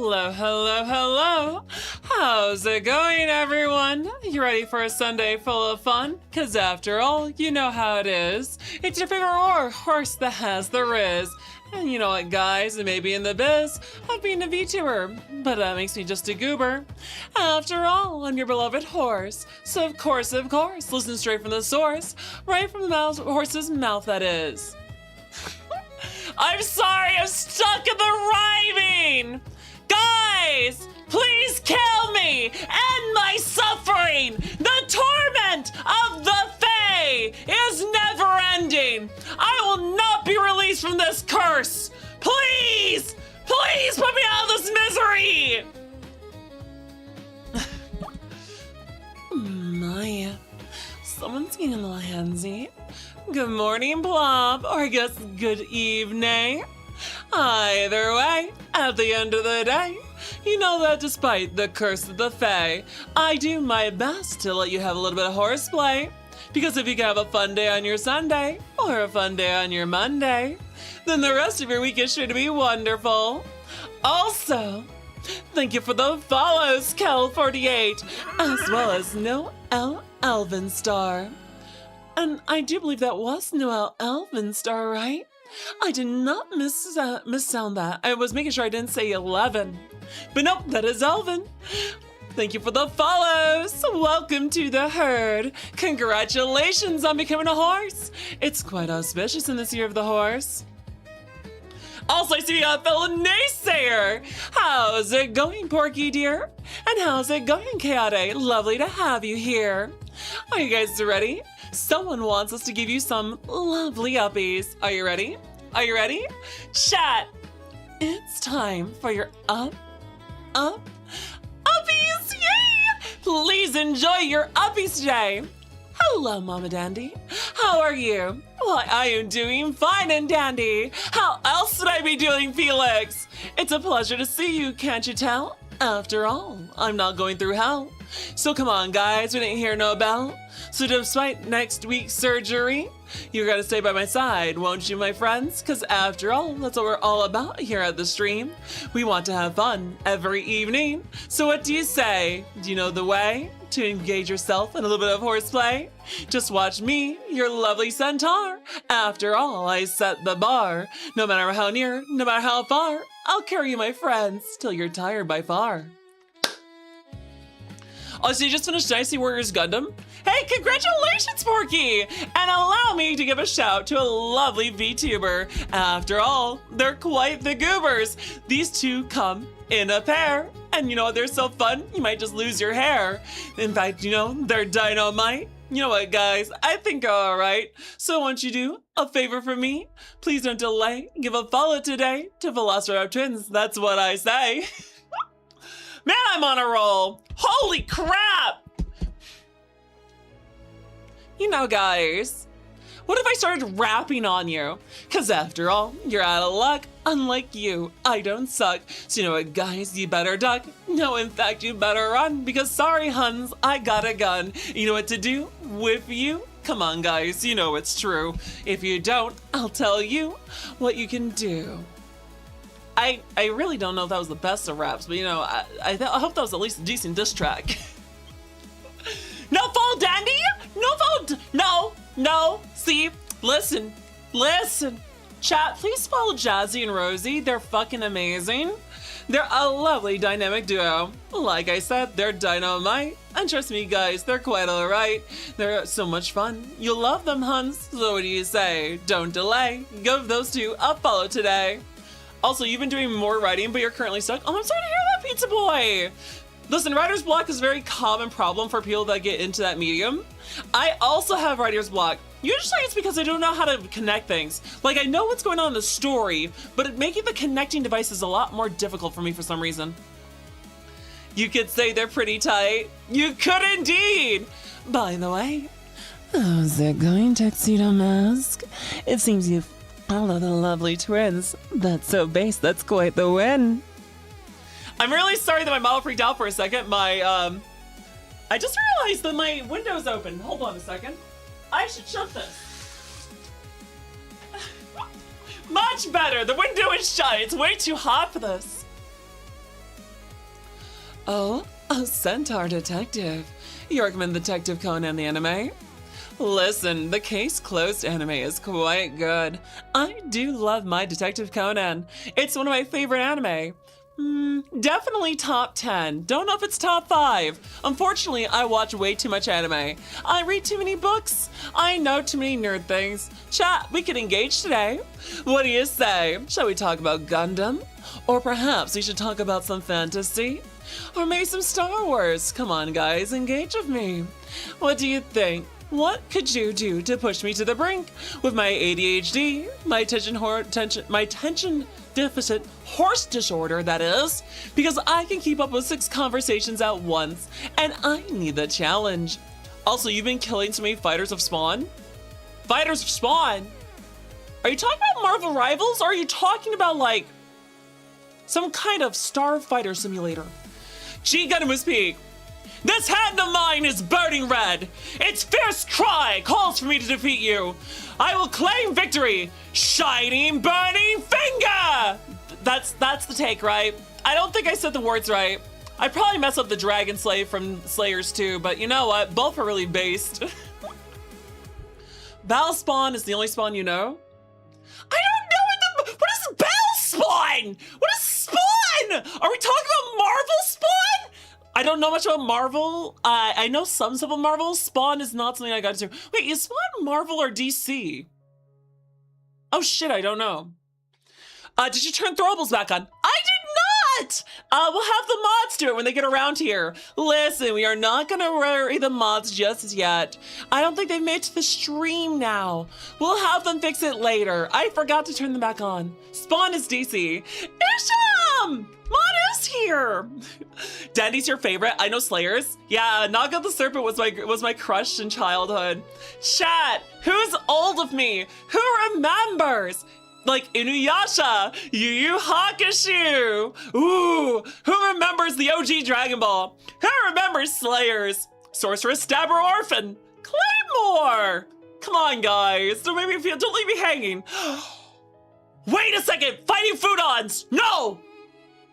Hello, hello, hello. How's it going, everyone? You ready for a Sunday full of fun? Cause after all, you know how it is. It's your favorite horse that has the riz. And you know what, guys, it may be in the biz of being a VTuber, but that makes me just a goober. After all, I'm your beloved horse. So of course, listen straight from the source, right from the horse's mouth, that is. I'm sorry, I'm stuck in the rhyming! Guys, please kill me! End my suffering! The torment of the Fae is never ending! I will not be released from this curse! Please! Please put me out of this misery! My, someone's getting a little handsy. Good morning, Blob, or I guess good evening. Either way, at the end of the day, you know that despite the curse of the Fae, I do my best to let you have a little bit of horseplay. Because if you can have a fun day on your Sunday, or a fun day on your Monday, then the rest of your week is sure to be wonderful. Also, thank you for the follows, Kel48, as well as Noel Elvinstar. And I do believe that was Noel Elvinstar, right? I did not missound that. I was making sure I didn't say 11. But nope, that is Elvin. Thank you for the follows. Welcome to the herd. Congratulations on becoming a horse. It's quite auspicious in this year of the horse. Also, I see a fellow naysayer. How's it going, Porky dear? And how's it going, Chaotic? Lovely to have you here. Are you guys ready? Someone wants us to give you some lovely uppies. Are you ready? Are you ready? Chat, it's time for your uppies, yay! Please enjoy your uppies today. Hello, Mama Dandy. How are you? Why, I am doing fine and dandy. How else would I be doing, Felix? It's a pleasure to see you, can't you tell? After all, I'm not going through hell. So come on, guys, we didn't hear no bell. So despite next week's surgery, you're gonna stay by my side, won't you, my friends? Cause after all, that's what we're all about here at the stream. We want to have fun every evening. So what do you say? Do you know the way to engage yourself in a little bit of horseplay? Just watch me, your lovely centaur. After all, I set the bar. No matter how near, no matter how far, I'll carry you, my friends, till you're tired by far. Oh, so you just finished Dynasty Warriors Gundam? Hey, congratulations, Porky! And allow me to give a shout to a lovely VTuber. After all, they're quite the goobers. These two come in a pair. And you know what, they're so fun, you might just lose your hair. In fact, you know, they're dynamite. You know what, guys, I think I'm alright. So won't you do a favor for me? Please don't delay, give a follow today to Velociraptor Twins, that's what I say. Man, I'm on a roll. Holy crap! You know, guys, what if I started rapping on you? Cause after all, you're out of luck. Unlike you, I don't suck. So you know what, guys, you better duck. No, in fact, you better run. Because sorry, huns, I got a gun. You know what to do with you? Come on, guys, you know it's true. If you don't, I'll tell you what you can do. I really don't know if that was the best of raps, but you know, I hope that was at least a decent diss track. No fall, Dandy! No fall, no, see, listen. Chat, please follow Jazzy and Rosie, they're fucking amazing. They're a lovely dynamic duo. Like I said, they're dynamite. And trust me, guys, they're quite alright. They're so much fun. You'll love them, huns. So what do you say? Don't delay. Give those two a follow today. Also, you've been doing more writing, but you're currently stuck. Oh, I'm sorry to hear that, Pizza Boy. Listen, writer's block is a very common problem for people that get into that medium. I also have writer's block. Usually it's because I don't know how to connect things. Like, I know what's going on in the story, but making the connecting device is a lot more difficult for me for some reason. You could say they're pretty tight. You could indeed. By the way, how's it going, Tuxedo Mask? It seems you've followed the lovely twins. That's so base, that's quite the win. I'm really sorry that my model freaked out for a second. I just realized that my window's open. Hold on a second. I should shut this. Much better. The window is shut. It's way too hot for this. Oh, a centaur detective. You recommend Detective Conan the anime? Listen, the Case Closed anime is quite good. I do love my Detective Conan. It's one of my favorite anime. Definitely top 10. Don't know if it's top 5. Unfortunately, I watch way too much anime. I read too many books. I know too many nerd things. Chat, we can engage today. What do you say? Shall we talk about Gundam? Or perhaps we should talk about some fantasy? Or maybe some Star Wars? Come on, guys, engage with me. What do you think? What could you do to push me to the brink? With my ADHD, my attention deficit horse disorder, that is, because I can keep up with 6 conversations at once, and I need the challenge. Also, you've been killing so many fighters of Spawn? Fighters of Spawn? Are you talking about Marvel Rivals, or are you talking about, like, some kind of starfighter simulator? G-Gundam Peak. This hand of mine is burning red. Its fierce cry calls for me to defeat you. I will claim victory. Shining, burning finger. That's the take, right? I don't think I said the words right. I probably mess up the Dragon Slave from Slayers too, but you know what? Both are really based. Battle Spawn is the only Spawn you know? I don't know what is Battle Spawn? What is Spawn? Are we talking about Marvel Spawn? I don't know much about Marvel. I know some stuff about Marvel. Spawn is not something I got to. Wait, is Spawn Marvel or DC? Oh shit, I don't know. Did you turn throwables back on? I did not! We'll have the mods do it when they get around here. Listen, we are not gonna worry the mods just yet. I don't think they've made it to the stream now. We'll have them fix it later. I forgot to turn them back on. Spawn is DC. Isham! Mod is here! Dandy's your favorite? I know Slayers. Yeah, Naga the Serpent was my crush in childhood. Chat, who's old of me? Who remembers? Like Inuyasha, Yu Yu Hakusho. Ooh, who remembers the OG Dragon Ball? Who remembers Slayers? Sorceress, Stabber, Orphan, Claymore. Come on, guys, don't leave me hanging. Wait a second, Fighting Foodons. No.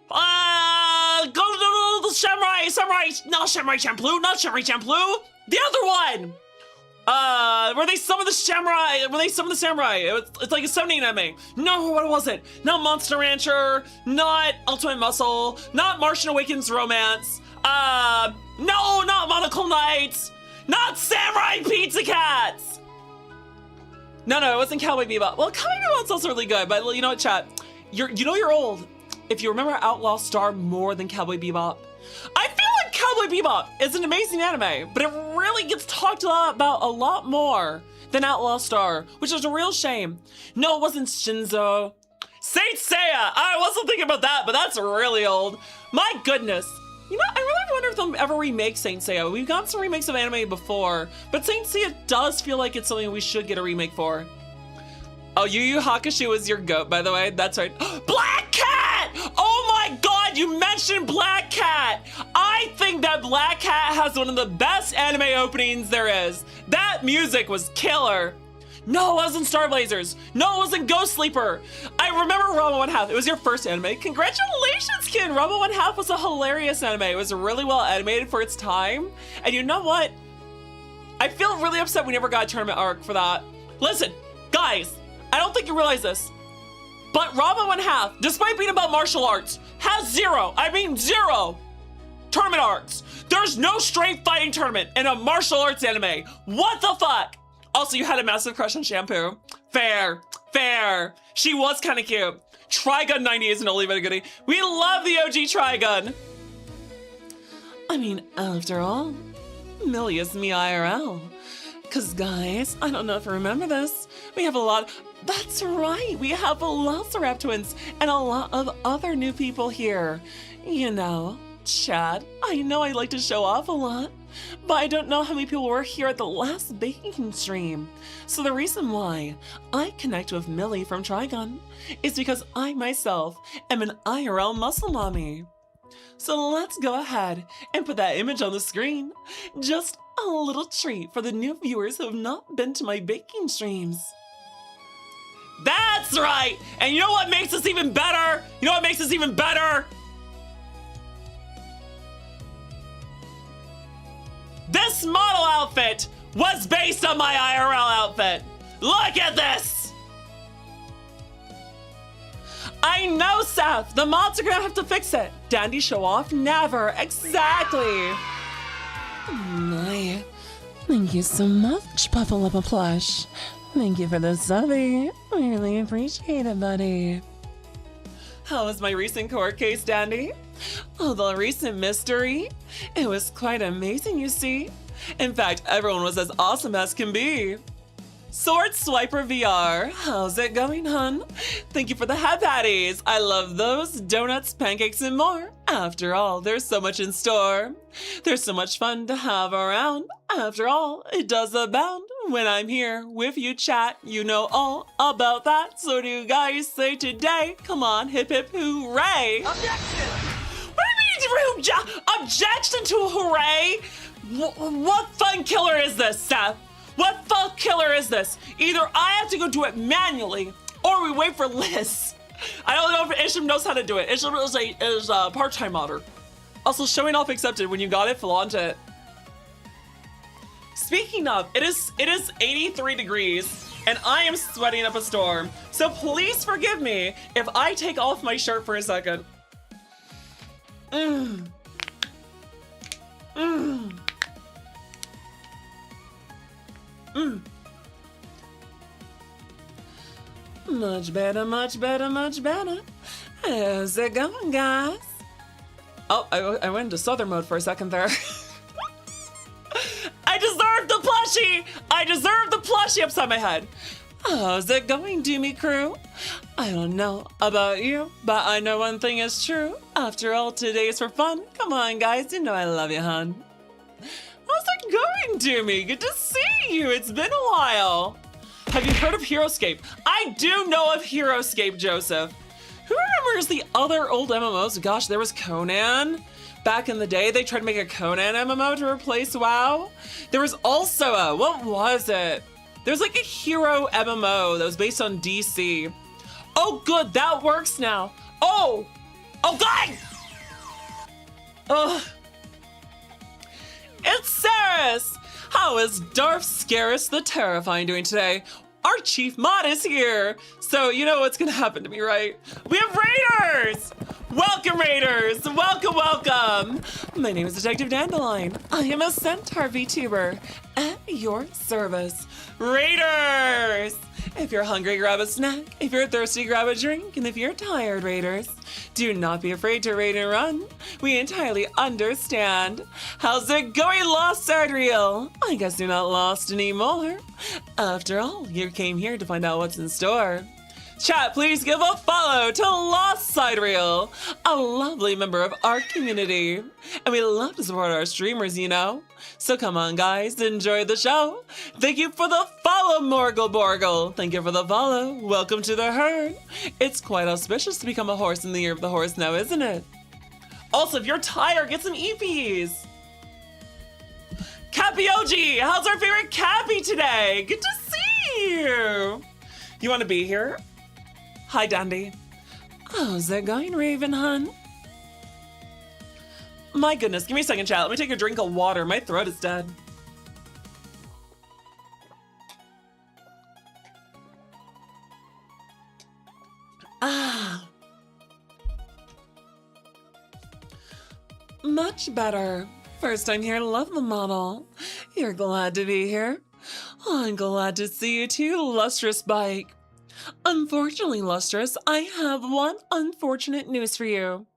Go to the Samurai, not Samurai Champloo, the other one. Were they some of the samurai? It's like a 17 anime. No, what was it? Not Monster Rancher, not Ultimate Muscle, not Martian Awakens Romance. No, not Monocle Knights, not Samurai Pizza Cats. No, it wasn't Cowboy Bebop. Well, Cowboy Bebop's also really good, but you know what, chat? You're old if you remember Outlaw Star more than Cowboy Bebop. I feel like Cowboy Bebop is an amazing anime, but it really gets talked about a lot more than Outlaw Star, which is a real shame. No, it wasn't Shinzo. Saint Seiya! I wasn't thinking about that, but that's really old. My goodness. You know, I really wonder if they'll ever remake Saint Seiya. We've gotten some remakes of anime before, but Saint Seiya does feel like it's something we should get a remake for. Oh, Yu Yu Hakusho is your goat, by the way. That's right. Black Cat! Oh my god, you mentioned Black Cat! I think that Black Cat has one of the best anime openings there is. That music was killer. No, it wasn't Star Blazers. No, it wasn't Ghost Sleeper. I remember Ranma 1/2. It was your first anime. Congratulations, kid! Ranma 1/2 was a hilarious anime. It was really well animated for its time. And you know what? I feel really upset we never got a tournament arc for that. Listen, guys, I don't think you realize this, but Ranma 1/2, despite being about martial arts, has zero tournament arcs. There's no straight fighting tournament in a martial arts anime. What the fuck? Also, you had a massive crush on Shampoo. Fair. She was kind of cute. Trigun 90 isn't only but a goodie. We love the OG Trigun. I mean, after all, Millie is me IRL. Cause guys, I don't know if you remember this, we have a lot. That's right, we have a Velociraptor twins and a lot of other new people here. You know, Chad, I know I like to show off a lot, but I don't know how many people were here at the last baking stream. So the reason why I connect with Millie from Trigun is because I myself am an IRL muscle mommy. So let's go ahead and put that image on the screen. Just a little treat for the new viewers who have not been to my baking streams. That's right! And you know what makes this even better? This model outfit was based on my IRL outfit. Look at this. I know, Seth. The mods are gonna have to fix it. Dandy show off? Never. Exactly. My. Thank you so much, Puffalippa Plush. Thank you for the subby. Really appreciate it, buddy. How was my recent court case, Dandy? Oh, the recent mystery? It was quite amazing, you see. In fact, everyone was as awesome as can be. Sword Swiper VR, how's it going, hun? Thank you for the hat patties. I love those, donuts, pancakes, and more. After all, there's so much in store. There's so much fun to have around. After all, it does abound. When I'm here with you, chat, you know all about that. So do you guys say today? Come on, hip hip hooray! Objection! What do you mean, objection to a hooray? What fun killer is this, Seth? What fuck killer is this? Either I have to go do it manually, or we wait for Liz. I don't know if Isham knows how to do it. Isham is a part-time modder. Also, showing off accepted. When you got it, flaunt it. Speaking of, it is 83 degrees, and I am sweating up a storm. So please forgive me if I take off my shirt for a second. Much better, much better, much better. How's it going, guys? Oh, I went into southern mode for a second there. I deserve the plushie! I deserve the plushie upside my head. How's it going, Doomy crew? I don't know about you, but I know one thing is true. After all, today's for fun. Come on, guys, you know I love you, hun. How's it going, Doomy? Good to see you. It's been a while. Have you heard of HeroScape? I do know of HeroScape, Joseph. Who remembers the other old MMOs? Gosh, there was Conan. Back in the day, they tried to make a Conan MMO to replace WoW. There was also what was it? There's like a hero MMO that was based on DC. Oh, good, that works now. Oh God! Ugh. It's Saris! How is Darth Scaris the Terrifying doing today? Our chief mod is here! So you know what's gonna happen to me, right? We have raiders! Welcome, raiders! Welcome, welcome! My name is Detective Dandelion. I am a Centaur VTuber at your service. Raiders! If you're hungry, grab a snack. If you're thirsty, grab a drink. And if you're tired, raiders, do not be afraid to raid and run. We entirely understand. How's it going, Lost Sidereal? I guess you're not lost anymore. After all, you came here to find out what's in store. Chat, please give a follow to Lost Sidereal, a lovely member of our community. And we love to support our streamers, you know. So come on, guys, enjoy the show. Thank you for the follow, Morgul Borgul. Thank you for the follow. Welcome to the herd. It's quite auspicious to become a horse in the year of the horse now, isn't it? Also, if you're tired, get some EPs. Capioji, how's our favorite Cappy today? Good to see you. You want to be here? Hi, Dandy. How's it going, Raven Hun? My goodness, give me a second, chat. Let me take a drink of water. My throat is dead. Much better. First time here, love the model. You're glad to be here. I'm glad to see you too, Lustrous Bike. Unfortunately, Lustrous, I have one unfortunate news for you.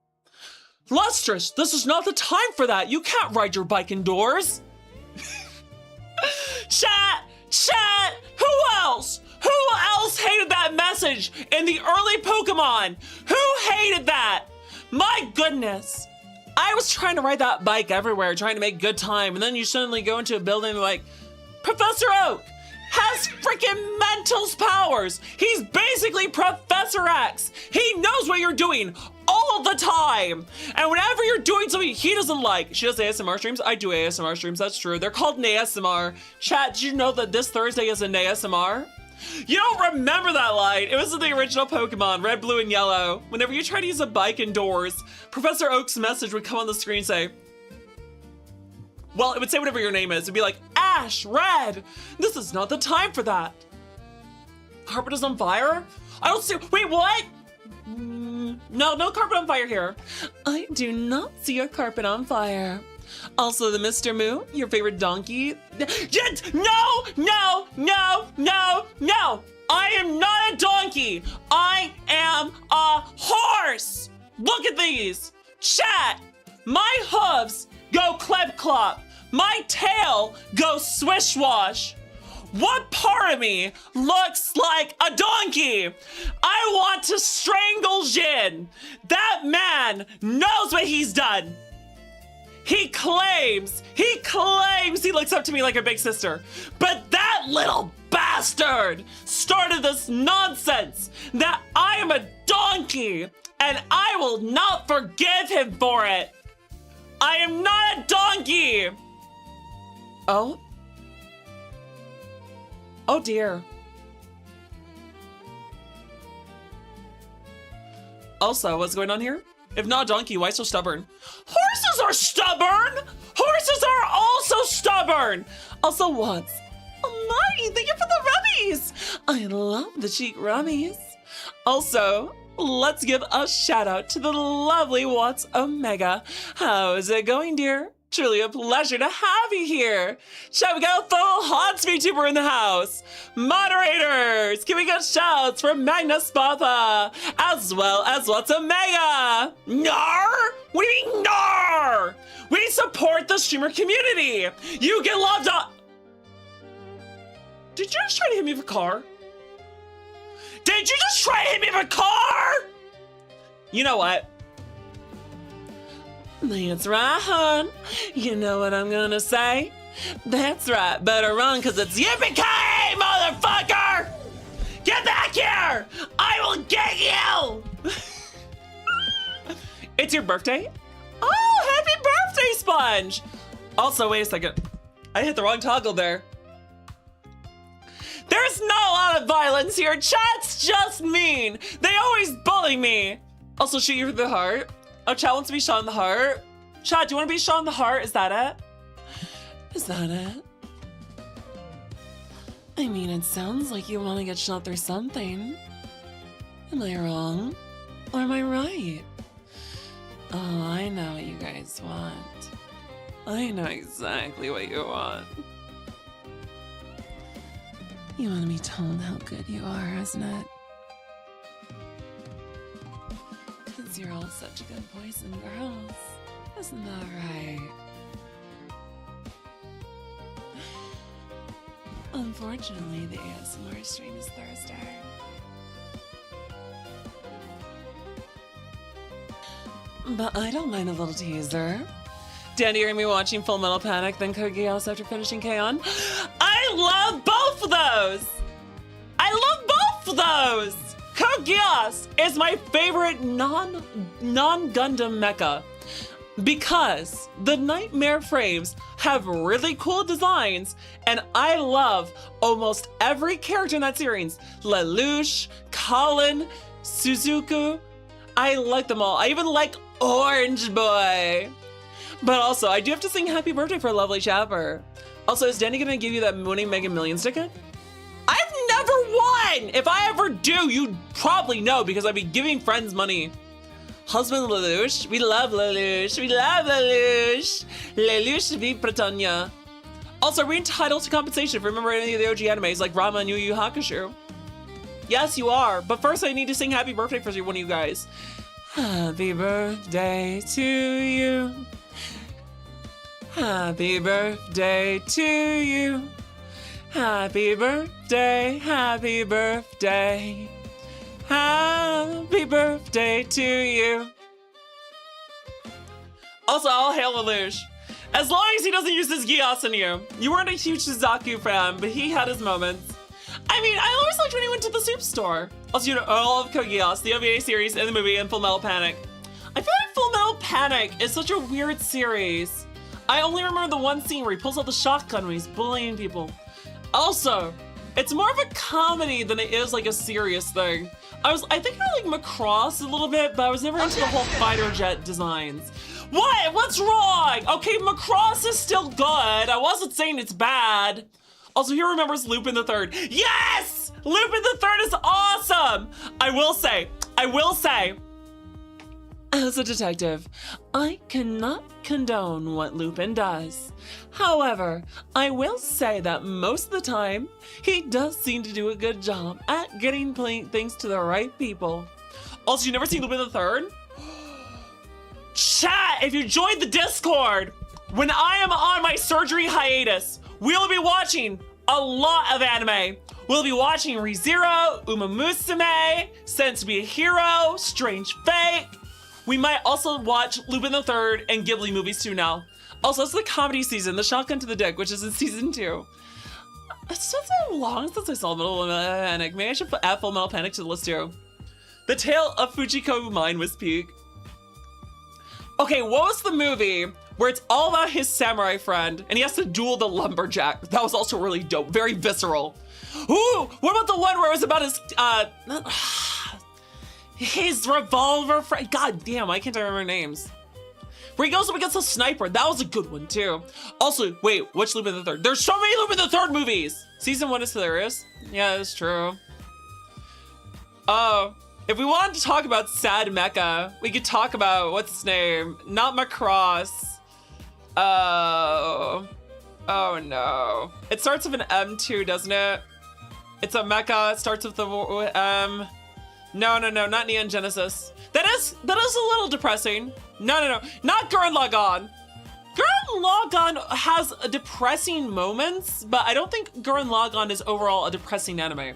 Lustrous, this is not the time for that. You can't ride your bike indoors. Chat, who else? Who else hated that message in the early Pokemon? Who hated that? My goodness. I was trying to ride that bike everywhere, trying to make good time, and then you suddenly go into a building like, Professor Oak has freaking Mental's powers. He's basically Professor X. He knows what you're doing all the time. And whenever you're doing something he doesn't like, she does ASMR streams. I do ASMR streams, that's true. They're called NASMR. Chat, did you know that this Thursday is a NASMR? You don't remember that line. It was in the original Pokemon, Red, Blue, and Yellow. Whenever you try to use a bike indoors, Professor Oak's message would come on the screen and say, Well, it would say whatever your name is. It'd be like, Ash, Red. This is not the time for that. Carpet is on fire? I don't see, wait, what? No, no carpet on fire here. I do not see a carpet on fire. Also, the Mr. Moo, your favorite donkey. No, no, no, no, no. I am not a donkey. I am a horse. Look at these. Chat, my hooves go clip clop. My tail goes swish wash. What part of me looks like a donkey? I want to strangle Jin. That man knows what he's done. He claims he looks up to me like a big sister. But that little bastard started this nonsense that I am a donkey, and I will not forgive him for it. I am not a donkey. Oh? Oh dear. Also, what's going on here? If not a donkey, why so stubborn? Horses are stubborn! Horses are also stubborn! Also, what's? Oh my, thank you for the rummies! I love the cheek rummies. Also, let's give a shout out to the lovely Watts Omega. How's it going, dear? Truly a pleasure to have you here. Shall we go full Haunts VTuber in the house? Moderators, can we get shouts from Magnus Spatha, as well as What's Omega? Nar? What do you mean nar? We support the streamer community. You get loved up. Did you just try to hit me with a car? Did you just try to hit me with a car? You know what? That's right, hon. You know what I'm gonna say? That's right, better run, cause it's yippee-ki-yay, motherfucker! Get back here! I will get you! It's your birthday? Oh, happy birthday, Sponge! Also, wait a second. I hit the wrong toggle there. There's not a lot of violence here. Chat's just mean. They always bully me. Also, shoot you for the heart. Oh, chat wants to be shot in the heart. Chat, do you want to be shot in the heart? Is that it? Is that it? I mean, it sounds like you want to get shot through something. Am I wrong? Or am I right? Oh, I know what you guys want. I know exactly what you want. You want to be told how good you are, isn't it? You're all such good boys and girls. Isn't that right? Unfortunately, the ASMR stream is Thursday. But I don't mind a little teaser. Danny, you're gonna be watching Full Metal Panic, then Code Geass after finishing K-On! I love both of those! I love both of those! Code Geass is my favorite non-Gundam mecha because the Nightmare frames have really cool designs, and I love almost every character in that series. Lelouch, Colin, Suzuku. I like them all. I even like Orange Boy. But also, I do have to sing happy birthday for Lovely Chapper. Also, is Danny gonna give you that winning Mega Millions ticket? I've never won! If I ever do, you'd probably know because I'd be giving friends money. Husband Lelouch, we love Lelouch, we love Lelouch. Lelouch v Britannia. Also, are we entitled to compensation for remembering any of the OG animes like Rama and Yu Yu Hakusho? Yes, you are, but first I need to sing happy birthday for one of you guys. Happy birthday to you. Happy birthday to you. Happy birthday, happy birthday. Happy birthday to you. Also, all hail Lelouch. As long as he doesn't use his Geass on you. You weren't a huge Suzaku fan, but he had his moments. I mean, I always liked when he went to the soup store. Also, you know, all of Code Geass, the OVA series, and the movie, and Full Metal Panic. I feel like Full Metal Panic is such a weird series. I only remember the one scene where he pulls out the shotgun when he's bullying people. Also, It's more of a comedy than it is like a serious thing. I think I like Macross a little bit, but I was never into the whole fighter jet designs. What? What's wrong? Okay, Macross is still good. I wasn't saying it's bad. Also, who remembers Lupin the Third? Yes! Lupin the Third is awesome! I will say, as a detective, I cannot condone what Lupin does. However, I will say that most of the time, he does seem to do a good job at getting things to the right people. Also, you never seen Lupin the Third? Chat, if you joined the Discord, when I am on my surgery hiatus, we'll be watching a lot of anime. We'll be watching ReZero, Uma Musume, Sent to be a Hero, Strange Fate. We might also watch Lupin the Third and Ghibli movies too now. Also, it's the comedy season, The Shotgun to the Dick, which is in season 2. It's just so long since I saw Full Metal Panic. Maybe I should add Full Metal Panic to the list too. The Tale of Fujiko Mine was peak. Okay, what was the movie where it's all about his samurai friend and he has to duel the lumberjack? That was also really dope, very visceral. Ooh, what about the one where it was about his revolver friend? God damn, I can't remember names. Where he goes up against a sniper. That was a good one too. Also, wait, which Lupin the Third? There's so many Lupin the Third movies. Season 1 is hilarious. Yeah, that's true. Oh, if we wanted to talk about sad mecha, we could talk about, what's his name? Not Macross. Oh no. It starts with an M2, doesn't it? It's a mecha, it starts with the M. No, not Neon Genesis. That is a little depressing. No, not Gurren Lagann. Gurren Lagann has depressing moments, but I don't think Gurren Lagann is overall a depressing anime.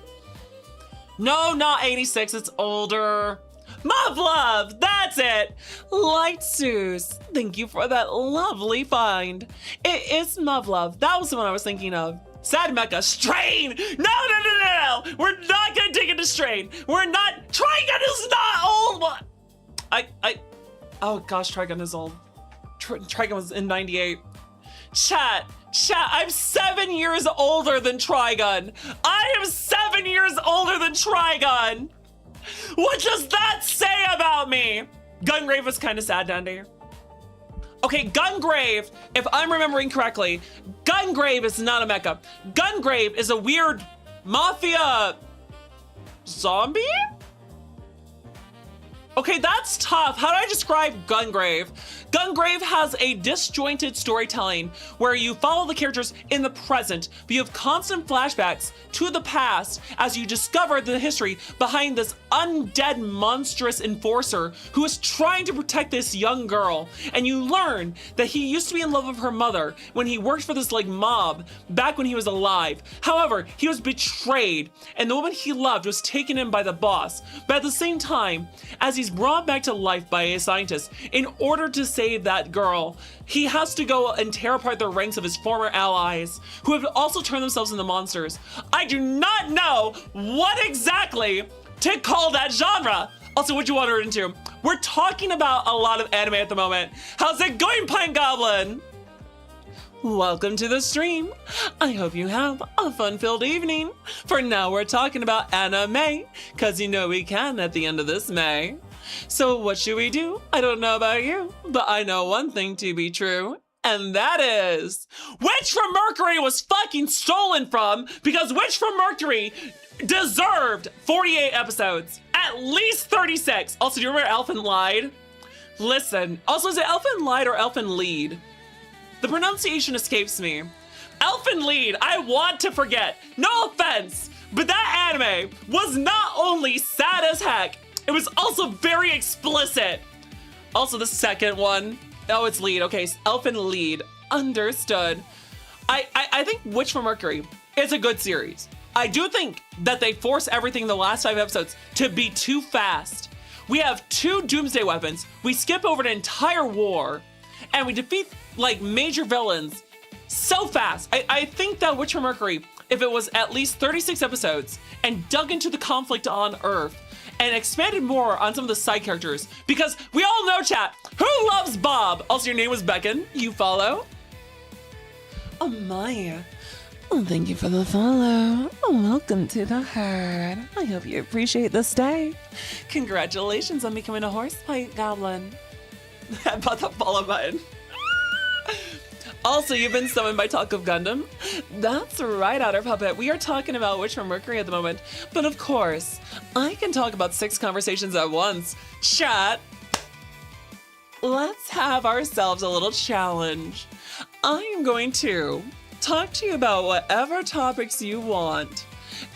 No, not 86, it's older. Muv-Luv, that's it! Lightsus, thank you for that lovely find. It is Muv-Luv, that was the one I was thinking of. Sad Mecha, Strain! No! We're not gonna dig into Strain. We're not, Trigun is not old! Oh gosh, Trigun is old. Trigun was in 98. Chat, I'm 7 years older than Trigun. I am 7 years older than Trigun. What does that say about me? Gungrave was kind of sad, Dandy. Okay, Gungrave, if I'm remembering correctly, Gungrave is not a mecha. Gungrave is a weird mafia zombie? Okay, that's tough. How do I describe Gungrave? Gungrave has a disjointed storytelling where you follow the characters in the present, but you have constant flashbacks to the past as you discover the history behind this undead monstrous enforcer who is trying to protect this young girl. And you learn that he used to be in love with her mother when he worked for this like mob back when he was alive. However, he was betrayed and the woman he loved was taken in by the boss. But at the same time, as he's brought back to life by a scientist, in order to save that girl, he has to go and tear apart the ranks of his former allies, who have also turned themselves into monsters. I do not know what exactly to call that genre. Also, what you want her into? We're talking about a lot of anime at the moment. How's it going, Pine Goblin? Welcome to the stream. I hope you have a fun-filled evening. For now, we're talking about anime, cause you know we can at the end of this May. So what should we do? I don't know about you, but I know one thing to be true, and that is Witch from Mercury was fucking stolen from because Witch from Mercury deserved 48 episodes, at least 36. Also, do you remember Elfin Lied? Listen, also is it Elfin Lied or Elfin Lead? The pronunciation escapes me. Elfin Lead, I want to forget. No offense, but that anime was not only sad as heck, it was also very explicit. Also the second one, oh, it's Lead. Okay, Elfin Lead, understood. I think Witch from Mercury is a good series. I do think that they force everything in the last 5 episodes to be too fast. We have 2 doomsday weapons, we skip over an entire war, and we defeat like major villains so fast. I think that Witch from Mercury, if it was at least 36 episodes and dug into the conflict on Earth and expanded more on some of the side characters, because we all know, chat, who loves Bob? Also, your name was Beckon, you follow? Oh my, Well, thank you for the follow. Welcome to the herd. I hope you appreciate this day. Congratulations on becoming a horseplate goblin. I bought the follow button. Also, you've been summoned by Talk of Gundam. That's right, Outer Puppet. We are talking about Witch from Mercury at the moment. But of course, I can talk about 6 conversations at once. Chat. Let's have ourselves a little challenge. I am going to talk to you about whatever topics you want.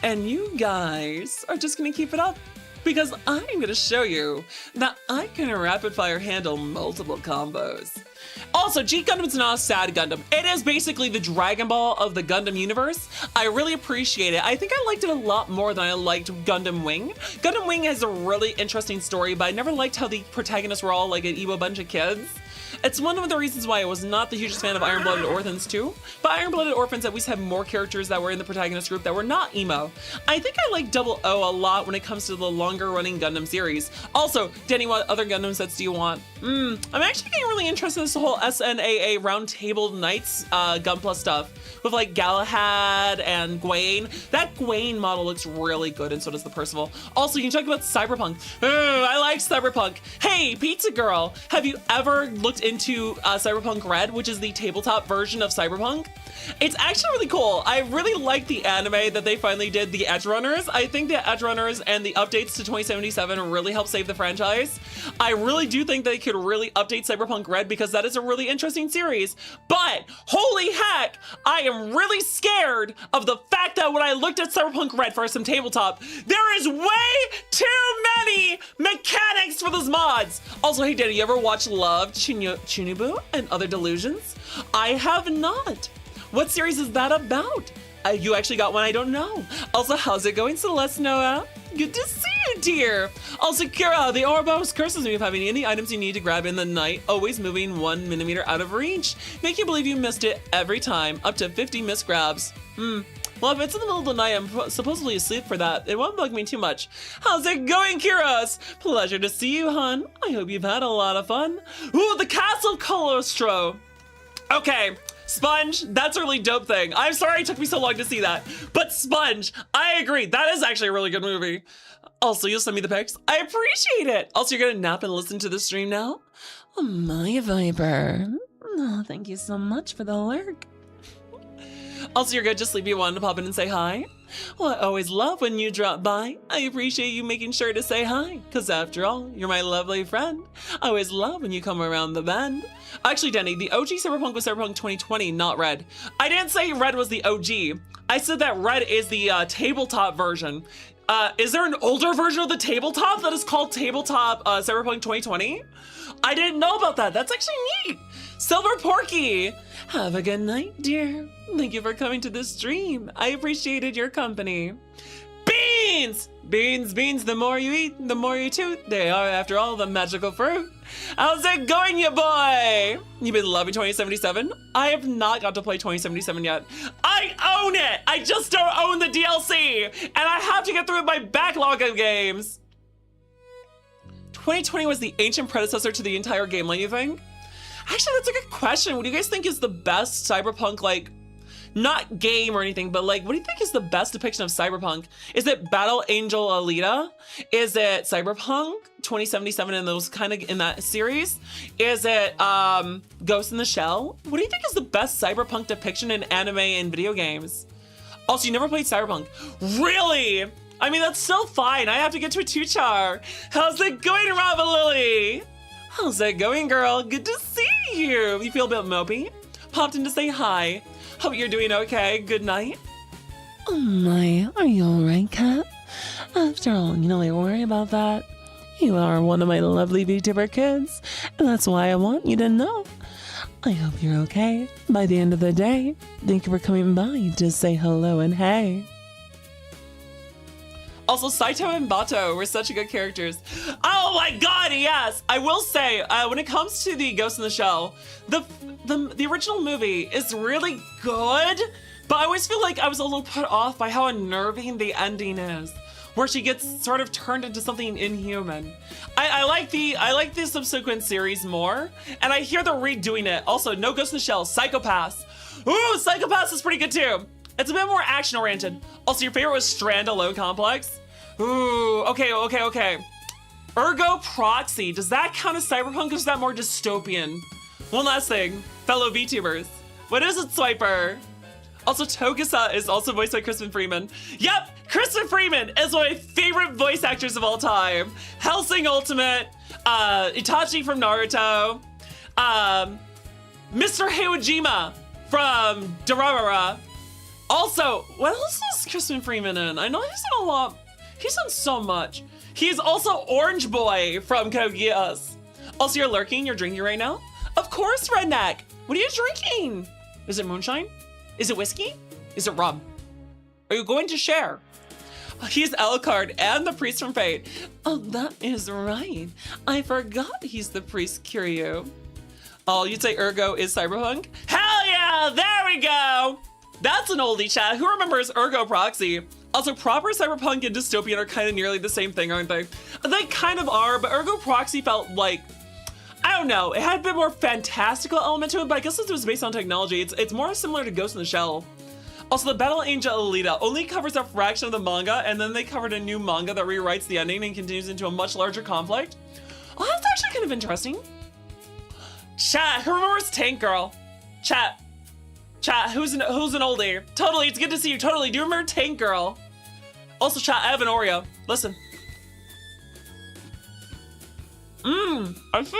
And you guys are just going to keep it up. Because I'm going to show you that I can rapid fire handle multiple combos. Also, G Gundam's not a sad Gundam. It is basically the Dragon Ball of the Gundam universe. I really appreciate it. I think I liked it a lot more than I liked Gundam Wing. Gundam Wing has a really interesting story, but I never liked how the protagonists were all like an evil bunch of kids. It's one of the reasons why I was not the hugest fan of Iron-Blooded Orphans too. But Iron-Blooded Orphans at least had more characters that were in the protagonist group that were not emo. I think I like Double O a lot when it comes to the longer running Gundam series. Also, Danny, what other Gundam sets do you want? I'm actually getting really interested in this whole SNAA Roundtable Knights Gunpla stuff with like Galahad and Gwaine. That Gwaine model looks really good, and so does the Percival. Also, you can talk about Cyberpunk. I like Cyberpunk. Hey, Pizza Girl, have you ever looked into Cyberpunk Red, which is the tabletop version of Cyberpunk? It's actually really cool. I really like the anime that they finally did, the Edge Runners. I think the Edge Runners and the updates to 2077 really helped save the franchise. I really do think they could really update Cyberpunk Red because that is a really interesting series. But holy heck, I am really scared of the fact that when I looked at Cyberpunk Red for some tabletop, there is way too many mechanics for those mods. Also, hey, Danny, you ever watch Love, Chunibu, and Other Delusions? I have not. What series is that about? You actually got one I don't know. Also, how's it going, Celeste Noah? Good to see you, dear. Also, Kira, the Ouroboros curses me with having any items you need to grab in the night, always moving 1 millimeter out of reach. Make you believe you missed it every time, up to 50 missed grabs. Well, if it's in the middle of the night, I'm supposedly asleep for that. It won't bug me too much. How's it going, Kiras? Pleasure to see you, hun. I hope you've had a lot of fun. Ooh, the Castle Colostro. Okay. Sponge, that's a really dope thing. I'm sorry it took me so long to see that. But Sponge, I agree. That is actually a really good movie. Also, you'll send me the pics. I appreciate it. Also, you're gonna nap and listen to the stream now? Oh, my Viper. Oh, thank you so much for the lurk. Also, you're good. Just sleep. You wanted to pop in and say hi? Well, I always love when you drop by. I appreciate you making sure to say hi, because after all, you're my lovely friend. I always love when you come around the bend. Actually, Denny, the OG Cyberpunk was Cyberpunk 2020, not Red. I didn't say Red was the OG. I said that Red is the tabletop version. Is there an older version of the tabletop that is called Tabletop Cyberpunk 2020? I didn't know about that. That's actually neat. Silver Porky, have a good night, dear. Thank you for coming to the stream. I appreciated your company. Beans! Beans, beans, the more you eat, the more you toot. They are, after all, the magical fruit. How's it going, ya boy? You've been loving 2077? I have not got to play 2077 yet. I own it! I just don't own the DLC! And I have to get through my backlog of games. 2020 was the ancient predecessor to the entire game line, you think? Actually, that's a good question. What do you guys think is the best Cyberpunk, like, not game or anything, but like, what do you think is the best depiction of Cyberpunk? Is it Battle Angel Alita? Is it Cyberpunk 2077 and those kind of in that series? Is it Ghost in the Shell? What do you think is the best Cyberpunk depiction in anime and video games? Also, you never played Cyberpunk. Really? I mean, that's so fine. I have to get to a 2-char. How's it going, Rava Lily? How's it going, girl? Good to see you. You feel a bit mopey? Popped in to say hi. Hope you're doing okay. Good night. Oh my, are you alright, cat? After all, you know I worry about that. You are one of my lovely VTuber kids, and that's why I want you to know. I hope you're okay. By the end of the day, thank you for coming by to say hello and hey. Also, Saito and Bato were such good characters. Oh my god, yes! I will say, when it comes to the Ghost in the Shell, the original movie is really good, but I always feel like I was a little put off by how unnerving the ending is, where she gets sort of turned into something inhuman. I like the subsequent series more, and I hear they're redoing it. Also, no Ghost in the Shell, Psychopaths. Ooh, Psychopaths is pretty good too. It's a bit more action-oriented. Also, your favorite was Strand Alone Complex? Ooh, okay. Ergo Proxy, does that count as cyberpunk or is that more dystopian? One last thing, fellow VTubers. What is it, Swiper? Also, Togusa is also voiced by Crispin Freeman. Yep, Crispin Freeman is one of my favorite voice actors of all time. Hellsing Ultimate, Itachi from Naruto, Mr. Heiwajima from Durarara. Also, what else is Crispin Freeman in? I know he's in a lot. He's done so much. He's also Orange Boy from Code Geass. Also, you're lurking, you're drinking right now? Of course, Redneck. What are you drinking? Is it moonshine? Is it whiskey? Is it rum? Are you going to share? He's Alucard and the priest from Fate. Oh, that is right. I forgot he's the priest Kiryu. Oh, you'd say Ergo is cyberpunk? Hell yeah, there we go. That's an oldie, chat. Who remembers Ergo Proxy? Also, proper cyberpunk and dystopian are kind of nearly the same thing, aren't they? They kind of are, but Ergo Proxy felt like, I don't know, it had a bit more fantastical element to it, but I guess it was based on technology. It's more similar to Ghost in the Shell. Also, the Battle Angel Alita only covers a fraction of the manga, and then they covered a new manga that rewrites the ending and continues into a much larger conflict. Oh, that's actually kind of interesting. Chat, who remembers Tank Girl? Chat, who's an oldie? Totally, it's good to see you, totally. Do you remember Tank Girl? Also, chat, I have an Oreo. Listen. I see.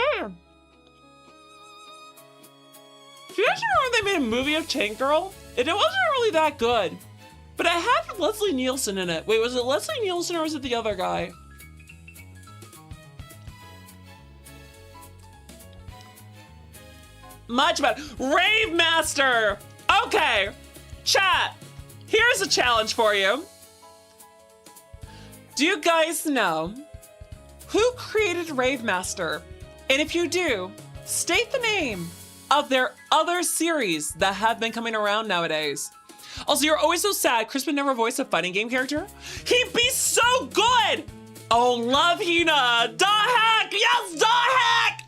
Do you guys remember they made a movie of Tank Girl? It wasn't really that good. But it had Leslie Nielsen in it. Wait, was it Leslie Nielsen or was it the other guy? Much better. Rave Master! Okay, chat, here's a challenge for you. Do you guys know who created Rave Master? And if you do, state the name of their other series that have been coming around nowadays. Also, you're always so sad Crispin never voiced a fighting game character. He'd be so good! Oh, love Hina! Da heck! Yes, da heck!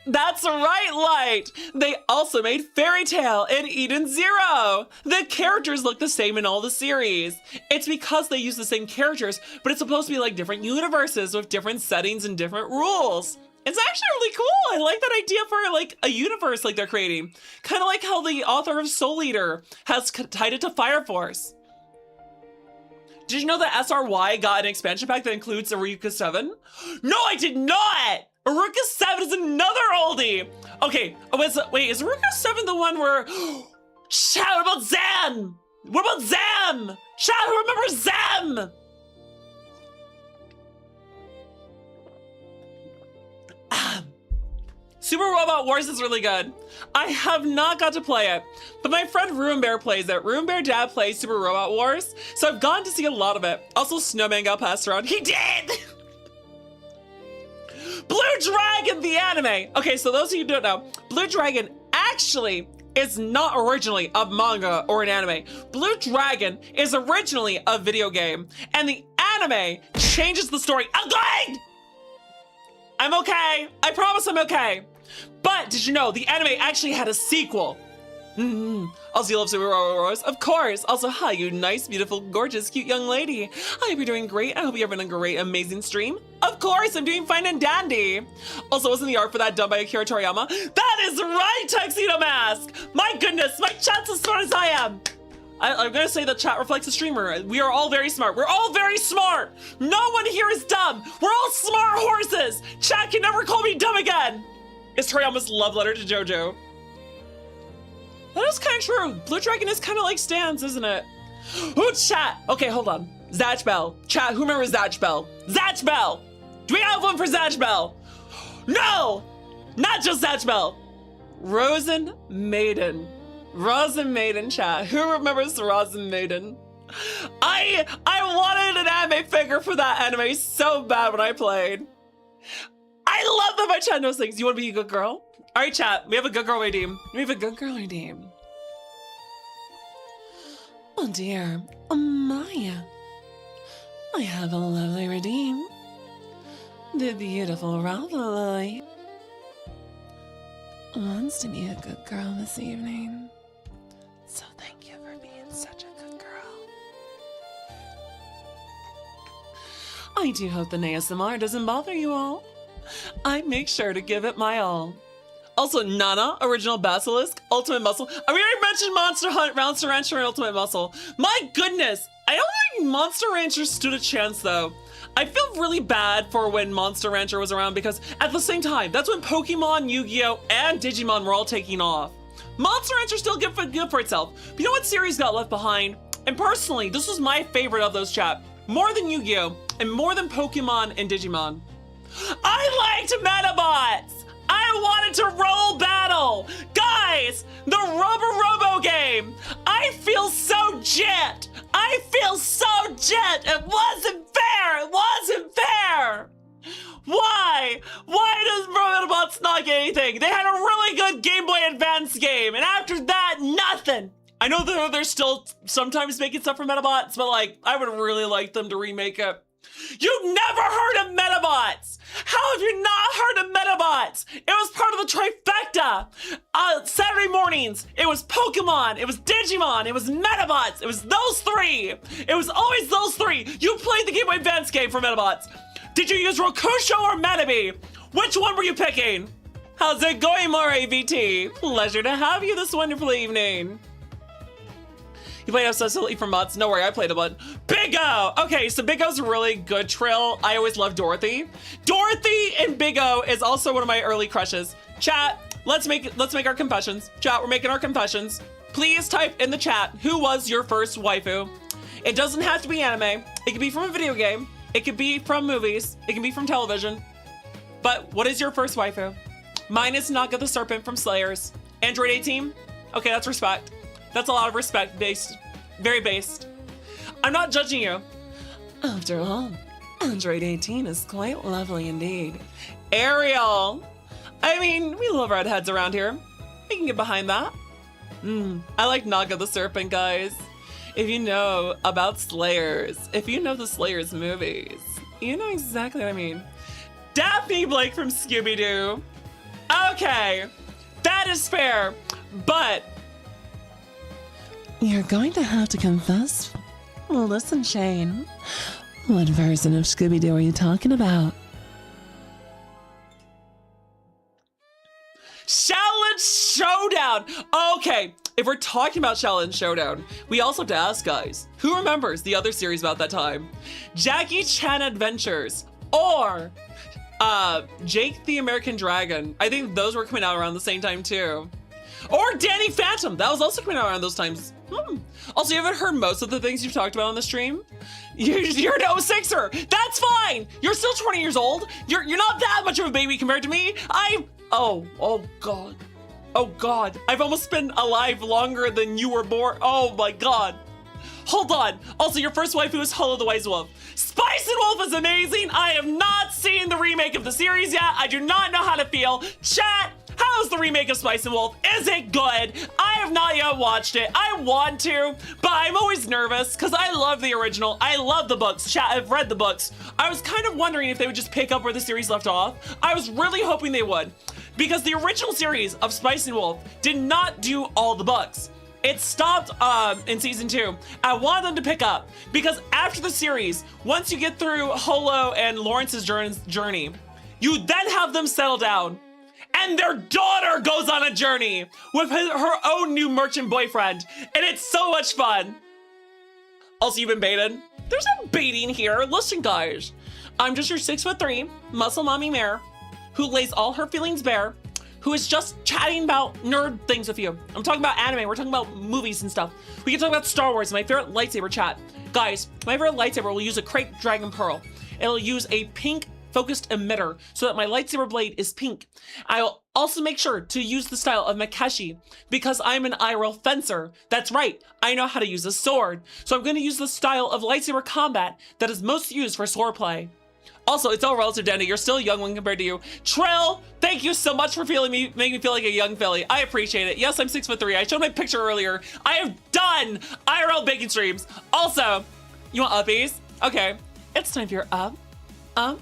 That's right, Light! They also made Fairy Tail and Eden Zero! The characters look the same in all the series. It's because they use the same characters, but it's supposed to be like different universes with different settings and different rules. It's actually really cool. I like that idea for like a universe like they're creating. Kind of like how the author of Soul Eater has tied it to Fire Force. Did you know that SRY got an expansion pack that includes Eureka 7? No, I did not! Eureka 7 is another oldie! Okay, wait, is Eureka 7 the one where... Chat, what about Zam? What about Zam? Chat, who remembers Zam? Super Robot Wars is really good. I have not got to play it, but my friend Ruin Bear plays it. Ruin Bear Dad plays Super Robot Wars, so I've gone to see a lot of it. Also, Snowman got passed around. He did! Blue Dragon, the anime. Okay, so those of you who don't know, Blue Dragon actually is not originally a manga or an anime. Blue Dragon is originally a video game, and the anime changes the story. I'm going! I'm okay. I promise I'm okay. But did you know the anime actually had a sequel? Also, you love Super Robot Wars? Of course. Also, hi, you nice, beautiful, gorgeous, cute young lady. I hope you're doing great. I hope you're having a great, amazing stream. Of course, I'm doing fine and dandy. Also, wasn't the art for that done by Akira Toriyama? That is right, Tuxedo Mask. My goodness, my chat's as smart as I am. I'm gonna say the chat reflects the streamer. We are all very smart. We're all very smart. No one here is dumb. We're all smart horses. Chat can never call me dumb again. It's Toriyama's love letter to JoJo. That is kind of true. Blue Dragon is kind of like Stans, isn't it? Ooh, chat. Okay, hold on. Zatch Bell. Chat, who remembers Zatch Bell? Zatch Bell. Do we have one for Zatch Bell? No, not just Zatch Bell. Rosen Maiden. Rosen Maiden, chat. Who remembers Rosen Maiden? I wanted an anime figure for that anime so bad when I played. I love that my chat knows things. You want to be a good girl? All right, chat. We have a good girl redeem. We have a good girl redeem. Oh dear, Maya. I have a lovely redeem. The beautiful Rothlily wants to be a good girl this evening. So I do hope the ASMR doesn't bother you all. I make sure to give it my all. Also, Nana, Original Basilisk, Ultimate Muscle. I already mentioned Monster Hunt, Monster Rancher, and Ultimate Muscle. My goodness, I don't think Monster Rancher stood a chance though. I feel really bad for when Monster Rancher was around because at the same time, that's when Pokemon, Yu-Gi-Oh, and Digimon were all taking off. Monster Rancher still good for itself. But you know what series got left behind? And personally, this was my favorite of those, chat. More than Yu-Gi-Oh, and more than Pokemon and Digimon. I liked Metabots! I wanted to roll battle! Guys, the Robo game! I feel so jet! I feel so jet! It wasn't fair! It wasn't fair! Why? Why does Metabots not get anything? They had a really good Game Boy Advance game, and after that, nothing! I know that they're still sometimes making stuff for Metabots, but like, I would really like them to remake it. You've never heard of Metabots! How have you not heard of Metabots? It was part of the trifecta. Saturday mornings, it was Pokemon, it was Digimon, it was Metabots, it was those three. It was always those three. You played the Game Boy Advance game for Metabots. Did you use Rokusho or Metabi? Which one were you picking? How's it going, more AVT? Pleasure to have you this wonderful evening. You played obsessively for months. No worry, I played a bunch. Big O! Okay, so Big O's a really good trill. I always loved Dorothy. Dorothy and Big O is also one of my early crushes. Chat, let's make our confessions. Chat, we're making our confessions. Please type in the chat, who was your first waifu? It doesn't have to be anime. It could be from a video game. It could be from movies. It can be from television. But what is your first waifu? Mine is Naga the Serpent from Slayers. Android 18? Okay, that's respect. That's a lot of respect, based, very based. I'm not judging you. After all, Android 18 is quite lovely indeed. Ariel! I mean, we love redheads around here. We can get behind that. I like Naga the Serpent, guys. If you know about Slayers, if you know the Slayers movies, you know exactly what I mean. Daphne Blake from Scooby-Doo. Okay, that is fair, but you're going to have to confess. Listen, Shane. What version of Scooby-Doo are you talking about? Challenge Showdown! Okay, if we're talking about Challenge Showdown, we also have to ask, guys, who remembers the other series about that time? Jackie Chan Adventures, or Jake the American Dragon. I think those were coming out around the same time too. Or Danny Phantom, that was also coming out around those times. Also, you haven't heard most of the things you've talked about on the stream? You're an 06er, that's fine! You're still 20 years old. You're not that much of a baby compared to me. Oh God. I've almost been alive longer than you were born. Oh my God. Hold on. Also, your first waifu is Hollow the Wise Wolf. Spice and Wolf is amazing. I have not seen the remake of the series yet. I do not know how to feel. Chat, how's the remake of Spice and Wolf? Is it good? I have not yet watched it. I want to, but I'm always nervous because I love the original. I love the books. Chat, I've read the books. I was kind of wondering if they would just pick up where the series left off. I was really hoping they would, because the original series of Spice and Wolf did not do all the books. It stopped in season 2. I wanted them to pick up because after the series, once you get through Holo and Lawrence's journey, you then have them settle down and their daughter goes on a journey with her own new merchant boyfriend, and it's so much fun. Also, you've been baited. There's no baiting here. Listen, guys, I'm just your 6'3" muscle mommy mare who lays all her feelings bare, who is just chatting about nerd things with you. I'm talking about anime, we're talking about movies and stuff. We can talk about Star Wars, my favorite lightsaber chat. Guys, my favorite lightsaber will use a Crate Dragon Pearl. It'll use a pink focused emitter so that my lightsaber blade is pink. I'll also make sure to use the style of Makeshi because I'm an IRL fencer. That's right, I know how to use a sword. So I'm gonna use the style of lightsaber combat that is most used for sword play. Also, it's all relative, Danny. You're still young when compared to you. Trill, thank you so much for making me feel like a young filly. I appreciate it. Yes, I'm 6'3". I showed my picture earlier. I have done IRL baking streams. Also, you want uppies? Okay, it's time for your uppies, yay!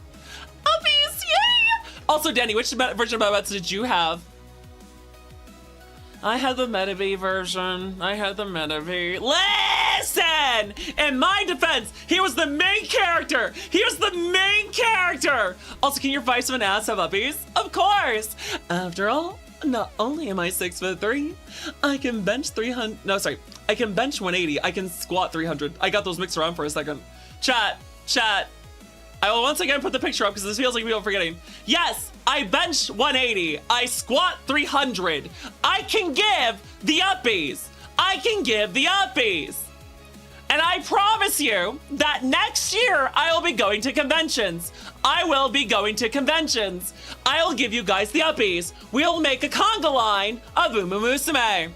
Also, Danny, which version of Metabots did you have? I had the Metabi version. I had the Metabi. Listen! In my defense, he was the main character! He was the main character! Also, can your vice of an ass have uppies? Of course! After all, not only am I 6'3", I can bench 300, no, sorry. I can bench 180, I can squat 300. I got those mixed around for a second. Chat. I will once again put the picture up because this feels like people are forgetting. Yes, I bench 180, I squat 300. I can give the uppies. And I promise you that next year I will be going to conventions. I will give you guys the uppies. We'll make a conga line of Umu Musume.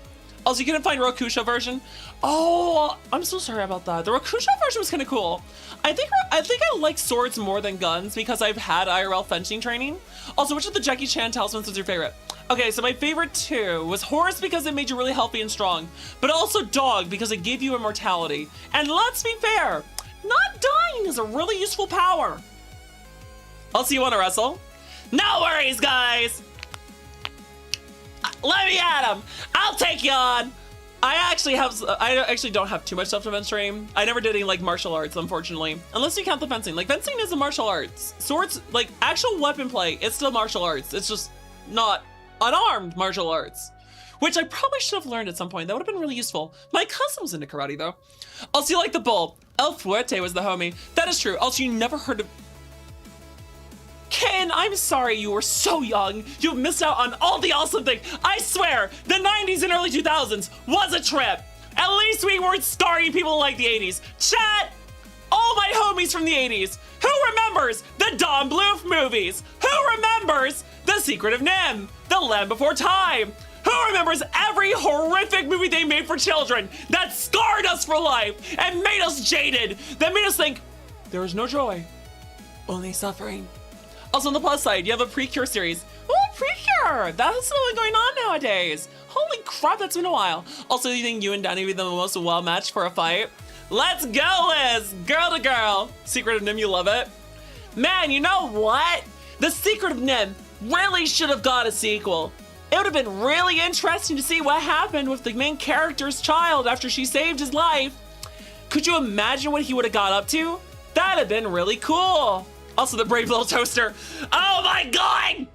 Also, you couldn't find Rokusho version. Oh, I'm so sorry about that. The Rokusho version was kind of cool. I think I like swords more than guns because I've had IRL fencing training. Also, which of the Jackie Chan talismans was your favorite? Okay, so my favorite two was horse because it made you really healthy and strong, but also dog because it gave you immortality. And let's be fair, not dying is a really useful power. Also, you want to wrestle? No worries, guys. Let me at him. I'll take you on. I actually don't have too much self-defense training. I never did any like martial arts, unfortunately. Unless you count the fencing. Like fencing is a martial arts. Swords, like actual weapon play, it's still martial arts. It's just not unarmed martial arts. Which I probably should have learned at some point. That would have been really useful. My cousin was into karate though. Also, you like the bull. El Fuerte was the homie. That is true. Also, you never heard of... Ken, I'm sorry you were so young. You missed out on all the awesome things. I swear, the 90s and early 2000s was a trip. At least we weren't starring people like the 80s. Chat, all my homies from the 80s. Who remembers the Don Bluth movies? Who remembers The Secret of Nim? The Land Before Time? Who remembers every horrific movie they made for children that scarred us for life and made us jaded, that made us think there is no joy, only suffering? Also on the plus side, you have a Precure series. Oh, Precure! That's still going on nowadays. Holy crap, that's been a while. Also, you think you and Danny would be the most well matched for a fight? Let's go, Liz! Girl to girl. Secret of Nim, you love it? Man, you know what? The Secret of Nim really should have got a sequel. It would have been really interesting to see what happened with the main character's child after she saved his life. Could you imagine what he would have got up to? That'd have been really cool. Also, the brave little toaster. Oh my God!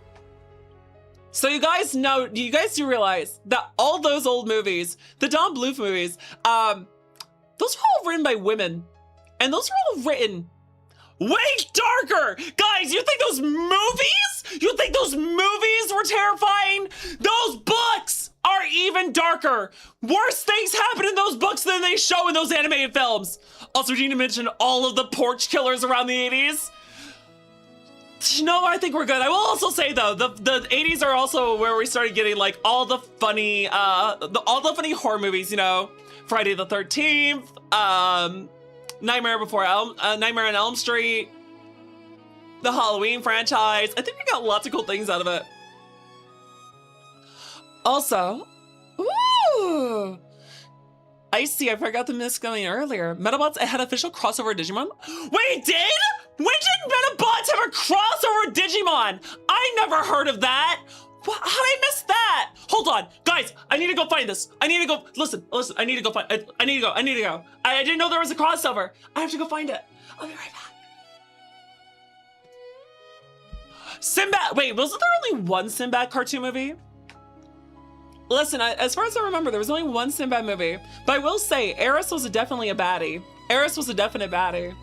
So you guys know, you guys do realize that all those old movies, the Don Bluth movies, those were all written by women. And those were all written way darker. Guys, you think those movies? You think those movies were terrifying? Those books are even darker. Worse things happen in those books than they show in those animated films. Also, do you need to mention all of the porch killers around the 80s? No, I think we're good. I will also say though, the 80s are also where we started getting like all the funny, horror movies. You know, Friday the 13th, Nightmare on Elm Street, the Halloween franchise. I think we got lots of cool things out of it. Also, ooh, I see. I forgot to miss going earlier. Metabots had official crossover Digimon. Wait, did? When did Metabots have a crossover Digimon? I never heard of that. What? How did I miss that? Hold on, guys. I need to go find this. I need to go. Listen. I need to go find. I need to go. I didn't know there was a crossover. I have to go find it. I'll be right back. Sinbad. Wait, wasn't there only one Sinbad cartoon movie? Listen, as far as I remember, there was only one Sinbad movie. But I will say, Eris was definitely a baddie. Eris was a definite baddie.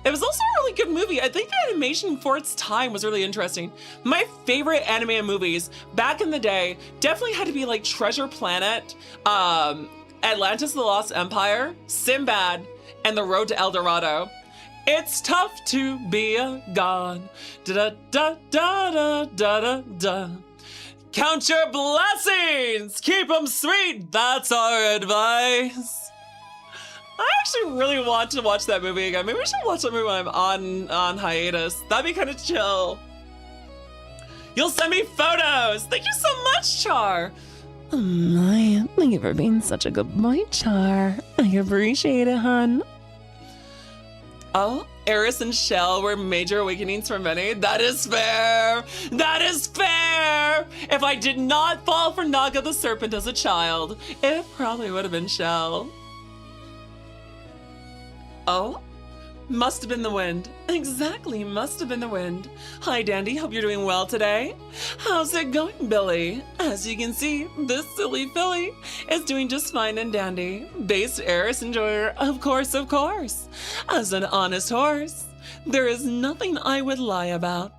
It was also a really good movie. I think the animation for its time was really interesting. My favorite animated movies back in the day definitely had to be like Treasure Planet, Atlantis the Lost Empire, Sinbad, and The Road to El Dorado. It's tough to be a god. Da da da da da da da. Count your blessings, keep them sweet. That's our advice. I actually really want to watch that movie again. Maybe we should watch that movie when I'm on hiatus. That'd be kind of chill. You'll send me photos. Thank you so much, Char. Oh my, thank you for being such a good boy, Char. I appreciate it, hun. Oh, Eris and Shell were major awakenings for many. That is fair. That is fair. If I did not fall for Naga the Serpent as a child, it probably would have been Shell. Oh? Must have been the wind. Exactly, must have been the wind. Hi, Dandy. Hope you're doing well today. How's it going, Billy? As you can see, this silly filly is doing just fine and dandy. Based heiress enjoyer, of course, of course. As an honest horse, there is nothing I would lie about.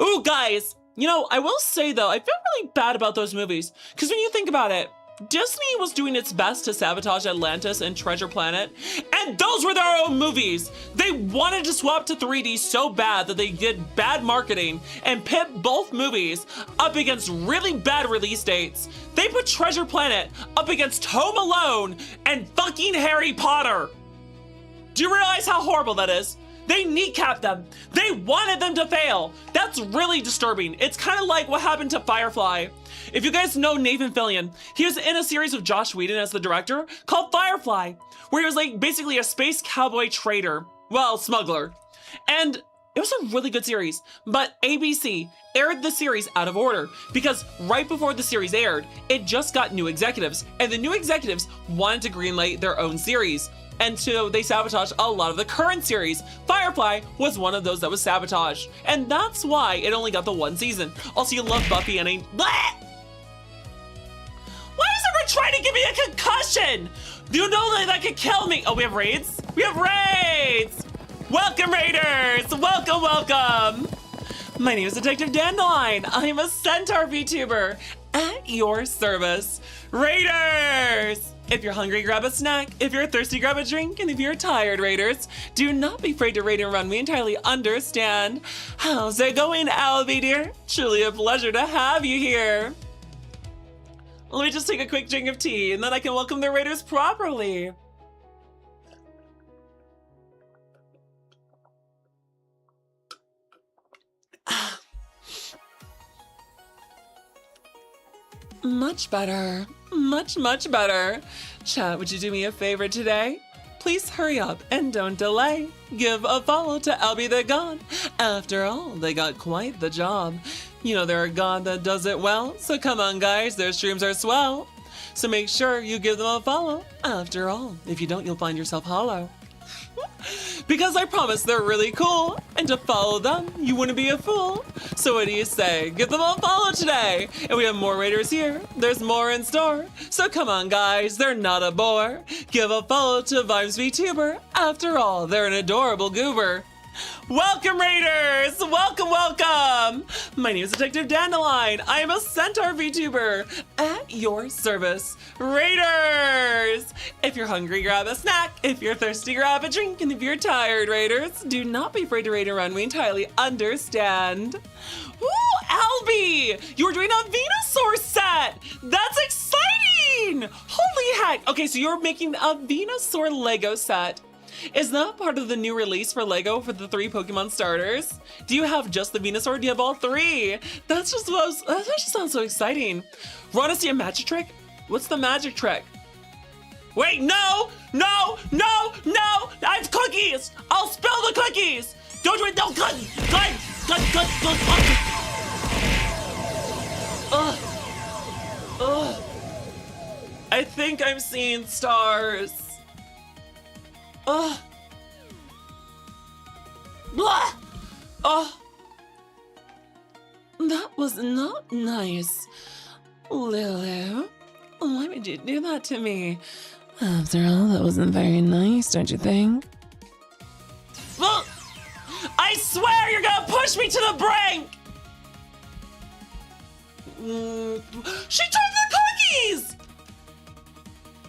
Ooh, guys, you know, I will say though, I feel really bad about those movies. Because when you think about it, Disney was doing its best to sabotage Atlantis and Treasure Planet, and those were their own movies. They wanted to swap to 3D so bad that they did bad marketing and pit both movies up against really bad release dates. They put Treasure Planet up against Home Alone and fucking Harry Potter. Do you realize how horrible that is? They kneecapped them. They wanted them to fail. That's really disturbing. It's kind of like what happened to Firefly. If you guys know Nathan Fillion, he was in a series with Joss Whedon as the director called Firefly, where he was like basically a space cowboy trader, well, smuggler. And it was a really good series, but ABC aired the series out of order because right before the series aired, it just got new executives, and the new executives wanted to greenlight their own series. And so they sabotaged a lot of the current series. Firefly was one of those that was sabotaged. And that's why it only got the one season. Also, you love Buffy and ain't. Blah! Why is everyone trying to give me a concussion? Do you know that could kill me? Oh, we have raids? We have raids! Welcome, Raiders! Welcome, welcome! My name is Detective Dandelion. I'm a Centaur VTuber at your service. Raiders! If you're hungry, grab a snack. If you're thirsty, grab a drink. And if you're tired, Raiders, do not be afraid to raid and run. We entirely understand. How's it going, Albie, dear? Truly a pleasure to have you here. Let me just take a quick drink of tea, and then I can welcome the Raiders properly. Much better. Much, much better. Chat, would you do me a favor today? Please hurry up and don't delay. Give a follow to Albie the God. After all, they got quite the job. You know they're a god that does it well, so come on guys, their streams are swell. So make sure you give them a follow. After all, if you don't, you'll find yourself hollow. Because I promise they're really cool, and to follow them, you wouldn't be a fool. So what do you say? Give them a follow today. And we have more Raiders here. There's more in store. So come on, guys. They're not a bore. Give a follow to Vibes VTuber. After all, they're an adorable goober. Welcome, Raiders! Welcome, welcome! My name is Detective Dandelion. I am a Centaur VTuber at your service. Raiders! If you're hungry, grab a snack. If you're thirsty, grab a drink. And if you're tired, Raiders, do not be afraid to raid and run. We entirely understand. Ooh, Albie! You're doing a Venusaur set! That's exciting! Holy heck! Okay, so you're making a Venusaur Lego set. Is that part of the new release for LEGO for the 3 Pokemon starters? Do you have just the Venusaur or do you have all 3? That just sounds so exciting. Want to see a magic trick? What's the magic trick? Wait, no! No! No! No! I have cookies! I'll spill the cookies! Don't do it! No! Good! Ugh. Ugh. I think I'm seeing stars. Ugh. Blah! Oh. That was not nice. Lulu, why would you do that to me? After all, that wasn't very nice, don't you think? Well, I swear you're gonna push me to the brink! She took the cookies!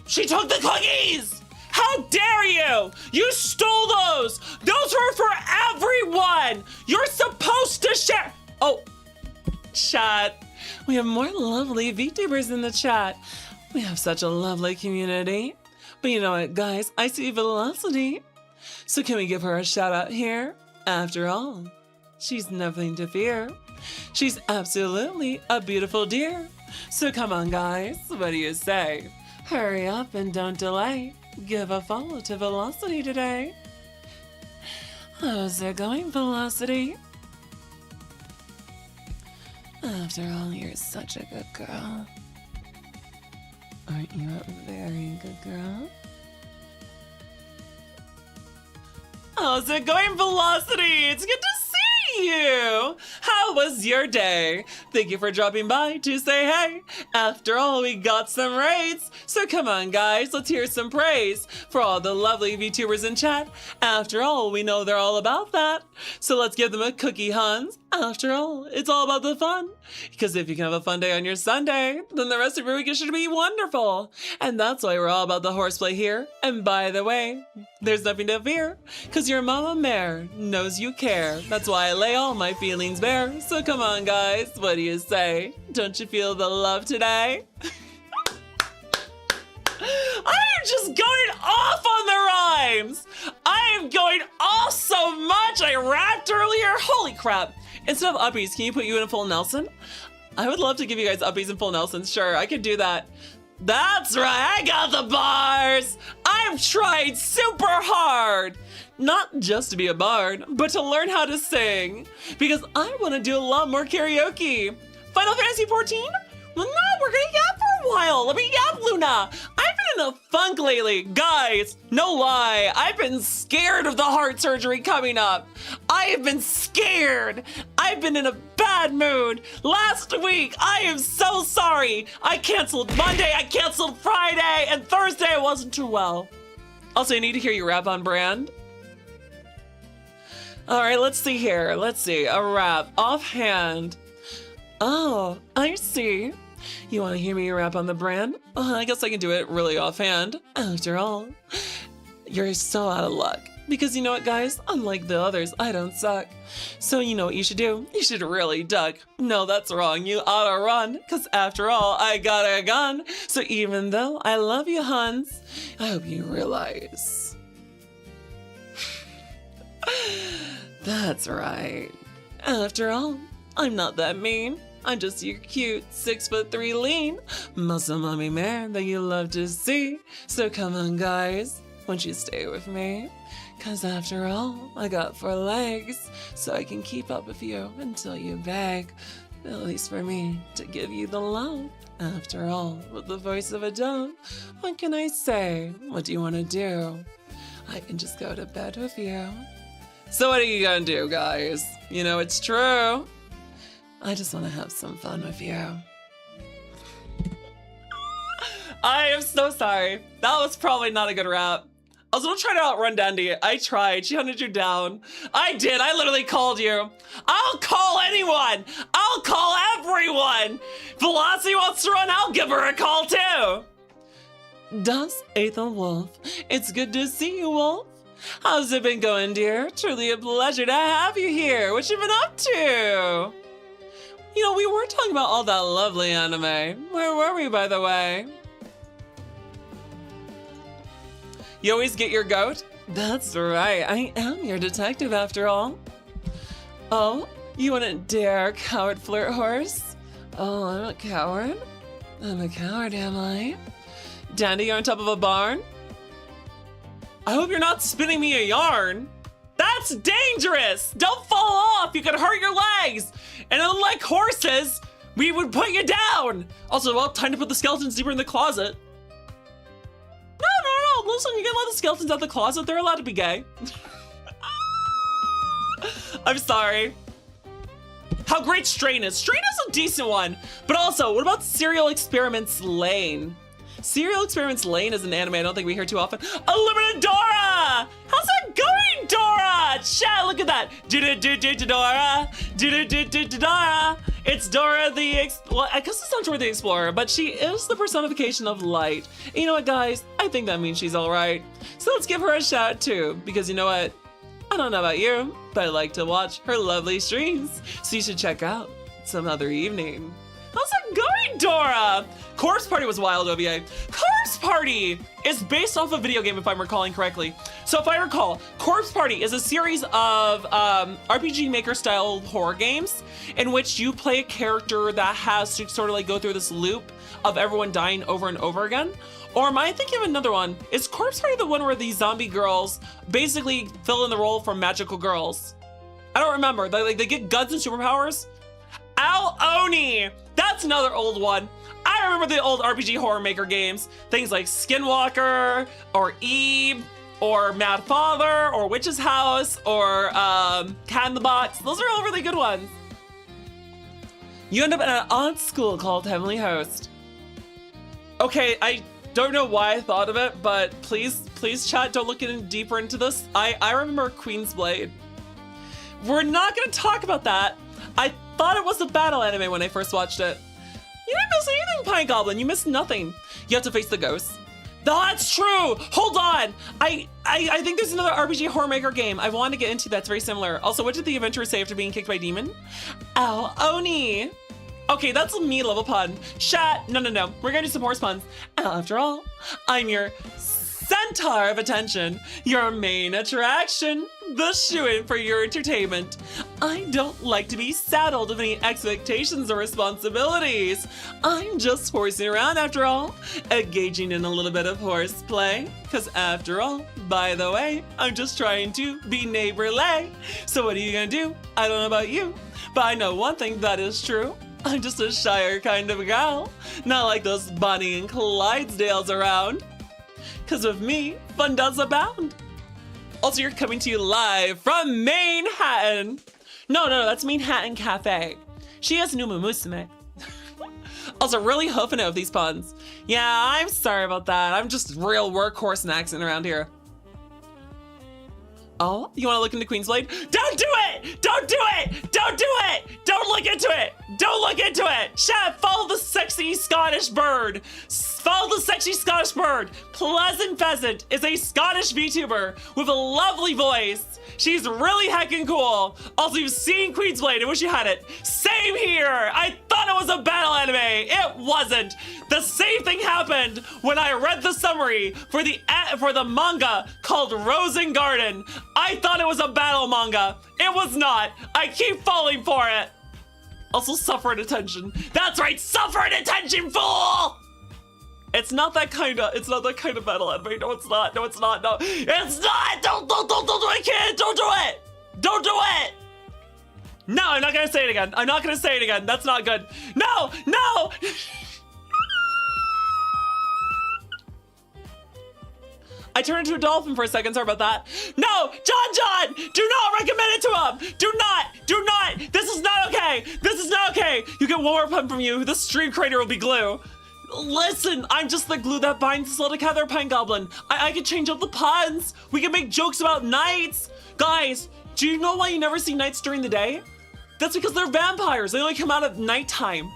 She took the cookies! How dare you! You stole those! Those were for everyone! You're supposed to share! Oh, chat. We have more lovely VTubers in the chat. We have such a lovely community. But you know what, guys? I see Velocity. So can we give her a shout out here? After all, she's nothing to fear. She's absolutely a beautiful deer. So come on, guys. What do you say? Hurry up and don't delay. Give a follow to Velocity today. How's it going, Velocity? After all, you're such a good girl. Aren't you a very good girl? How's it going, Velocity? It's good to see you. How was your day? Thank you for dropping by to say hey. After all, we got some raids. So come on, guys, let's hear some praise for all the lovely VTubers in chat. After all, we know they're all about that. So let's give them a cookie, Hans. After all, it's all about the fun. Because if you can have a fun day on your Sunday, then the rest of your week should be wonderful. And that's why we're all about the horseplay here. And by the way, there's nothing to fear, because your mama mare knows you care. That's why I lay all my feelings bare. So come on, guys, what do you say? Don't you feel the love today? I am just going off on the rhymes. I am going off so much. I rapped earlier. Holy crap. Instead of uppies, can you put you in a full Nelson? I would love to give you guys uppies and full Nelsons. Sure, I could do that. That's right, I got the bars. I've tried super hard. Not just to be a bard, but to learn how to sing. Because I want to do a lot more karaoke. Final Fantasy 14? Well, no, we're gonna yap for a while. Let me yap, Luna. I've been in a funk lately. Guys, no lie, I've been scared of the heart surgery coming up. I have been scared. I've been in a bad mood. Last week, I am so sorry. I canceled Monday, I canceled Friday, and Thursday I wasn't too well. Also, I need to hear you rap on brand. All right, let's see here. Let's see, a rap offhand. Oh, I see. You want to hear me rap on the brand? I guess I can do it really offhand. After all, you're so out of luck. Because you know what, guys? Unlike the others, I don't suck. So you know what you should do? You should really duck. No, that's wrong. You ought to run. Because after all, I got a gun. So even though I love you, Hans, I hope you realize. That's right. After all, I'm not that mean. I'm just your cute 6'3" lean muscle mommy mare that you love to see. So come on, guys, won't you stay with me? Cause after all, I got 4 legs, so I can keep up with you until you beg. At least for me to give you the love. After all, with the voice of a dove, what can I say? What do you want to do? I can just go to bed with you. So what are you gonna do, guys? You know it's true. I just want to have some fun with you. I am so sorry. That was probably not a good rap. I was gonna try to outrun Dandy. I tried. She hunted you down. I did. I literally called you. I'll call anyone. I'll call everyone. Velocity wants to run. I'll give her a call too. Das Ethan Wolf. It's good to see you, Wolf. How's it been going, dear? Truly a pleasure to have you here. What you been up to? You know, we were talking about all that lovely anime. Where were we, by the way? You always get your goat? That's right, I am your detective after all. Oh, you wouldn't dare, coward flirt horse? Oh, I'm a coward? I'm a coward, am I? Dandy, you're on top of a barn? I hope you're not spinning me a yarn. That's dangerous! Don't fall off, you could hurt your legs! And unlike horses, we would put you down! Also, well, time to put the skeletons deeper in the closet. No, listen, you can let the skeletons out of the closet, they're allowed to be gay. I'm sorry. How great Strain is. Strain is a decent one, but also, what about Serial Experiments Lane? Serial Experiments Lane is an anime I don't think we hear too often. Unlimited Dora! How's it going, Dora? Chat, look at that. Dora. Dora. It's Dora well, I guess it's not Dora the Explorer, but she is the personification of light. And you know what, guys? I think that means she's all right. So let's give her a shout too, because you know what? I don't know about you, but I like to watch her lovely streams. So you should check out some other evening. How's it going, Dora? Corpse Party was wild, OVA. Corpse Party is based off a video game, if I'm recalling correctly. So if I recall, Corpse Party is a series of RPG Maker style horror games in which you play a character that has to sort of like go through this loop of everyone dying over and over again. Or am I thinking of another one? Is Corpse Party the one where these zombie girls basically fill in the role for magical girls? I don't remember. They get guns and superpowers. Al Oni! That's another old one. I remember the old RPG Horror Maker games. Things like Skinwalker or Eve. or Mad Father, or Witch's House, or Cat in the Box. Those are all really good ones. You end up at an odd school called Heavenly Host. Okay, I don't know why I thought of it, but please chat, don't look deeper into this. I remember Queen's Blade. We're not gonna talk about that. I thought it was a battle anime when I first watched it. You didn't miss anything, Pine Goblin. You missed nothing. You have to face the ghosts. That's true. Hold on. I think there's another RPG horror maker game I want to get into that's very similar. Also, what did the adventurer say after being kicked by a demon? Oh, Oni. Okay, that's a me level pun. Chat. No. We're gonna do some horse puns. After all, I'm your centaur of attention, your main attraction, the shoo-in for your entertainment. I don't like to be saddled with any expectations or responsibilities. I'm just horsing around after all, engaging in a little bit of horseplay. Cause after all, by the way, I'm just trying to be neighborly. So what are you gonna do? I don't know about you, but I know one thing that is true. I'm just a shyer kind of gal, not like those Bonnie and Clydesdales around. Cause with me, fun does abound. Also, you're coming to you live from Manhattan. No, that's Manhattan Cafe. She has Numa Musume. Also, really hoofing it with these puns. Yeah, I'm sorry about that. I'm just real workhorse and accent around here. Oh, you want to look into Queen's Blade? Don't do it! Don't do it! Don't do it! Don't look into it! Don't look into it! Chat, follow the sexy Scottish bird. Follow the sexy Scottish bird. Pleasant Pheasant is a Scottish VTuber with a lovely voice. She's really heckin' cool. Also, you've seen Queen's Blade. I wish you had it. Same here. I thought it was a battle anime. It wasn't. The same thing happened when I read the summary for the manga called Rose and Garden. I thought it was a battle manga. It was not. I keep falling for it. Also, suffer attention. That's right, suffer attention, fool! It's not that kind of battle anime. No, it's not. No, it's not. No, it's not. Don't do it, kid. Don't do it. Don't do it. No, I'm not gonna say it again. I'm not gonna say it again. That's not good. No. I turned into a dolphin for a second. Sorry about that. No, John, do not recommend it to him. Do not. This is not okay. This is not okay. You get one more pun from you. The stream creator will be glue. Listen, I'm just the glue that binds us all together, Pine Goblin. I can change up the puns. We can make jokes about knights. Guys, do you know why you never see knights during the day? That's because they're vampires. They only come out at nighttime.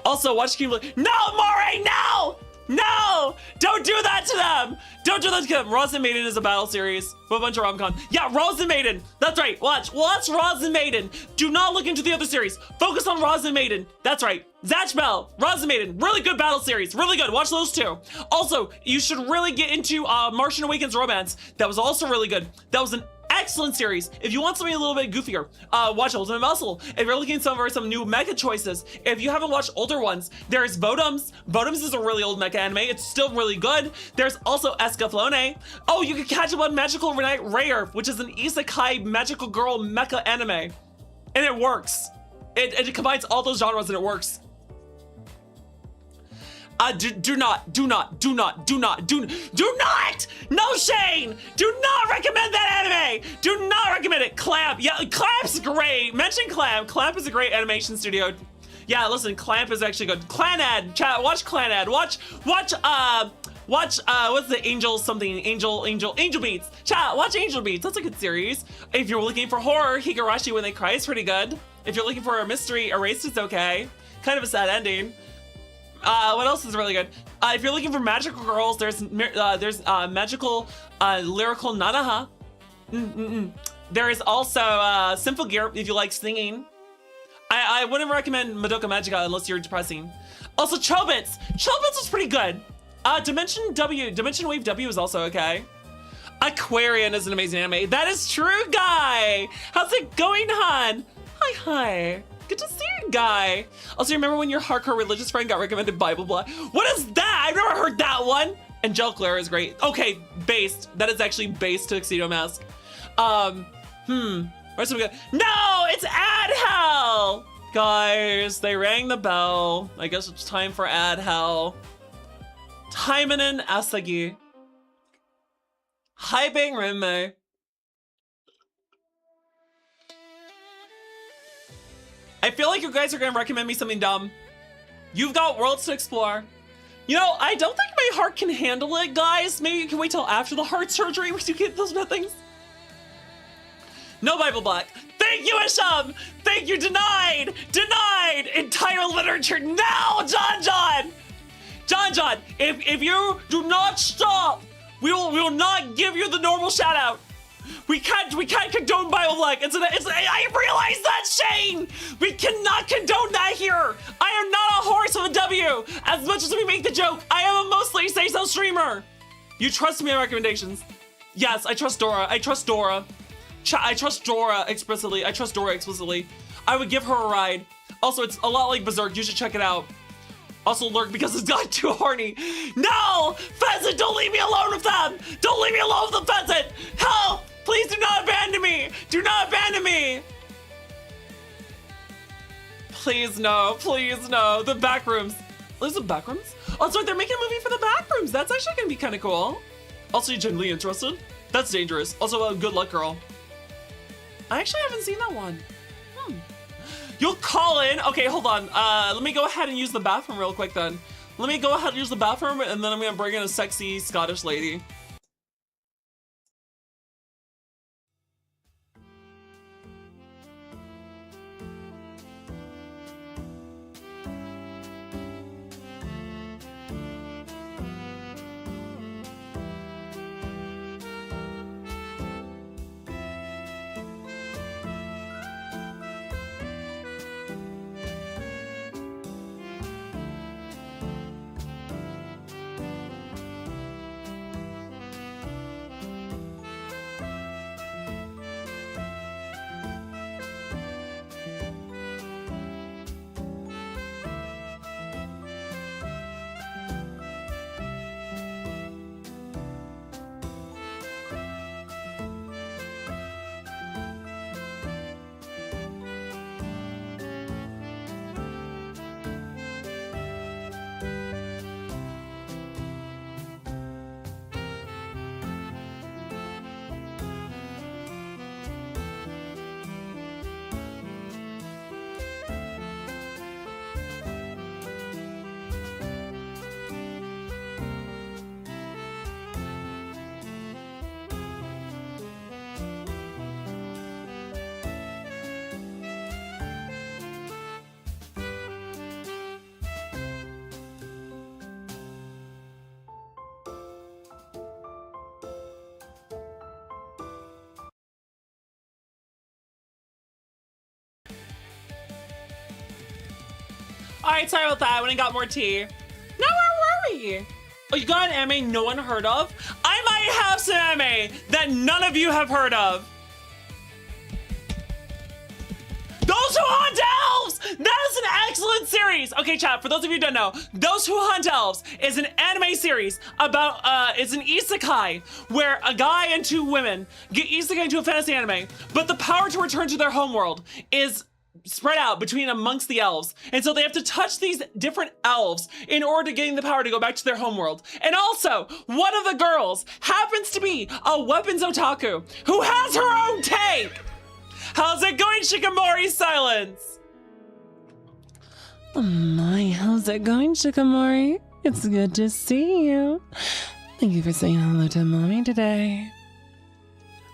Also, watch King Blade. No, Moray, no! No! Don't do that to them! Don't do that to them! Roz and Maiden is a battle series with a bunch of rom-com. Yeah, Roz and Maiden! That's right, watch Roz and Maiden! Do not look into the other series. Focus on Roz and Maiden. That's right. Zatch Bell, Roz and Maiden, really good battle series. Really good, watch those two. Also, you should really get into Martian Awakens Romance. That was also really good. That was an excellent series. If you want something a little bit goofier, watch Ultimate Muscle. If you're looking for some new mecha choices, if you haven't watched older ones, there's Votoms. Votoms is a really old mecha anime. It's still really good. There's also Escaflowne. Oh, you can catch up on Magical Knight Rare, which is an isekai magical girl mecha anime. And it works. It combines all those genres and it works. Do not, no Shane, do not recommend that anime, do not recommend it. Clamp, yeah, Clamp's great, mention Clamp is a great animation studio. Yeah, listen, Clamp is actually good. Clanad, chat, watch Clanad, watch, what's the Angel Beats, chat, watch Angel Beats, that's a good series. If you're looking for horror, Higurashi When They Cry is pretty good. If you're looking for a mystery, Erased is okay, kind of a sad ending. What else is really good? If you're looking for magical girls, there's magical lyrical Nanaha. There is also Simple Gear if you like singing. I wouldn't recommend Madoka Magica unless you're depressing. Also Chobits is pretty good. Dimension Wave W is also okay. Aquarian is an amazing anime. That is true, Guy. How's it going, hon? Hi. Good to see you, Guy. Also, remember when your hardcore religious friend got recommended Bible Blood? What is that? I've never heard that one. Angelic Lair is great. Okay, based. That is actually based Tuxedo Mask. Where's some good? No, it's Ad Hell. Guys, they rang the bell. I guess it's time for Ad Hell. Taimanen Asagi. Hyping Rinmei. I feel like you guys are gonna recommend me something dumb. You've got worlds to explore. You know, I don't think my heart can handle it, guys. Maybe you can wait till after the heart surgery when you get those bad things. No Bible Black. Thank you, Isham. Thank you, denied. Denied. Entire literature. No, John. John, if you do not stop, we will not give you the normal shout out. We can't condone Bible Black. I realize that, Shane. We cannot condone that here. I am not a horse with a W. As much as we make the joke, I am a mostly say-so streamer. You trust me on recommendations. Yes, I trust Dora. I trust Dora explicitly. I would give her a ride. Also, it's a lot like Berserk. You should check it out. Also lurk because it's got too horny. No! Pheasant, don't leave me alone with them! Don't leave me alone with the pheasant! Help! Please do not abandon me! Do not abandon me! Please no, please no. The back rooms. There's the back rooms? Oh, that's right, they're making a movie for the back rooms. That's actually gonna be kind of cool. Also, you genuinely interested? That's dangerous. Also, good luck, girl. I actually haven't seen that one. You'll call in. Okay, hold on. Let me go ahead and use the bathroom real quick then. Let me go ahead and use the bathroom, and then I'm gonna bring in a sexy Scottish lady. All right, sorry about that. I went and got more tea. Now where were we? Oh, you got an anime no one heard of? I might have some anime that none of you have heard of. Those Who Hunt Elves! That is an excellent series. Okay, chat, for those of you who don't know, Those Who Hunt Elves is an anime series about, it's an isekai where a guy and two women get isekai into a fantasy anime, but the power to return to their homeworld is spread out between amongst the elves. And so they have to touch these different elves in order to gain the power to go back to their homeworld. And also, one of the girls happens to be a weapons otaku who has her own tank. How's it going, Shikamori Silence? Oh my, how's it going, Shikamori? It's good to see you. Thank you for saying hello to mommy today.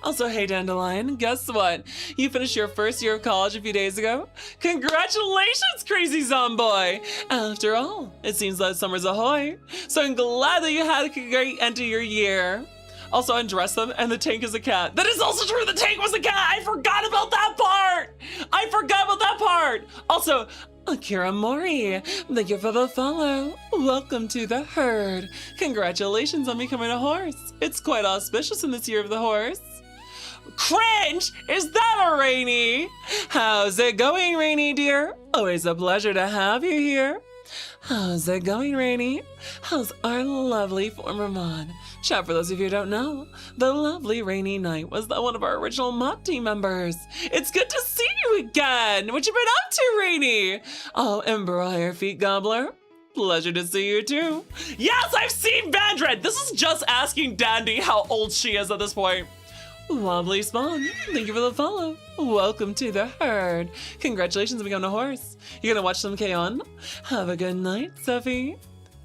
Also, hey Dandelion, guess what? You finished your first year of college a few days ago. Congratulations, crazy zomboy! After all, it seems that summer's ahoy. So I'm glad that you had a great end to your year. Also, undress them, and the tank is a cat. That is also true, the tank was a cat! I forgot about that part! Also, Akira Mori, thank you for the follow. Welcome to the herd. Congratulations on becoming a horse. It's quite auspicious in this year of the horse. Cringe! Is that a Rainy? How's it going, Rainy dear? Always a pleasure to have you here. How's it going, Rainy? How's our lovely former mod? Chat, for those of you who don't know, the lovely Rainy Knight was one of our original mod team members. It's good to see you again. What you been up to, Rainy? Oh, embroider feet gobbler. Pleasure to see you too. Yes, I've seen Vandred. This is just asking Dandy how old she is at this point. Lovely spawn. Thank you for the follow. Welcome to the herd. Congratulations on becoming a horse. You're gonna watch some K-On? Have a good night, Sophie.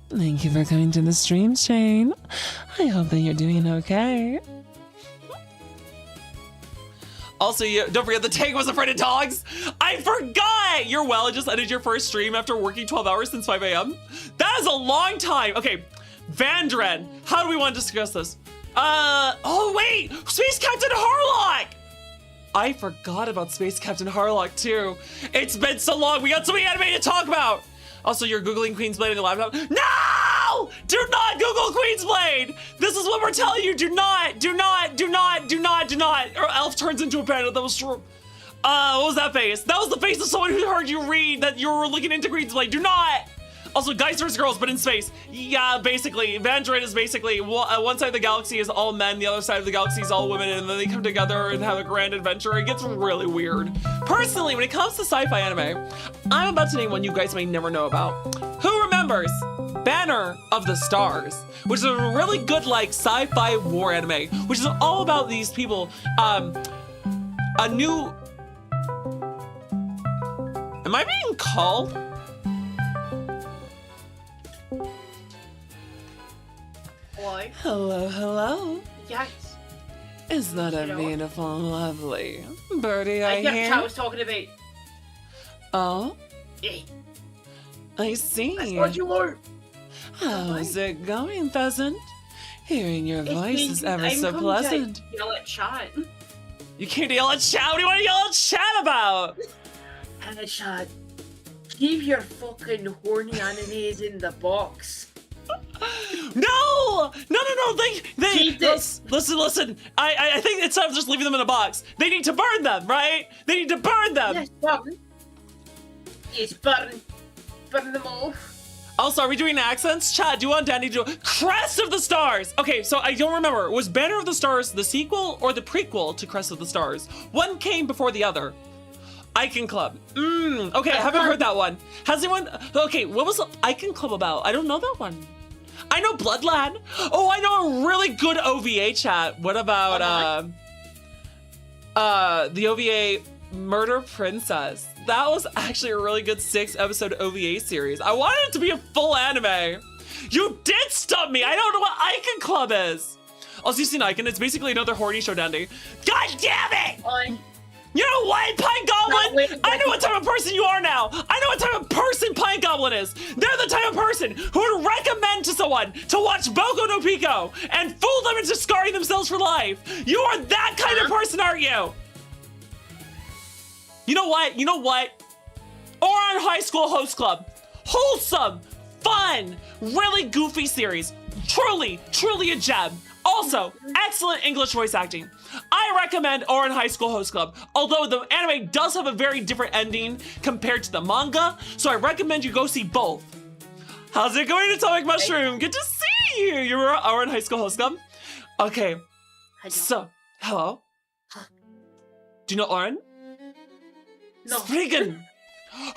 Thank you for coming to the stream, Shane. I hope that you're doing okay. Also, don't forget the tank was afraid of dogs. I forgot! You're well. I just ended your first stream after working 12 hours since 5 a.m. That is a long time. Okay, Vandred, how do we want to discuss this? Oh wait, Space Captain Harlock! I forgot about Space Captain Harlock too. It's been so long. We got so many anime to talk about. Also, you're Googling Queen's Blade on your laptop. No! Do not Google Queen's Blade! This is what we're telling you. Do not. Or Elf turns into a panda. That was true. What was that face? That was the face of someone who heard you read that you were looking into Queen's Blade. Do not! Also, guys versus girls, but in space. Yeah, basically, Vandred is basically, one side of the galaxy is all men, the other side of the galaxy is all women, and then they come together and have a grand adventure. It gets really weird. Personally, when it comes to sci-fi anime, I'm about to name one you guys may never know about. Who remembers Banner of the Stars, which is a really good, like, sci-fi war anime, which is all about these people, a new... Am I being called? Hello, hello. Yes. Is that a Hello? beautiful, lovely birdie I That's hear? what I was talking about. Oh, Yeah. I see. That's what you were. How's it going, pheasant? Hearing your voice is ever so pleasant. Yell at chat. You can't yell at chat. What do you want to yell at chat about? And chat. Keep your fucking horny animes in the box. No! Keep this. Listen. I think it's time just leaving them in a box. They need to burn them, right? They need to burn them. Yes, burn. Yes, burn. Burn them all. Also, are we doing accents? Chad, do you want Danny to do Crest of the Stars? Okay, so I don't remember. Was Banner of the Stars the sequel or the prequel to Crest of the Stars? One came before the other. Icon Club. Okay, I haven't heard that one. Has anyone... Okay, what was Icon Club about? I don't know that one. I know Bloodlad. Oh, I know a really good OVA chat. What about the OVA Murder Princess? That was actually a really good 6-episode OVA series. I wanted it to be a full anime. You did stump me. I don't know what Icon Club is. Also, you've seen Icon. It's basically another horny show dandy. God damn it! You know what, Pine Goblin? I know what type of person you are now. I know what type of person Pine Goblin is. They're the type of person who would recommend to someone to watch Boku no Pico and fool them into scarring themselves for life. You are that kind of person, aren't you? You know what? Oran High School Host Club. Wholesome, fun, really goofy series. Truly a gem. Also, excellent English voice acting. I recommend Oran High School Host Club, although the anime does have a very different ending compared to the manga, so I recommend you go see both. How's it going, Atomic Mushroom? Good to see you. You're Oran High School Host Club. Okay, so, hello? Do you know Oran? No. Spriggan!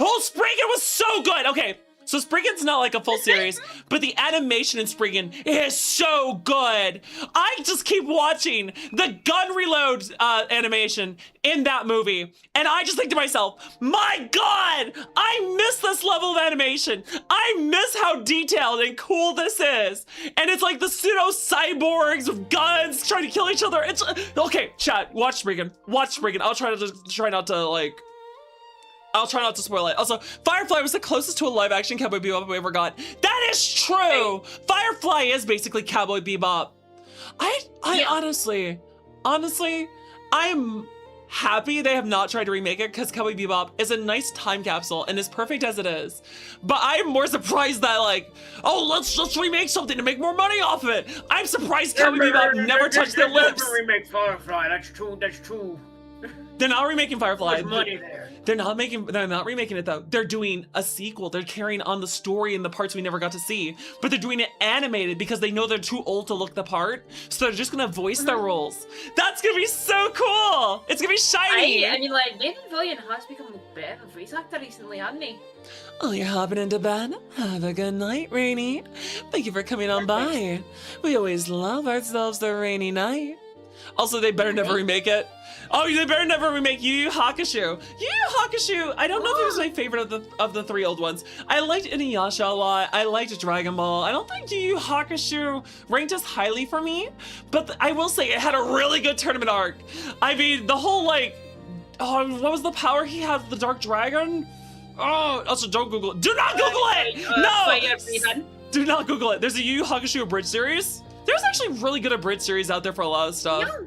Oh, Spriggan was so good! Okay, so Spriggan's not like a full series, but the animation in Spriggan is so good! I just keep watching the gun reload animation in that movie, and I just think to myself, my god! I miss this level of animation! I miss how detailed and cool this is! And it's like the pseudo-cyborgs with guns trying to kill each other. It's okay, chat, watch Spriggan. Watch Spriggan. I'll try not to spoil it. Also, Firefly was the closest to a live-action Cowboy Bebop we ever got. That is true! Firefly is basically Cowboy Bebop. Honestly, I'm happy they have not tried to remake it because Cowboy Bebop is a nice time capsule and is perfect as it is. But I'm more surprised that let's remake something to make more money off of it. I'm surprised Cowboy Bebop never touched their lips. Remake Firefly. That's true. They're not remaking Firefly. There's money there. They're not remaking it though. They're doing a sequel. They're carrying on the story and the parts we never got to see. But they're doing it animated because they know they're too old to look the part. So they're just gonna voice their roles. That's gonna be so cool! It's gonna be shiny! I mean, like, Nathan Fillion has become a bit of a voice actor recently, hasn't he? Oh, you're hopping into bed? Have a good night, Rainy. Thank you for coming on by. We always love ourselves a rainy night. Also, they better never remake it. Oh, they better never remake Yu Yu Hakusho. Yu Yu Hakusho, I don't know if it was my favorite of the 3 old ones. I liked Inuyasha a lot. I liked Dragon Ball. I don't think Yu Yu Hakusho ranked as highly for me, but I will say it had a really good tournament arc. I mean, the whole like, oh, what was the power he had? The Dark Dragon? Oh, also don't Google it. Do not Google it! No! Do not Google it. There's a Yu Yu Hakusho abridged series. There's actually really good abridged series out there for a lot of stuff. Yeah.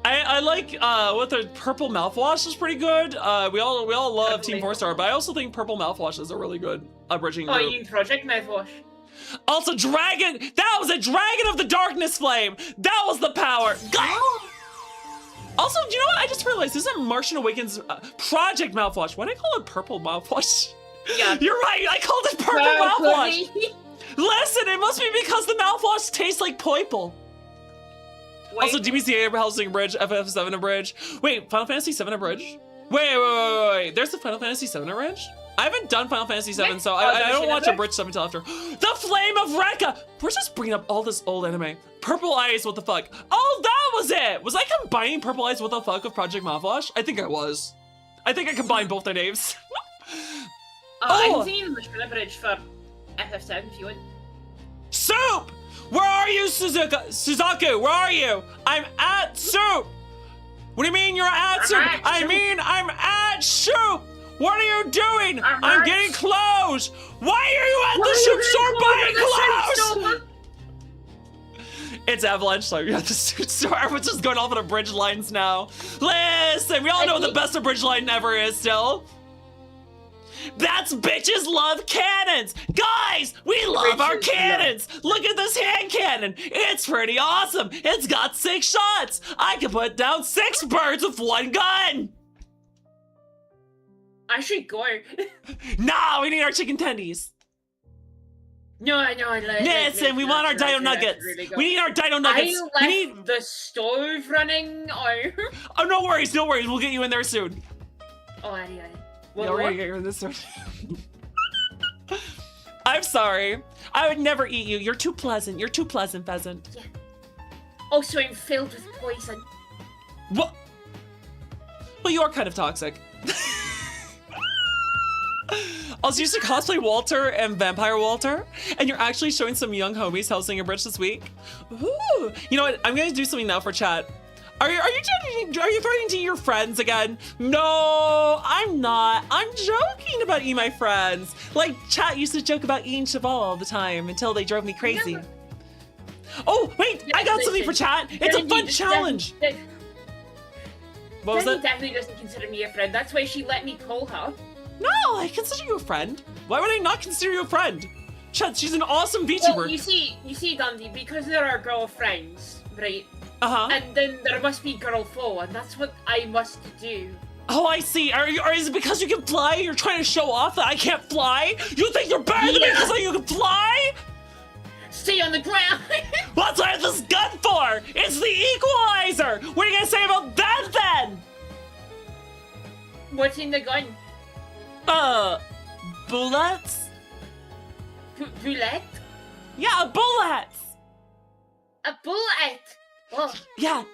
I like what the Purple Mouthwash is pretty good. We all love Team 4-Star, but I also think Purple Mouthwash is a really good abridging group. Oh, you mean Project Mouthwash? Also, Dragon! That was a Dragon of the Darkness Flame! That was the power! Also, you know what? I just realized this isn't Martian Awakens Project Mouthwash. Why did I call it Purple Mouthwash? Yeah. You're right, I called it Purple Mouthwash! Listen, it must be because the mouthwash tastes like purple. Wait. Also, DBCA Housing Abridged, FFXIV Abridged. Wait, Final Fantasy VII Abridged? Wait. There's the Final Fantasy VII Abridged? I haven't done Final Fantasy VII, so I don't watch Abridged stuff until after. The Flame of Rekka! We're just bringing up all this old anime. Purple Eyes, what the fuck? Oh, that was it! Was I combining Purple Eyes, what the fuck, with Project Mouthwash? I think I was. I think I combined both their names. I can see the Abridged for FF7 if you want. Soup! Where are you, Suzaku? Where are you? I'm at Soup! What do you mean you're at Soup? I mean, I'm at Soup! What are you doing? I'm getting clothes! Why are you at the soup store buying clothes? It's Avalanche, so you're at the suit store. Everyone's just going off on abridged lines now. Listen, we all know what the best abridged line ever is still. That's bitches love cannons! Guys, we love our cannons! Look at this hand cannon! It's pretty awesome! It's got 6 shots! I can put down 6 birds with 1 gun! I should go. Nah, we need our chicken tendies. No. Listen, we want our dino nuggets. We need our dino nuggets. I left the stove running. Oh, no worries. We'll get you in there soon. Oh, Addy. We're gonna get you in this soon. I'm sorry. I would never eat you. You're too pleasant. You're too pleasant, pheasant. Yeah. Also, I'm filled with poison. What? Well, you are kind of toxic. Also, you used to cosplay Walter and Vampire Walter, and you're actually showing some young homies housing a bridge this week. Ooh. You know what? I'm gonna do something now for chat. Are you threatening to your friends again? No, I'm not. I'm joking about you, my friends. Like, chat used to joke about eating Cheval all the time until they drove me crazy. Never. Oh, wait, I got something for chat. It's a fun challenge. What was that? Definitely doesn't consider me a friend. That's why she let me call her. No, I consider you a friend. Why would I not consider you a friend? Chat, she's an awesome VTuber. Well, you see, Dundee, because there are girlfriends, right? And then there must be girl foe, and that's what I must do. Oh, I see. Is it because you can fly? You're trying to show off that I can't fly? You think you're better than me because you can fly? Stay on the ground. What's what I have this gun for? It's the equalizer. What are you gonna say about that then? What's in the gun? Bullets? Bullet? Yeah, bullets! A bullet! Oh. Yeah.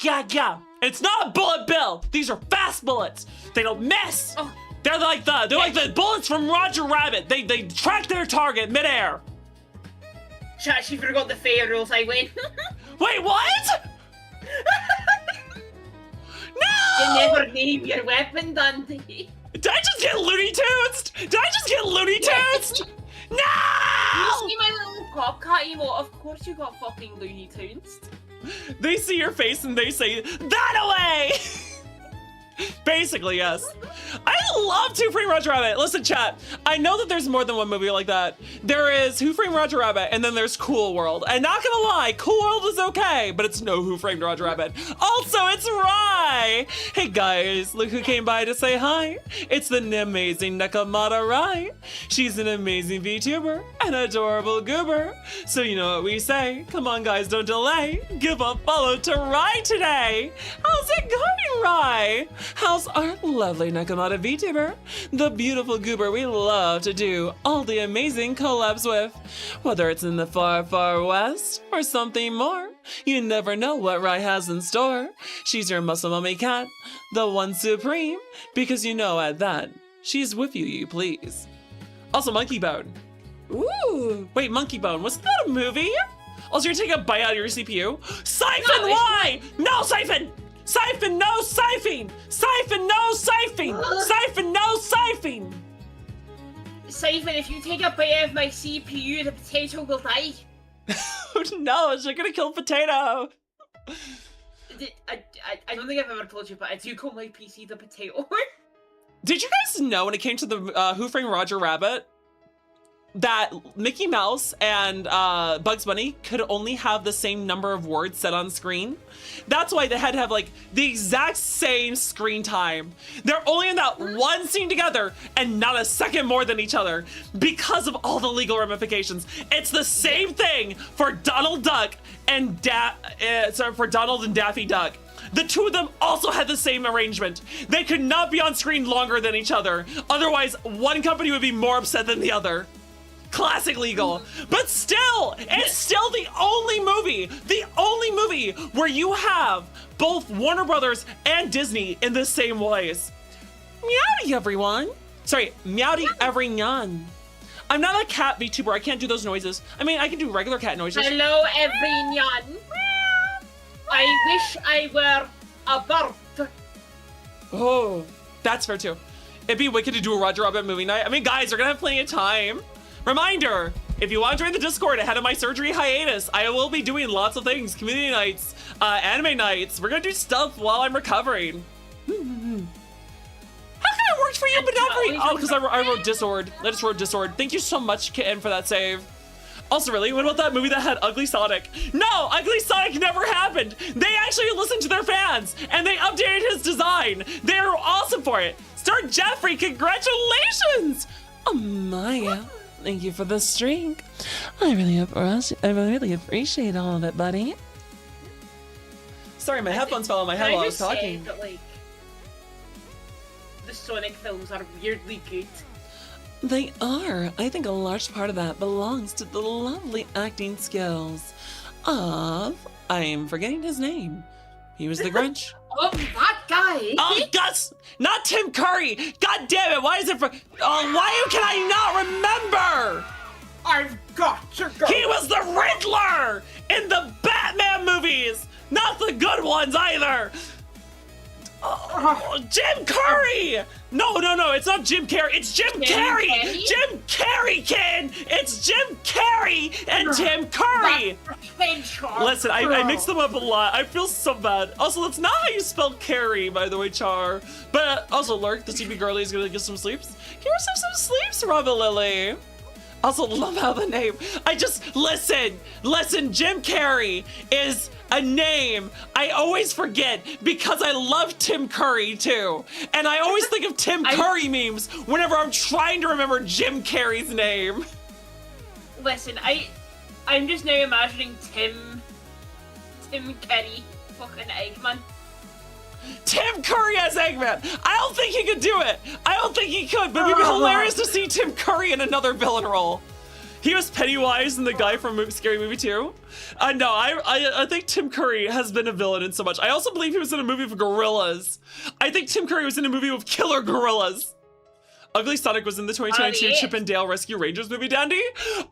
It's not a bullet bill! These are fast bullets! They don't miss! Oh. They're like the bullets from Roger Rabbit! They track their target midair! Chat, she forgot the fair rules, I win. Wait, what?! No! You never name your weapon, Dundee. Did I just get Looney Tunes? No! You see my little pop cut emote? Of course you got fucking Looney Tunes. They see your face and they say, that away! Basically, yes. I loved Who Framed Roger Rabbit. Listen, chat, I know that there's more than one movie like that. There is Who Framed Roger Rabbit, and then there's Cool World. And not gonna lie, Cool World is okay, but it's no Who Framed Roger Rabbit. Also, it's Rai. Hey guys, look who came by to say hi. It's the amazing Nakamata Rai. She's an amazing VTuber, an adorable goober. So you know what we say. Come on guys, don't delay. Give a follow to Rai today. How's it going, Rai? How's our lovely Nakamata VTuber? The beautiful goober we love to do all the amazing collabs with. Whether it's in the far, far west or something more, you never know what Rai has in store. She's your muscle mummy cat, the one supreme, because you know at that, she's with you please. Also, Monkey Bone. Ooh, wait, Monkey Bone, wasn't that a movie? Also, you're taking a bite out of your CPU? Siphon, no, why? No, Siphon! Siphon, no siphoning! Siphon, no siphoning! Siphon, no siphoning! Siphon, if you take a bite out of my CPU, the potato will die. No, you're gonna kill Potato! I don't think I've ever told you, but I do call my PC the potato. Did you guys know when it came to the Who Framed Roger Rabbit that Mickey Mouse and Bugs Bunny could only have the same number of words said on screen? That's why they had to have like the exact same screen time. They're only in that one scene together and not a second more than each other because of all the legal ramifications. It's the same thing for Donald Duck and for Donald and Daffy Duck. The two of them also had the same arrangement. They could not be on screen longer than each other. Otherwise, one company would be more upset than the other. Classic legal. But still, it's still the only movie where you have both Warner Brothers and Disney in the same ways. Meowdy, everyone. Sorry, meowdy everyone. I'm not a cat VTuber. I can't do those noises. I mean, I can do regular cat noises. Hello, everyone. I wish I were a bird. Oh, that's fair too. It'd be wicked to do a Roger Rabbit movie night. I mean, guys, we're gonna have plenty of time. Reminder, if you want to join the Discord ahead of my surgery hiatus, I will be doing lots of things. Community nights, anime nights. We're gonna do stuff while I'm recovering. How come it worked for you, but not for you? Oh, because I wrote Discord. I just wrote Discord. Thank you so much, Kitten, for that save. Also, really, what about that movie that had Ugly Sonic? No, Ugly Sonic never happened. They actually listened to their fans, and they updated his design. They were awesome for it. Star Jeffrey, congratulations! Oh, Maya. Thank you for the streak. I really appreciate all of it, buddy. Sorry, my headphones fell on my head while I was talking. That, like, the Sonic films are weirdly good. They are. I think a large part of that belongs to the lovely acting skills of... I'm forgetting his name. He was the Grinch. Oh, that guy! Oh, Gus! Not Tim Curry! God damn it! Why is it for... Oh, why can I not remember? I've got to go! He was the Riddler in the Batman movies! Not the good ones either! Oh, Jim Curry! No, it's not Jim Carrey. It's Jim Carrey! Jim Carrey, kid! It's Jim Carrey and Tim Curry! Listen, I mix them up a lot. I feel so bad. Also, that's not how you spell Carey, by the way, Char. But also, Lurk, the CP girly, is gonna get some sleeps. Give yourself some sleeps, Robin Lily. Also, love how the name. Listen, Jim Carrey is a name I always forget because I love Tim Curry too. And I always think of Tim Curry memes whenever I'm trying to remember Jim Carrey's name. Listen, I'm just now imagining Tim Curry, fucking Eggman. Tim Curry as Eggman. I don't think he could do it. I don't think he could, but it'd be hilarious to see Tim Curry in another villain role. He was Pennywise and the guy from Scary Movie 2. No, I think Tim Curry has been a villain in so much. I also believe he was in a movie with gorillas. I think Tim Curry was in a movie with killer gorillas. Ugly Sonic was in the 2022 Chip and Dale Rescue Rangers movie, Dandy?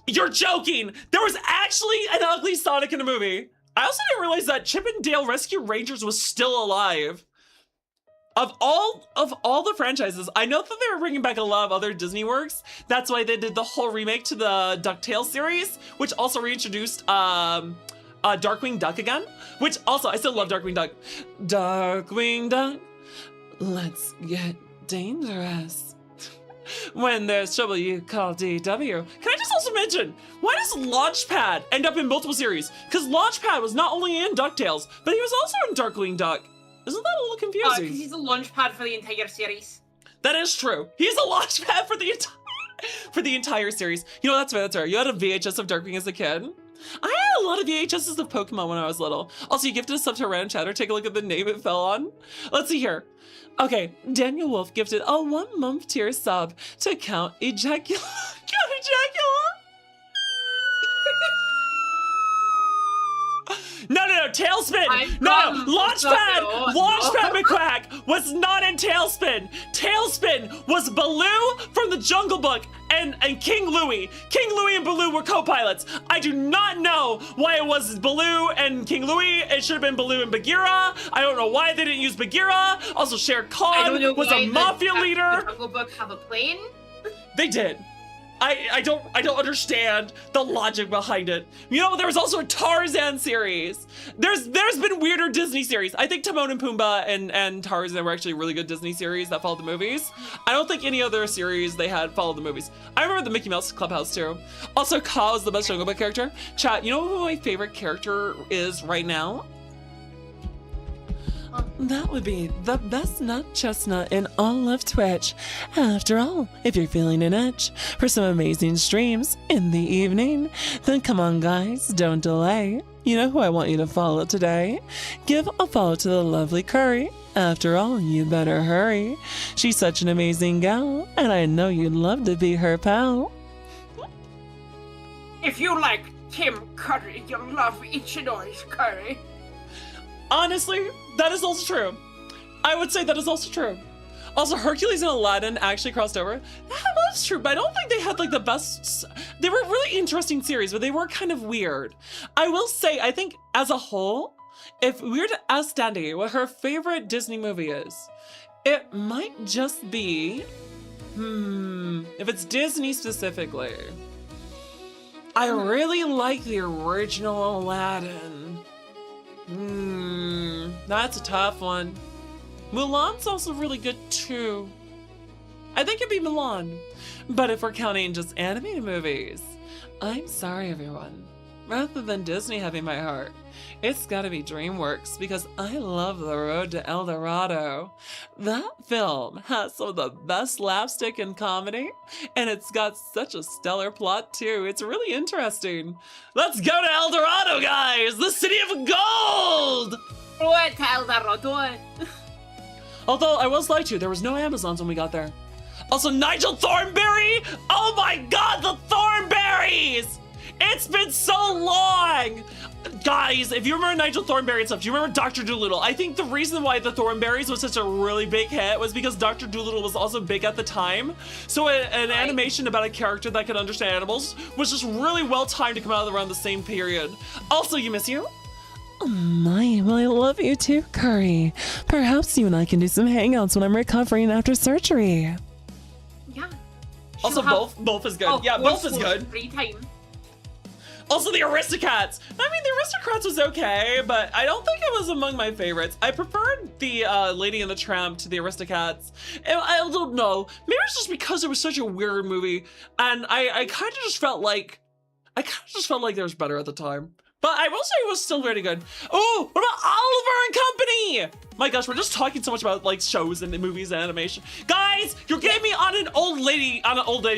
You're joking! There was actually an Ugly Sonic in a movie. I also didn't realize that Chip and Dale Rescue Rangers was still alive. Of all the franchises, I know that they were bringing back a lot of other Disney works. That's why they did the whole remake to the DuckTales series, which also reintroduced Darkwing Duck again. Which also, I still love Darkwing Duck. Darkwing Duck, let's get dangerous. When there's trouble, you call DW. Can I just also mention, why does Launchpad end up in multiple series? Because Launchpad was not only in DuckTales, but he was also in Darkwing Duck. Isn't that a little confusing? Because he's a launchpad for the entire series. That is true. He's a launchpad for the entire series. You know, that's fair. You had a VHS of Darkwing as a kid. I had a lot of VHSs of Pokemon when I was little. Also, you gifted a sub to Random Chatter. Take a look at the name it fell on. Let's see here. Okay, Daniel Wolf gifted a 1-month tier sub to Count Ejacula. Count Ejacula? No, Tailspin! No, Launchpad McQuack was not in Tailspin! Tailspin was Baloo from the Jungle Book and King Louie. King Louie and Baloo were co-pilots. I do not know why it was Baloo and King Louie. It should have been Baloo and Bagheera. I don't know why they didn't use Bagheera. Also, Shere Khan was a mafia leader. The Jungle Book have a plane? They did. I don't understand the logic behind it. You know, there was also a Tarzan series. There's been weirder Disney series. I think Timon and Pumbaa and Tarzan were actually really good Disney series that followed the movies. I don't think any other series they had followed the movies. I remember the Mickey Mouse Clubhouse too. Also, Ka is the best Jungle Book character. Chat, you know who my favorite character is right now? That would be the best nut chestnut in all of Twitch. After all, if you're feeling an itch for some amazing streams in the evening, then come on guys, don't delay. You know who I want you to follow today? Give a follow to the lovely Curry. After all, you better hurry. She's such an amazing gal, and I know you'd love to be her pal. If you like Tim Curry, you'll love Ichinoi's Curry. Honestly, that is also true. I would say that is also true. Also, Hercules and Aladdin actually crossed over. That was true, but I don't think they had like the best. They were really interesting series, but they were kind of weird. I will say, I think as a whole, if we were to ask Dandy what her favorite Disney movie is, it might just be, if it's Disney specifically, I really like the original Aladdin. That's a tough one. Mulan's also really good too. I think it'd be Mulan. But if we're counting just animated movies, I'm sorry everyone. Rather than Disney having my heart, it's gotta be DreamWorks because I love The Road to El Dorado. That film has some of the best slapstick and comedy, and it's got such a stellar plot too. It's really interesting. Let's go to El Dorado, guys! The city of gold! What El Dorado? Although I was lied to, there was no Amazons when we got there. Also, Nigel Thornberry! Oh my god, the Thornberries! It's been so long! Guys, if you remember Nigel Thornberry and stuff, do you remember Dr. Dolittle? I think the reason why the Thornberries was such a really big hit was because Dr. Dolittle was also big at the time. So an animation about a character that could understand animals was just really well timed to come out around the same period. Also, you miss you? Oh my, well I love you too, Curry. Perhaps you and I can do some hangouts when I'm recovering after surgery. Yeah. Also, both is good. Oh, yeah, both is good. Free time. Also, the Aristocats. I mean, the Aristocrats was okay, but I don't think it was among my favorites. I preferred the Lady and the Tramp to the Aristocats. And I don't know. Maybe it's just because it was such a weird movie, and I kind of just felt like there was better at the time. But I will say it was still really good. Oh, what about Oliver and Company? My gosh, we're just talking so much about like shows and movies and animation. Guys, you're getting me on an old lady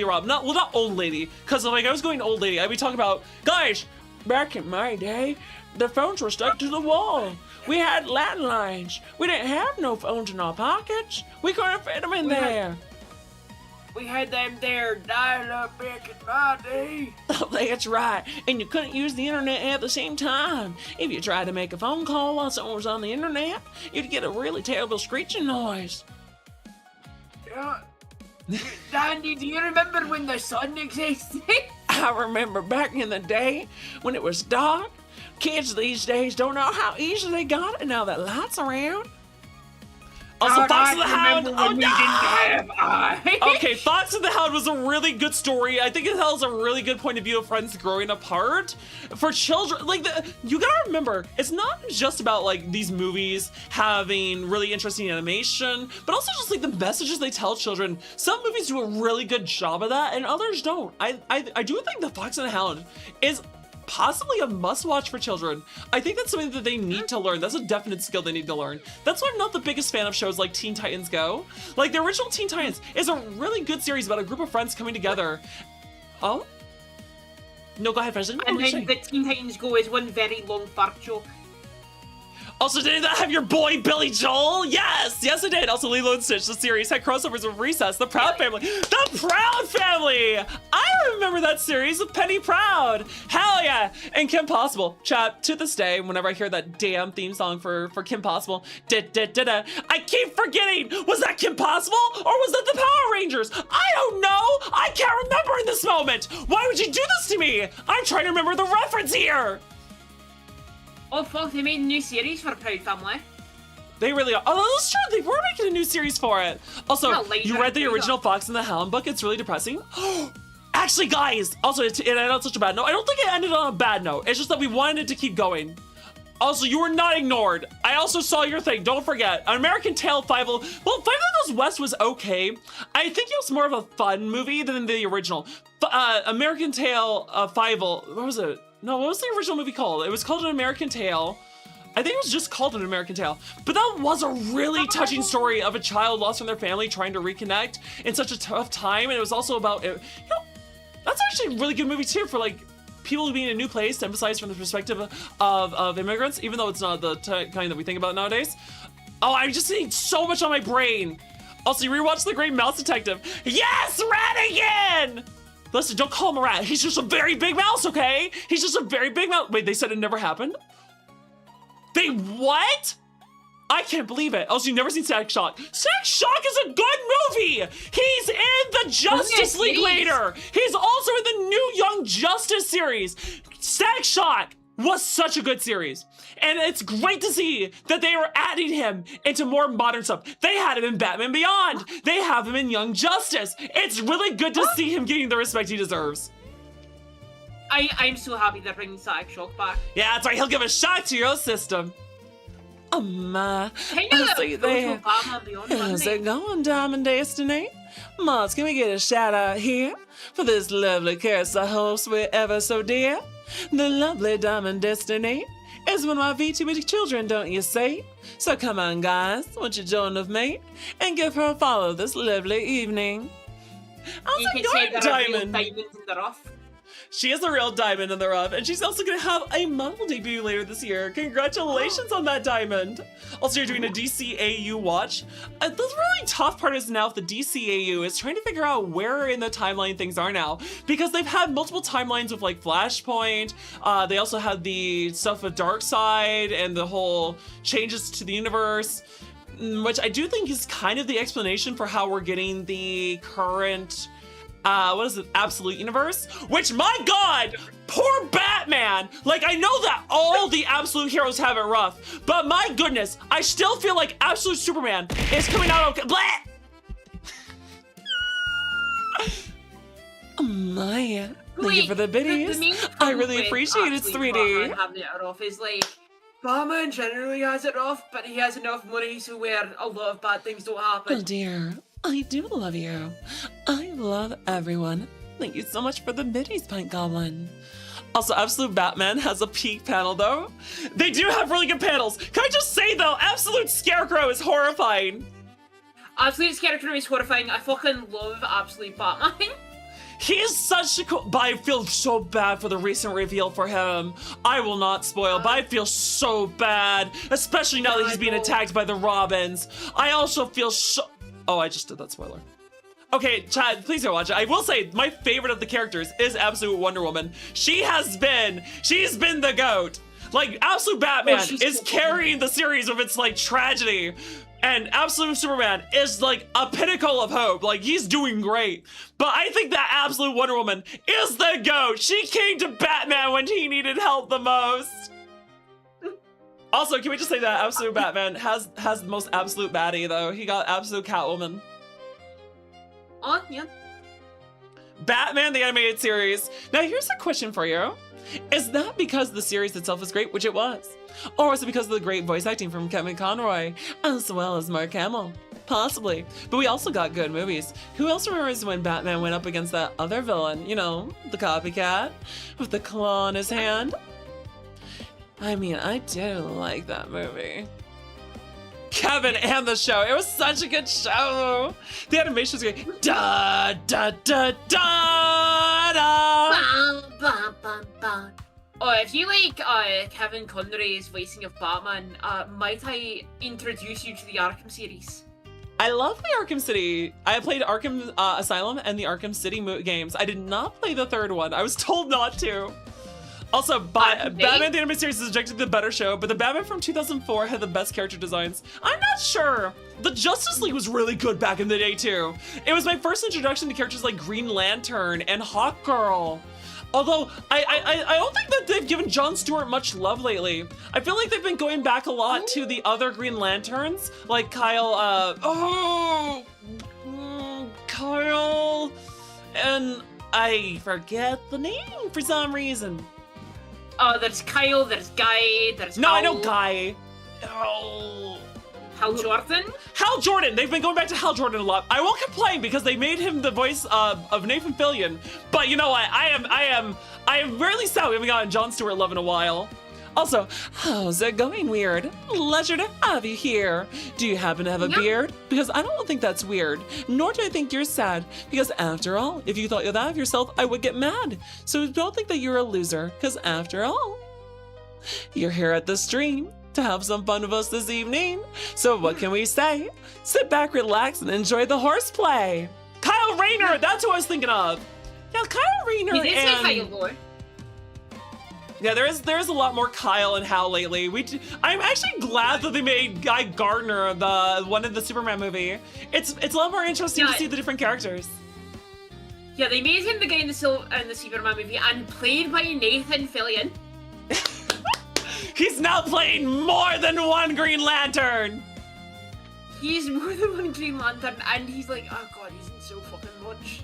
Rob. Not old lady, because like I was going old lady. I'd be talking about, guys, back in my day, the phones were stuck to the wall. We had landlines. We didn't have no phones in our pockets. We couldn't fit them in there. We had them there dial-up back in my day. Oh, that's right. And you couldn't use the internet at the same time. If you tried to make a phone call while someone was on the internet, you'd get a really terrible screeching noise. Yeah. Dandy, do you remember when the sun existed? I remember back in the day when it was dark. Kids these days don't know how easy they got it now that lights around. Also, Fox and the Hound. Oh no! Okay, Fox and the Hound was a really good story. I think it tells a really good point of view of friends growing apart. For children, like, you gotta remember, it's not just about, like, these movies having really interesting animation, but also just, like, the messages they tell children. Some movies do a really good job of that, and others don't. I do think the Fox and the Hound is possibly a must-watch for children. I think that's something that they need to learn. That's a definite skill they need to learn. That's why I'm not the biggest fan of shows like Teen Titans Go. Like, the original Teen Titans is a really good series about a group of friends coming together. Oh? No, go ahead, President. And then the Teen Titans Go is one very long fart joke. Also, did that have your boy Billy Joel? Yes! Yes, it did. Also, Lilo and Stitch, the series, had crossovers with Recess, The Proud Family. The Proud Family! I remember that series with Penny Proud. Hell yeah! And Kim Possible. Chat, to this day, whenever I hear that damn theme song for Kim Possible, I keep forgetting, was that Kim Possible or was that the Power Rangers? I don't know! I can't remember in this moment! Why would you do this to me? I'm trying to remember the reference here! Oh fuck, they made a new series for Proud Family. They really are. Oh, that's true. They were making a new series for it. Also, you read the original Fox and the Hound book. It's really depressing. Actually, guys, also, it ended on such a bad note. I don't think it ended on a bad note. It's just that we wanted it to keep going. Also, you were not ignored. I also saw your thing. Don't forget. An American Tail 5. Well, 5 Goes West was okay. I think it was more of a fun movie than the original. American Tail 5. What was it? No, what was the original movie called? It was called An American Tail. I think it was just called An American Tail. But that was a really touching story of a child lost from their family trying to reconnect in such a tough time. And it was also about, you know, that's actually a really good movie too for like people being in a new place to emphasize from the perspective of immigrants, even though it's not the kind that we think about nowadays. Oh, I'm just seeing so much on my brain. Also, you rewatched The Great Mouse Detective. Yes, Ratigan! Listen, don't call him a rat. He's just a very big mouse, okay? He's just a very big mouse. Wait, they said it never happened? They what? I can't believe it. Also, you've never seen Static Shock. Static Shock is a good movie. He's in the Justice League later. He's also in the new Young Justice series. Static Shock was such a good series. And it's great to see that they are adding him into more modern stuff. They had him in Batman Beyond. They have him in Young Justice. It's really good to see him getting the respect he deserves. I'm so happy they're bringing Static Shock back. Yeah, that's right. He'll give a shock to your system. Oh my. How's it going, Diamond Destiny? Mods, can we get a shout out here for this lovely cast of hosts we're ever so dear? The lovely Diamond Destiny is one of my VTuber children, don't you say? So come on, guys, won't you join with me and give her a follow this lovely evening? How's you it can going, say Diamond? Diamond in the rough. She is a real diamond in the rough, and she's also going to have a model debut later this year. Congratulations on that, Diamond. Also, you're doing a DCAU watch. The really tough part is now with the DCAU is trying to figure out where in the timeline things are now, because they've had multiple timelines with like Flashpoint. They also had the stuff with Darkseid and the whole changes to the universe, which I do think is kind of the explanation for how we're getting the current what is it, Absolute Universe? Which, my God, poor Batman! Like, I know that all the Absolute heroes have it rough, but my goodness, I still feel like Absolute Superman is coming out okay. Blah! Oh my, thank you for the biddies. I really appreciate it, sweetie. Having it rough is like, Batman generally has it rough, but he has enough money so where a lot of bad things don't happen. Oh dear. I do love you. I love everyone. Thank you so much for the biddies, Pint Goblin. Also, Absolute Batman has a peak panel, though. They do have really good panels. Can I just say, though, Absolute Scarecrow is horrifying. Absolute Scarecrow is horrifying. I fucking love Absolute Batman. He is such a cool... But I feel so bad for the recent reveal for him. I will not spoil, but I feel so bad. Especially now that he's being attacked by the Robins. I also feel so... Oh, I just did that spoiler. Okay, Chad, please go watch it. I will say, my favorite of the characters is Absolute Wonder Woman. She's been the GOAT. Like, Absolute Batman is carrying the series of its, like, tragedy. And Absolute Superman is, like, a pinnacle of hope. Like, he's doing great. But I think that Absolute Wonder Woman is the GOAT. She came to Batman when he needed help the most. Also, can we just say that Absolute Batman has the most absolute baddie, though. He got Absolute Catwoman. Oh, yeah. Batman, the animated series. Now, here's a question for you. Is that because the series itself is great, which it was? Or was it because of the great voice acting from Kevin Conroy, as well as Mark Hamill? Possibly. But we also got good movies. Who else remembers when Batman went up against that other villain? You know, the copycat with the claw on his hand? I mean, I did like that movie. Kevin and the show. It was such a good show. The animation was great. Da da da da da. Bum, bum, bum, bum. Oh, if you like Kevin Conroy's voicing of Batman, might I introduce you to the Arkham series? I love the Arkham City. I played Arkham Asylum and the Arkham City games. I did not play the third one. I was told not to. Also, Batman the Animated Series is objectively the better show, but the Batman from 2004 had the best character designs. I'm not sure. The Justice League was really good back in the day, too. It was my first introduction to characters like Green Lantern and Hawkgirl. Although, I don't think that they've given Jon Stewart much love lately. I feel like they've been going back a lot to the other Green Lanterns, like Kyle, Kyle, and I forget the name for some reason. Oh, there's Kyle, there's Guy, there's No, Hal. I know Guy. Oh. Hal Jordan? Hal Jordan! They've been going back to Hal Jordan a lot. I won't complain because they made him the voice of Nathan Fillion. But you know what? I am really sad we haven't gotten Jon Stewart love in a while. Also, how's it going, Weird? Pleasure to have you here. Do you happen to have a beard? Because I don't think that's weird. Nor do I think you're sad. Because after all, if you thought that of yourself, I would get mad. So don't think that you're a loser. Because after all, you're here at the stream to have some fun with us this evening. So what can we say? Sit back, relax, and enjoy the horseplay. Kyle Rayner, that's who I was thinking of. Yeah, Kyle Rayner He did say Kyle, boy. Yeah, there is a lot more Kyle and Hal lately. I'm actually glad that they made Guy Gardner the one in the Superman movie. It's a lot more interesting to see the different characters. Yeah, they made him the guy in the Superman movie and played by Nathan Fillion. He's now playing more than one Green Lantern. He's more than one Green Lantern, and he's like, oh god, he's in so fucking much.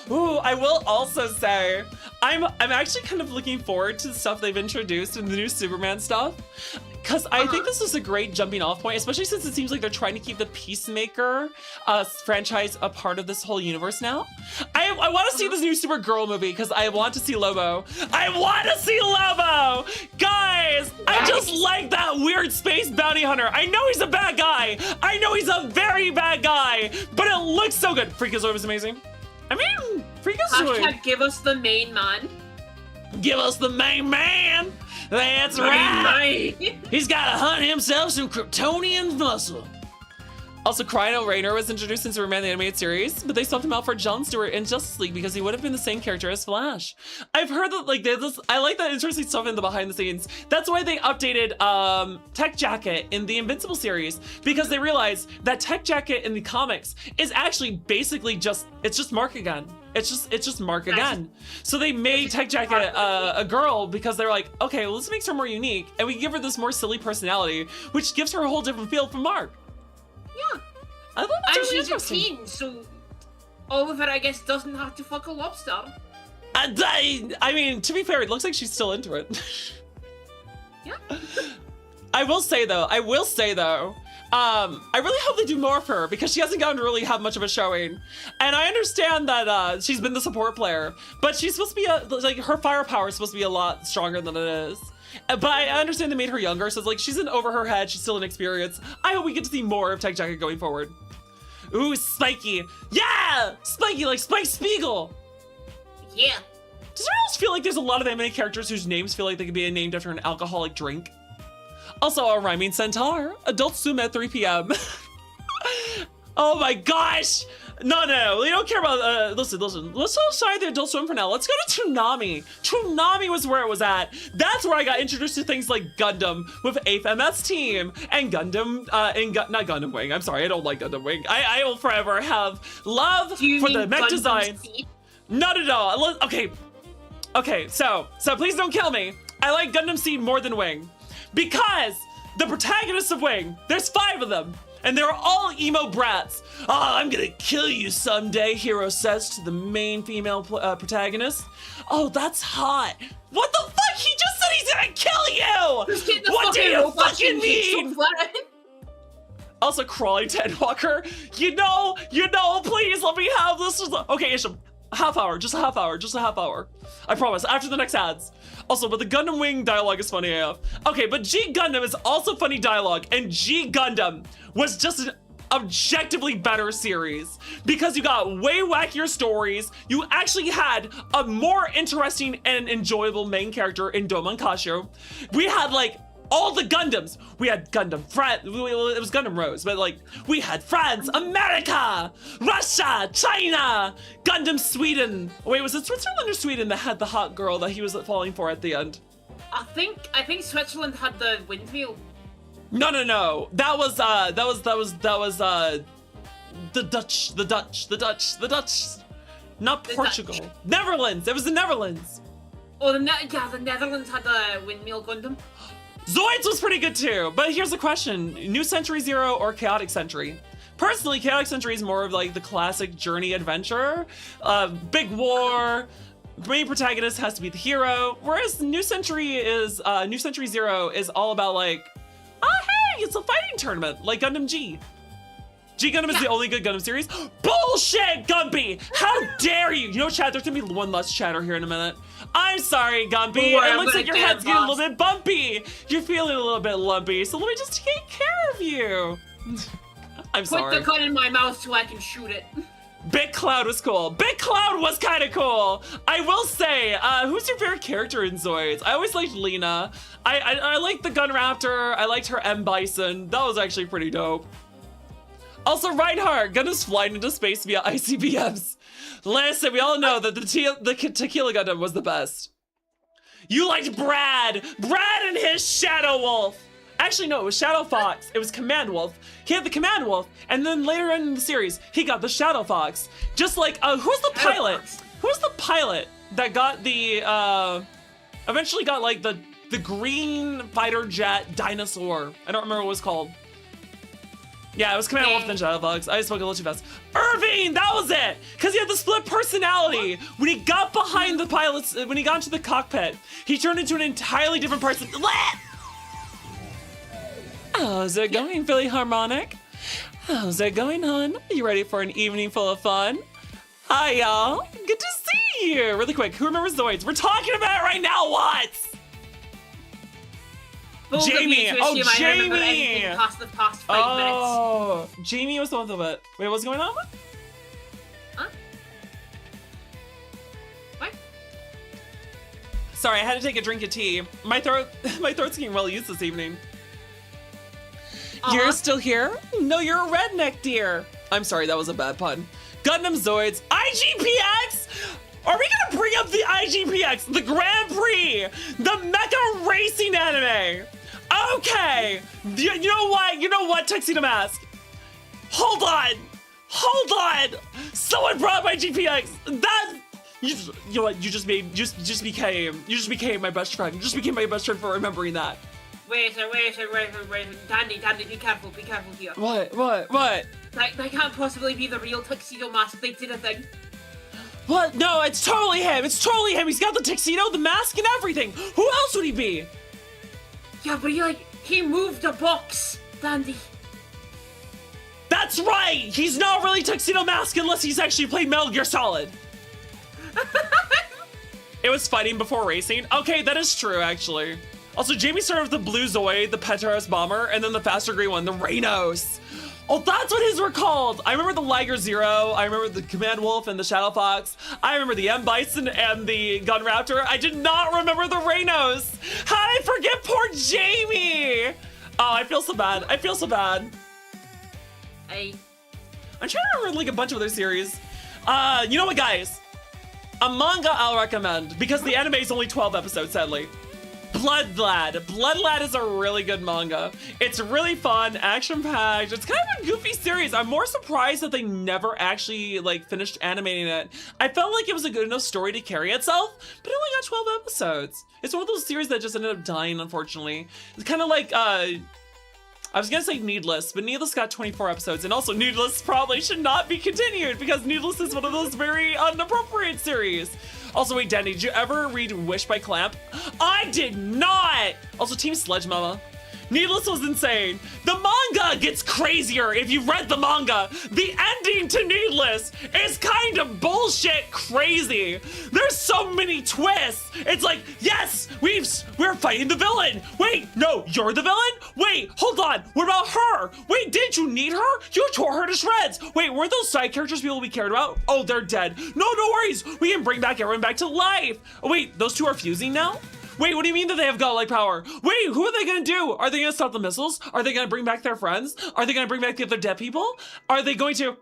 Ooh, I will also say, I'm actually kind of looking forward to the stuff they've introduced in the new Superman stuff. Because I think this is a great jumping off point, especially since it seems like they're trying to keep the Peacemaker franchise a part of this whole universe now. I want to see this new Supergirl movie because I want to see Lobo. I want to see Lobo! Guys, I just like that weird space bounty hunter. I know he's a bad guy. I know he's a very bad guy, but it looks so good. Freakazoid was amazing. I mean, Freakazoid. Hashtag give us the main man. Give us the main man. That's right. He's got to hunt himself some Kryptonian muscle. Also, Ryan Rayner was introduced in Superman the Animated Series, but they swapped him out for Jon Stewart in Justice League because he would have been the same character as Flash. I've heard that, like, I like that interesting stuff in the behind the scenes. That's why they updated Tech Jacket in the Invincible series, because they realized that Tech Jacket in the comics is actually basically just Mark again. It's just Mark again. So they made Tech Jacket a girl because they're like, okay, well, this makes her more unique, and we give her this more silly personality, which gives her a whole different feel from Mark. Yeah. I thought that's really she's a interesting. teen, so Oliver, I guess, doesn't have to fuck a lobster. I mean, to be fair, it looks like she's still into it. Yeah. I will say though, I really hope they do more for her because she hasn't gotten to really have much of a showing. And I understand that she's been the support player, but she's supposed to be like her firepower is supposed to be a lot stronger than it is. But I understand they made her younger, so it's like she's in over her head, she's still inexperienced. I hope we get to see more of Tech Jacket going forward. Ooh, Spiky. Yeah! Spiky, like Spike Spiegel. Yeah. Does anyone else feel like there's a lot of anime characters whose names feel like they could be named after an alcoholic drink? Also, a rhyming centaur. Adult Swim at 3 p.m. Oh my gosh! No, we don't care about, listen. Let's set aside the Adult Swim for now. Let's go to Toonami. Toonami was where it was at. That's where I got introduced to things like Gundam with 8th MS Team and Gundam, not Gundam Wing. I'm sorry, I don't like Gundam Wing. I will forever have love for the mech design. Not at all. Okay, so please don't kill me. I like Gundam Seed more than Wing. Because the protagonists of Wing, there's 5 of them, and they're all emo brats. Oh, I'm gonna kill you someday, Hero says to the main female protagonist. Oh, that's hot. What the fuck? He just said he's gonna kill you! What do you fucking mean? Also, crawling to Endwalker. You know, please let me have this. Okay, Isham, just a half hour. I promise, after the next ads. Also, but the Gundam Wing dialogue is funny AF. Okay, but G Gundam is also funny dialogue, and G Gundam was just an objectively better series because you got way wackier stories. You actually had a more interesting and enjoyable main character in Domon Kasho. We had like all the Gundams. We had Gundam France, it was Gundam Rose, but like we had France, America, Russia, China, Gundam Sweden. Wait, was it Switzerland or Sweden that had the hot girl that he was falling for at the end? I think Switzerland had the windmill. No. That was the Dutch. Not Portugal. Netherlands. It was the Netherlands. Oh, the Netherlands had the windmill Gundam. Zoids was pretty good too, but here's the question. New Century Zero or Chaotic Century? Personally, Chaotic Century is more of like the classic journey adventure. Big war, main protagonist has to be the hero, whereas New Century Zero is all about like, oh hey, it's a fighting tournament, like Gundam G. G Gundam is the only good Gundam series. Bullshit, Gumpy! How dare you? You know, chat, there's gonna be one less chatter here in a minute. I'm sorry, Gumpy. It looks like your head's getting a little bit bumpy. You're feeling a little bit lumpy, so let me just take care of you. I'm sorry. Put the gun in my mouth so I can shoot it. Big Cloud was cool. Big Cloud was kind of cool. I will say, who's your favorite character in Zoids? I always liked Lena. I liked the Gun Raptor. I liked her M. Bison. That was actually pretty dope. Also, Reinhardt, Gundam's flying into space via ICBMs. Listen, we all know that the Tequila Gundam was the best. You liked Brad and his Shadow Wolf. Actually, no, it was Shadow Fox. It was Command Wolf. He had the Command Wolf, and then later in the series, he got the Shadow Fox. Just like, who's the pilot? Who's the pilot that got the, eventually got like the green fighter jet dinosaur? I don't remember what it was called. Yeah, it was Command Wolf and Shadow Fox. I spoke a little too fast. Irving, that was it! Because he had the split personality. When he got behind the pilots, when he got into the cockpit, he turned into an entirely different person. How's it going, Philly Harmonic? How's it going, hon? You ready for an evening full of fun? Hi, y'all. Good to see you. Really quick, who remembers Zoids? We're talking about it right now, what? Jamie! Oh, Jamie! Past the past 5 minutes. Oh, Jamie was the one with it. Wait, what's going on? Huh? What? Sorry, I had to take a drink of tea. My throat's getting well used this evening. You're still here? No, you're a redneck, dear. I'm sorry, that was a bad pun. Gundam Zoids, IGPX! Are we gonna bring up the IGPX, the Grand Prix, the mecha racing anime? Okay, you know what, Tuxedo Mask? Hold on. Someone brought my GPX. You know what? You just became my best friend. You just became my best friend for remembering that. Wait. Dandy, be careful here. What? That can't possibly be the real Tuxedo Mask. They did a thing. What? No, it's totally him. He's got the tuxedo, the mask, and everything. Who else would he be? Yeah, but he moved a box, Dandy. That's right! He's not really Tuxedo Mask unless he's actually played Metal Gear Solid. It was fighting before racing? Okay, that is true, actually. Also, Jamie started with the Blue Zoid, the Petros Bomber, and then the faster green one, the Rainos. Oh, that's what his were called! I remember the Liger Zero, I remember the Command Wolf and the Shadow Fox, I remember the M. Bison and the Gun Raptor. I did not remember the Rainos! How did I forget poor Jamie? Oh, I feel so bad. Hey. I'm trying to remember like a bunch of other series. You know what, guys? A manga I'll recommend, because the anime is only 12 episodes, sadly. Blood Lad. Blood Lad is a really good manga. It's really fun, action-packed. It's kind of a goofy series. I'm more surprised that they never actually like finished animating it. I felt like it was a good enough story to carry itself, but it only got 12 episodes. It's one of those series that just ended up dying, unfortunately. It's kind of like, I was gonna say Needless, but Needless got 24 episodes, and also Needless probably should not be continued because Needless is one of those very inappropriate series. Also, wait, Danny, did you ever read Wish by Clamp? I did not! Also, Team Sledge Mama. Needless was insane. The manga gets crazier if you've read the manga. The ending to Needless is kind of bullshit crazy. There's so many twists. It's like, yes, we're fighting the villain. Wait, no, you're the villain? Wait, hold on, what about her? Wait, didn't you need her? You tore her to shreds. Wait, weren't those side characters people we cared about? Oh, they're dead. No worries, we can bring back everyone back to life. Oh wait, those two are fusing now? Wait, what do you mean that they have godlike power? Wait, who are they gonna do? Are they gonna stop the missiles? Are they gonna bring back their friends? Are they gonna bring back the other dead people? Are they going to...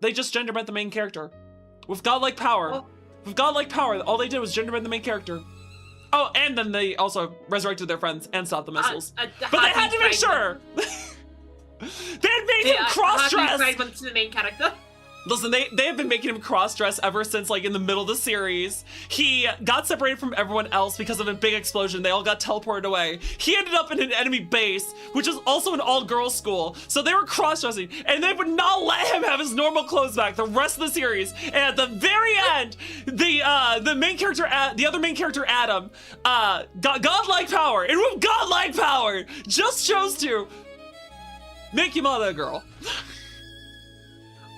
They just gender bent the main character. With godlike power. Oh. With godlike power, all they did was gender bent the main character. Oh, and then they also resurrected their friends and stopped the missiles. But they had to make sure! They had made him cross-dress! To the main character. Listen, they have been making him cross-dress ever since, like, in the middle of the series. He got separated from everyone else because of a big explosion. They all got teleported away. He ended up in an enemy base, which is also an all-girls school. So they were cross-dressing, and they would not let him have his normal clothes back the rest of the series. And at the very end, the main character, the other main character, Adam, got godlike power. And with godlike power, just chose to make Yamada a girl.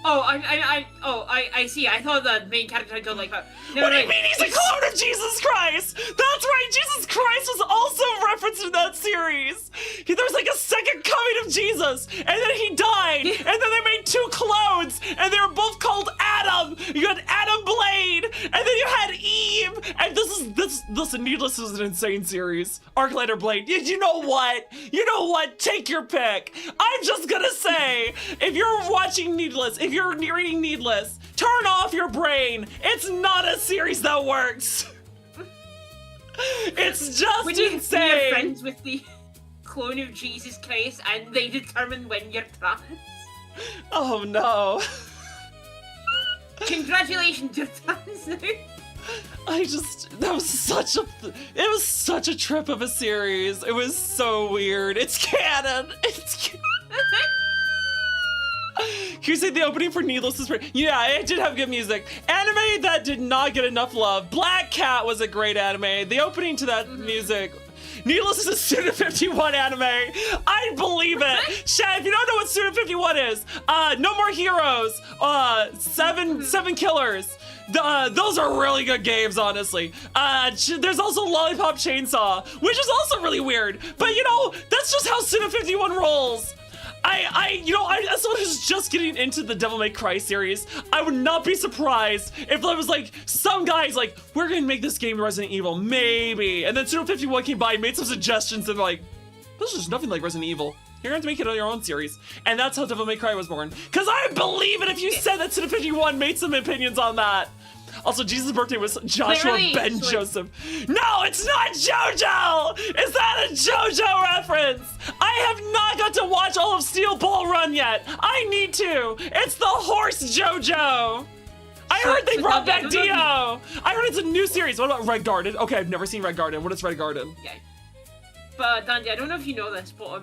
Oh, I see. I thought the main character had like that. What do you mean he's a clone of Jesus Christ? That's right, Jesus Christ was also referenced in that series. There's like a second coming of Jesus, and then he died, and then they made two clones, and they were both called Adam. You had Adam Blade, and then you had Eve, and listen, Needless is an insane series. Arclighter Blade, you know what? You know what? Take your pick. I'm just gonna say, if you're watching Needless, if you're reading Needless, turn off your brain. It's not a series that works. It's just when insane. You're friends with the clone of Jesus Christ, and they determine when you're trans. Oh no. Congratulations, you're trans now. That was such a trip of a series. It was so weird. It's canon. It's canon. Can you say the opening for Needless is pretty? Yeah, it did have good music. Anime that did not get enough love. Black Cat was a great anime. The opening to that music. Needless is a Student 51 anime. I believe it. Shad, if you don't know what Student 51 is, No More Heroes, Seven Killers. Those are really good games, honestly. There's also Lollipop Chainsaw, which is also really weird. But you know, that's just how Student 51 rolls. As someone who's just getting into the Devil May Cry series, I would not be surprised if there was like some guys like, we're gonna make this game Resident Evil, maybe. And then Student 51 came by, made some suggestions, and like, this is nothing like Resident Evil. You're going to have to make it on your own series. And that's how Devil May Cry was born. Because I believe it if you said that Student 51 made some opinions on that. Also, Jesus' birthday was Joshua Ben Joseph. No, it's not JoJo! Is that a JoJo reference? I have not got to watch all of Steel Ball Run yet. I need to. It's the horse JoJo. I heard they brought back Dio. I heard it's a new series. What about Red Garden? Okay, I've never seen Red Garden. What is Red Garden? Yeah. But Dandy, I don't know if you know this, but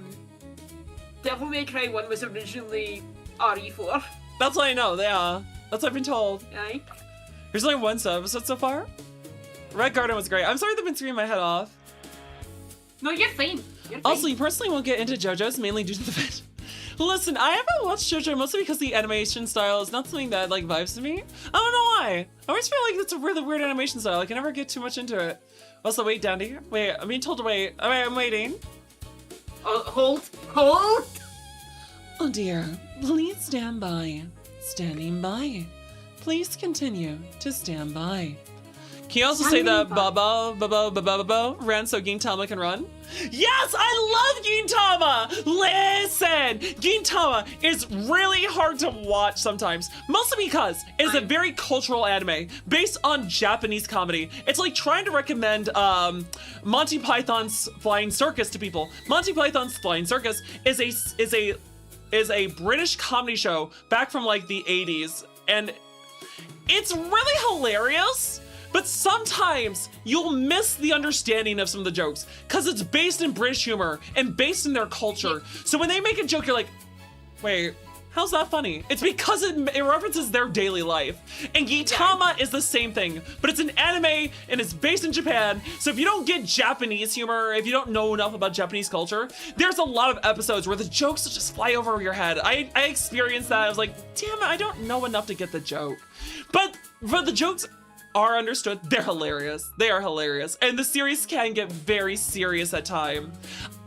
Devil May Cry 1 was originally RE4. That's what I know. Yeah, that's what I've been told. Aye. There's only one episode so far. Red Garden was great. I'm sorry they've been screaming my head off. No, you're fine. You're fine. Also, you personally won't get into JoJo's mainly due to the fact. Listen, I haven't watched JoJo mostly because the animation style is not something that like vibes to me. I don't know why. I always feel like it's a really weird animation style. I can never get too much into it. Also, wait, Dandy. Wait, I'm being told to wait. I'm waiting. Hold. Oh dear, please stand by. Standing by. Please continue to stand by. Can you also say that Baba ran so Gintama can run? Yes, I love Gintama! Listen, Gintama is really hard to watch sometimes, mostly because it's a very cultural anime based on Japanese comedy. It's like trying to recommend Monty Python's Flying Circus to people. Monty Python's Flying Circus is a British comedy show back from like the 80s, and it's really hilarious. But sometimes you'll miss the understanding of some of the jokes because it's based in British humor and based in their culture. So when they make a joke, you're like, wait, how's that funny? It's because it references their daily life. And Gintama is the same thing, but it's an anime and it's based in Japan. So if you don't get Japanese humor, if you don't know enough about Japanese culture, there's a lot of episodes where the jokes will just fly over your head. I experienced that. I was like, damn it, I don't know enough to get the joke. But for the jokes are understood, they're hilarious. They are hilarious. And the series can get very serious at times.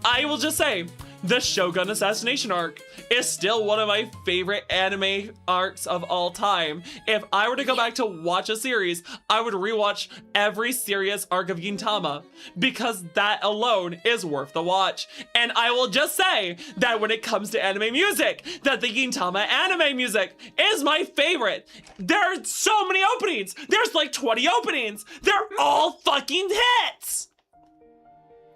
I will just say, the Shogun assassination arc is still one of my favorite anime arcs of all time. If I were to go back to watch a series, I would rewatch every serious arc of Gintama because that alone is worth the watch. And I will just say that when it comes to anime music, that the Gintama anime music is my favorite. There are so many openings. There's like 20 openings. They're all fucking hits.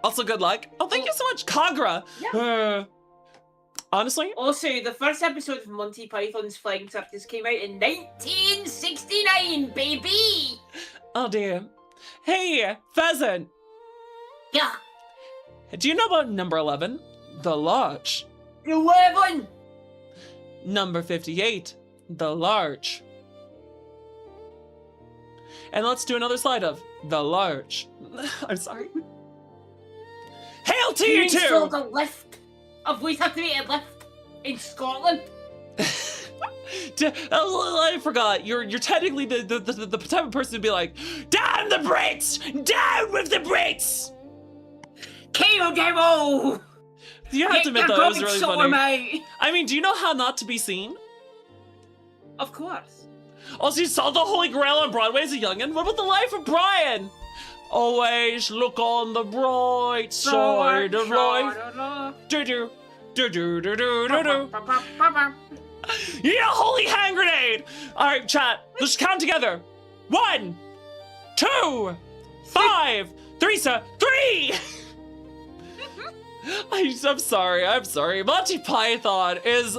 Also, good luck. Oh, thank you so much, Kagra. Yeah. Honestly? Also, the first episode of Monty Python's Flying Circus came out in 1969, baby! Oh, dear. Hey, Pheasant. Yeah. Do you know about number 11? The Larch. 11! Number 58. The Larch. And let's do another slide of The Larch. I'm sorry. Hail to you two! installed a lift, a voice-activated lift in Scotland. I forgot. You're technically the type of person to be like, down the brakes! Down with the brakes! KO demo! You have to admit though, it was really funny. Mate. I mean, do you know how not to be seen? Of course. Also, you saw the Holy Grail on Broadway as a youngin'? What about the life of Brian? Always look on the bright side of life. Do-do, do-do-do-do-do-do. You need a holy hand grenade! Alright, chat, let's count together. 1, 2, 5, 3, 3! I'm sorry. Monty Python is...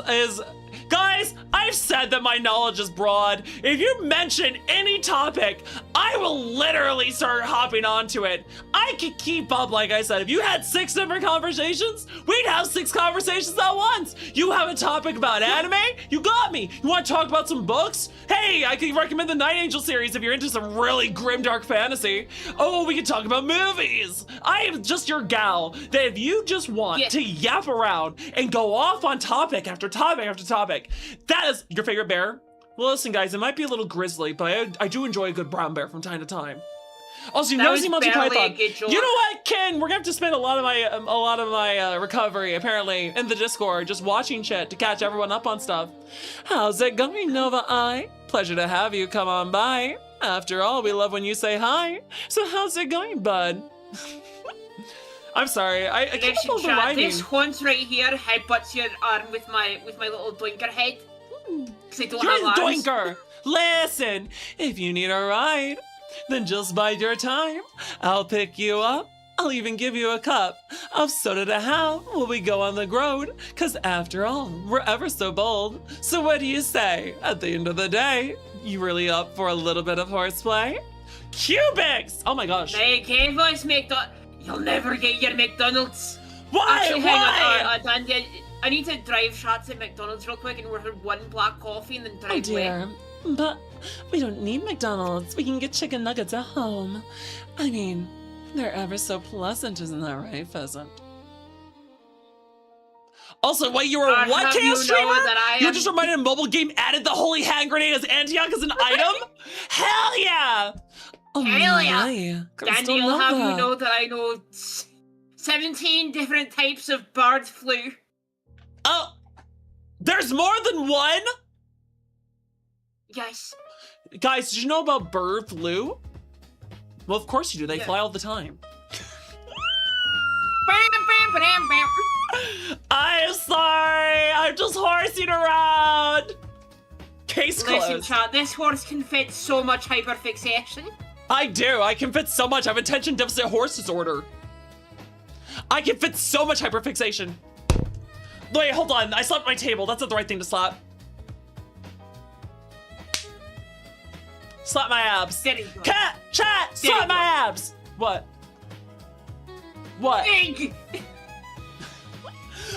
Guys, I've said that my knowledge is broad. If you mention any topic, I will literally start hopping onto it. I could keep up, like I said. If you had 6 different conversations, we'd have 6 conversations at once. You have a topic about anime? You got me. You want to talk about some books? Hey, I can recommend the Night Angel series if you're into some really grimdark fantasy. Oh, we can talk about movies. I am just your gal that if you just want to yap around and go off on topic after topic after topic, that is your favorite bear? Well, listen, guys, it might be a little grisly, but I do enjoy a good brown bear from time to time. Also, you've never seen Monty Python. You know what, Ken? We're gonna have to spend a lot of my recovery apparently in the Discord just watching shit to catch everyone up on stuff. How's it going, Nova Eye? Pleasure to have you come on by. After all, we love when you say hi. So how's it going, bud? I'm sorry, I can't hold the rhyming. This horns right here headbutts your arm with my little doinker head. Because I don't have arms. Doinker! Listen, if you need a ride, then just bide your time. I'll pick you up. I'll even give you a cup of soda to have while we go on the road. Cause after all, we're ever so bold. So what do you say? At the end of the day, you really up for a little bit of horseplay? Cubics! Oh my gosh. Hey, Voice McDonald's. You'll never get your McDonald's. Why? Actually, Why? Hang on, Dandy, I need to drive shots at McDonald's real quick and order 1 black coffee and then drive Oh dear, away. but we don't need McDonald's. We can get chicken nuggets at home. I mean, they're ever so pleasant, isn't that right, Pheasant? Also, wait, you were a what chaos streamer? You just reminded Mobile Game added the holy hand grenade as Antioch as an item? Hell yeah! Oh, Hell yeah! Dandy will have you know that I know 17 different types of bird flu. Oh, there's more than one? Yes. Guys, did you know about bird flu? Well, of course you do. They fly all the time. I'm sorry. I'm just horsing around. Case closed. Listen, chat, this horse can fit so much hyperfixation. I do. I can fit so much. I have attention deficit horse disorder. I can fit so much hyperfixation. Wait, hold on. I slapped my table. That's not the right thing to slap. Slap my abs. Cat, chat, slap my abs. What? What? Big.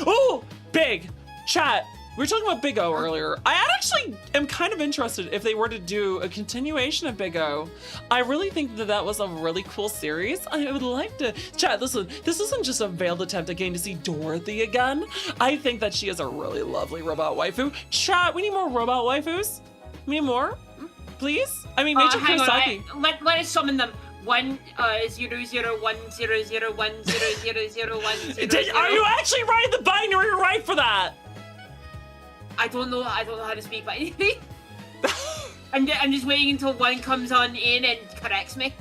Ooh, big. Chat. We were talking about Big O earlier. I actually am kind of interested if they were to do a continuation of Big O. I really think that that was a really cool series. I would like to... Chat, listen, this isn't just a veiled attempt at getting to see Dorothy again. I think that she is a really lovely robot waifu. Chat, we need more robot waifus. We need more? Please? I mean, Major Kurosaki. Let us summon them. 1 0 0 1 0 0 1 0 0 0 1 0. Are you actually writing the binary right for that? I don't know how to speak binary. I'm just waiting until one comes on in and corrects me.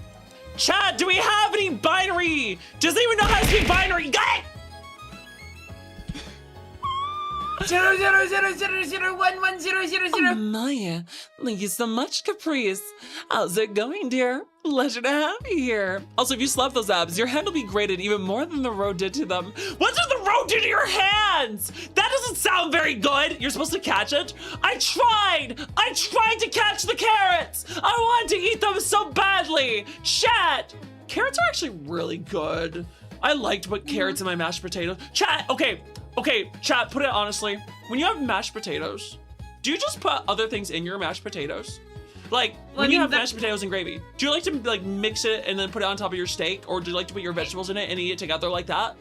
Chat, do we have any binary? Does anyone know how to speak binary? Got it! 0 0 0 0 0 1 1 0 0 0. Oh, Maya, thank you so much, Caprice. How's it going, dear? Pleasure to have you here. Also, if you slap those abs, your hand will be graded even more than the road did to them. What did the road do to your hands? That doesn't sound very good. You're supposed to catch it. I tried to catch the carrots. I wanted to eat them so badly. Chat, carrots are actually really good. I liked to put carrots in my mashed potatoes. Chat, okay, chat, put it honestly. When you have mashed potatoes, do you just put other things in your mashed potatoes? Like, when you have mashed potatoes and gravy, do you like to like mix it and then put it on top of your steak? Or do you like to put your vegetables in it and eat it together like that?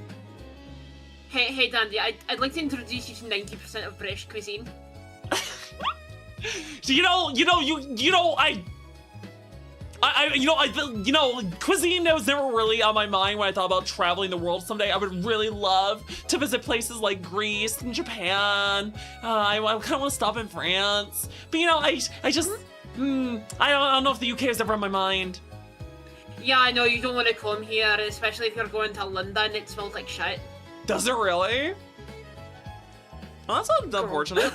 Hey, Dandy, I'd like to introduce you to 90% of British cuisine. Cuisine was never really on my mind when I thought about traveling the world someday. I would really love to visit places like Greece and Japan. I kind of want to stop in France. But I don't know if the UK is ever on my mind. Yeah, I know you don't want to come here, especially if you're going to London. It smells like shit. Does it really? Well, that's unfortunate.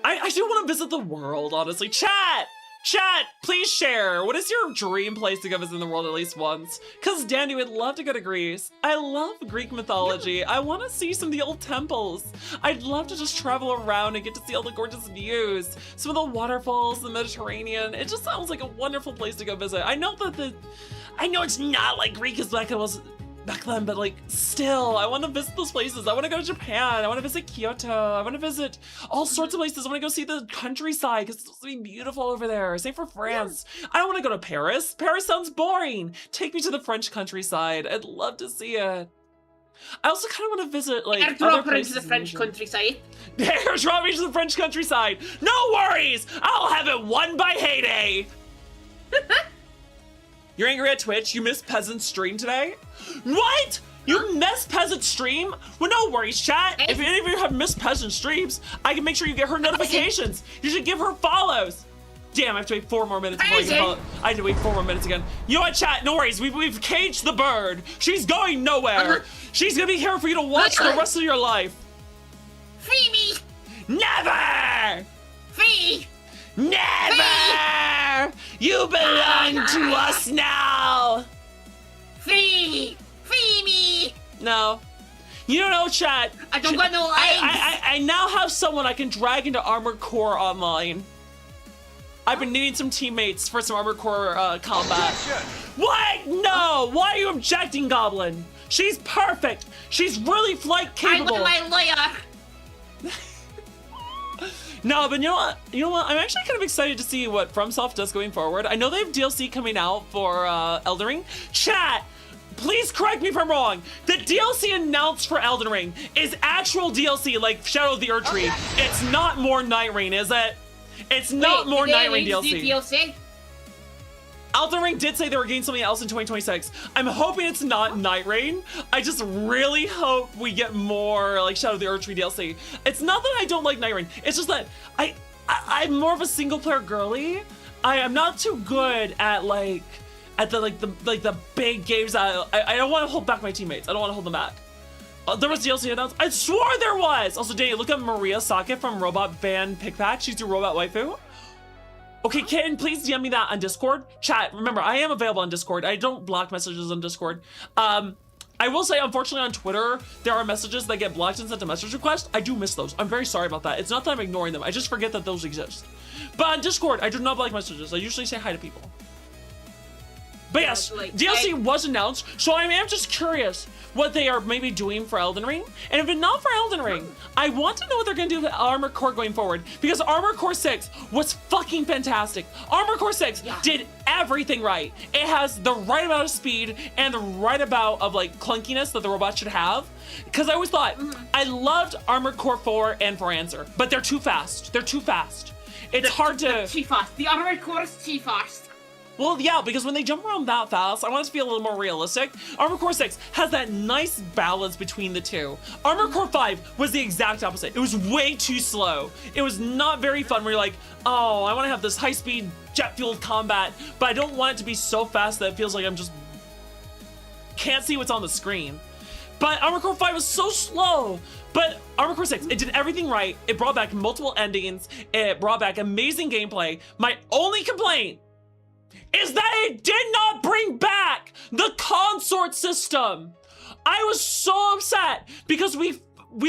I do want to visit the world, honestly. Chat, please share. What is your dream place to go visit in the world at least once? Because Dandy would love to go to Greece. I love Greek mythology. I want to see some of the old temples. I'd love to just travel around and get to see all the gorgeous views. Some of the waterfalls, the Mediterranean. It just sounds like a wonderful place to go visit. I know it's not like Greek as like it was back then, but like still, I want to visit those places. I want to go to Japan. I want to visit Kyoto. I want to visit all sorts of places. I want to go see the countryside because it's supposed to be beautiful over there. Same for France. I don't want to go to Paris. Paris sounds boring. Take me to the French countryside. I'd love to see it. I also kind of want to visit like other places into the French countryside. Airdrop me to the French countryside. No worries. I'll have it won by Heyday. You're angry at Twitch? You missed Peasant's stream today? What? You missed Peasant's stream? Well, no worries, chat. If any of you have missed Peasant streams, I can make sure you get her notifications. You should give her follows. Damn, I have to wait 4 more minutes before I can follow. I had to wait 4 more minutes again. You know what, chat? No worries. We've caged the bird. She's going nowhere. She's gonna be here for you to watch the rest of your life. Free me. Never. Free. Never! You belong to us now! Free me! No. You don't know, chat. I don't got no legs! I now have someone I can drag into Armored Core online. I've been needing some teammates for some Armored Core combat. What? No! Why are you objecting, Goblin? She's perfect! She's really flight capable! I want my lawyer! No, but you know what? I'm actually kind of excited to see what FromSoft does going forward. I know they have DLC coming out for Elden Ring. Chat, please correct me if I'm wrong. The DLC announced for Elden Ring is actual DLC, like Shadow of the Erdtree. It's not more Night Rain, is it? It's not more Night Rain DLC. Elden Ring did say they were getting something else in 2026. I'm hoping it's not Night Rain. I just really hope we get more like Shadow of the Erdtree DLC. It's not that I don't like Night Rain. It's just that I'm more of a single player girly. I am not too good at like at the big games. I don't want to hold back my teammates. I don't want to hold them back. There was DLC announced. I swore there was. Also, Danny, look at Maria Socket from Robot Band Pickpack. She's your robot waifu. Okay, Kitten, please DM me that on Discord. Chat, remember, I am available on Discord. I don't block messages on Discord. I will say, unfortunately, on Twitter, there are messages that get blocked and sent to message request. I do miss those. I'm very sorry about that. It's not that I'm ignoring them. I just forget that those exist. But on Discord, I do not block messages. I usually say hi to people. But yes, DLC was announced, so I am just curious what they are maybe doing for Elden Ring. And if it's not for Elden Ring, I want to know what they're going to do with Armored Core going forward. Because Armored Core 6 was fucking fantastic. Armored Core 6 did everything right. It has the right amount of speed and the right amount of like clunkiness that the robot should have. Because I always thought, I loved Armored Core 4 and 4 Answer, but they're too fast. They're too fast. It's hard to... Too fast. The Armored Core is too fast. Well, yeah, because when they jump around that fast, I want it to be a little more realistic. Armored Core 6 has that nice balance between the two. Armored Core 5 was the exact opposite. It was way too slow. It was not very fun where you're like, oh, I want to have this high-speed, jet-fueled combat, but I don't want it to be so fast that it feels like I'm just... can't see what's on the screen. But Armored Core 5 was so slow. But Armored Core 6, it did everything right. It brought back multiple endings. It brought back amazing gameplay. My only complaint is that it did not bring back the consort system. I was so upset because we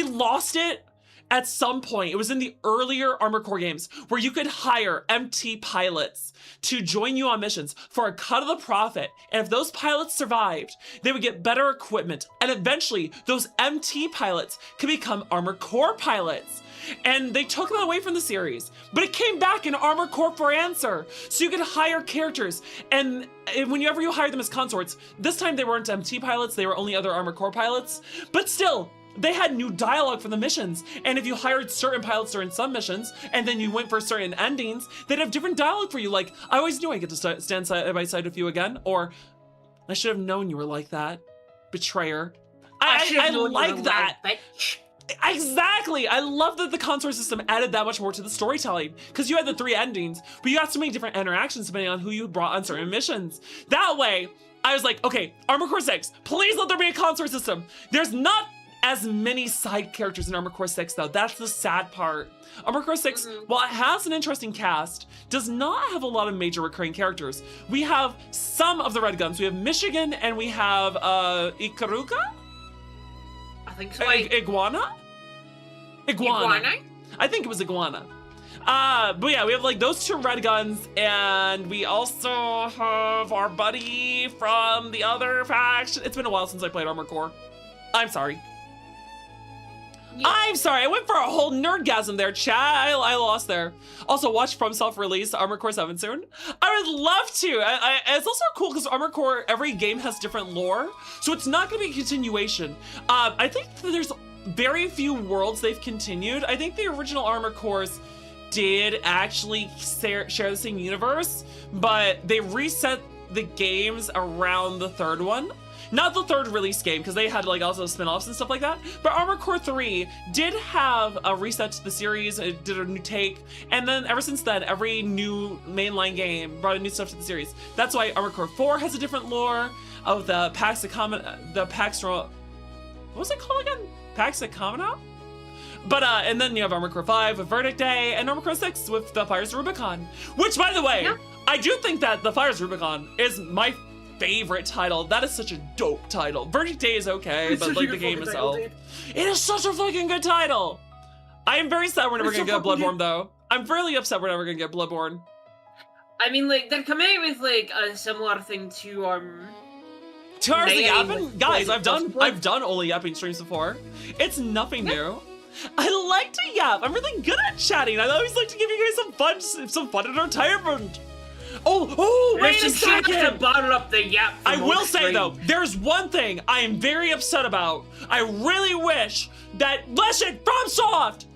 lost it at some point. It was in the earlier Armored Core games where you could hire MT pilots to join you on missions for a cut of the profit. And if those pilots survived, they would get better equipment. And eventually those MT pilots could become Armored Core pilots. And they took them away from the series, but it came back in Armored Core 4 Answer. So you could hire characters, and whenever you hire them as consorts, this time they weren't MT pilots, they were only other Armored Core pilots, but still, they had new dialogue for the missions. And if you hired certain pilots during some missions, and then you went for certain endings, they'd have different dialogue for you. Like, I always knew I get to stand side by side with you again, or I should have known you were like that, betrayer. I like that. Bitch. Exactly! I love that the consort system added that much more to the storytelling, because you had the 3 endings, but you got so many different interactions depending on who you brought on certain missions. That way, I was like, okay, Armored Core 6, please let there be a consort system. There's not as many side characters in Armored Core 6 though, that's the sad part. Armored Core 6, while it has an interesting cast, does not have a lot of major recurring characters. We have some of the Red Guns. We have Michigan and we have Ikaruga? I think so. Iguana? I think it was Iguana. But yeah, we have like those 2 Red Guns, and we also have our buddy from the other faction. It's been a while since I played Armored Core. I'm sorry. Yeah. I'm sorry, I went for a whole nerdgasm there, chat. I lost there. Also, watch FromSoft release Armored Core 7 soon. I would love to. It's also cool because Armored Core, every game has different lore, so it's not going to be a continuation. I think that there's very few worlds they've continued. I think the original Armored Cores did actually share the same universe, but they reset the games around the 3rd one. Not the 3rd release game, because they had like also spin-offs and stuff like that, but Armored Core 3 did have a reset to the series. It did a new take, and then ever since then, every new mainline game brought new stuff to the series. That's why Armored Core 4 has a different lore of the Pax what was it called again? Pax Economina? But, and then you have Armored Core 5 with Verdict Day, and Armored Core 6 with The Fires of Rubicon. Which, by the way, I do think that The Fires of Rubicon is my favorite title. That is such a dope title. Verdict Day is okay, but like the game itself. It is such a fucking good title! I am very sad we're never gonna get Bloodborne, though. I'm really upset we're never gonna get Bloodborne. I mean, like, they're coming out with, like, a similar thing to, 2 hours of yapping? Guys, I've done only yapping streams before. It's nothing new. I like to yap. I'm really good at chatting. I always like to give you guys some fun entertainment. Oh, wait a second. Bottle up the yap. I will say though, there's one thing I am very upset about. I really wish that, listen, FromSoft,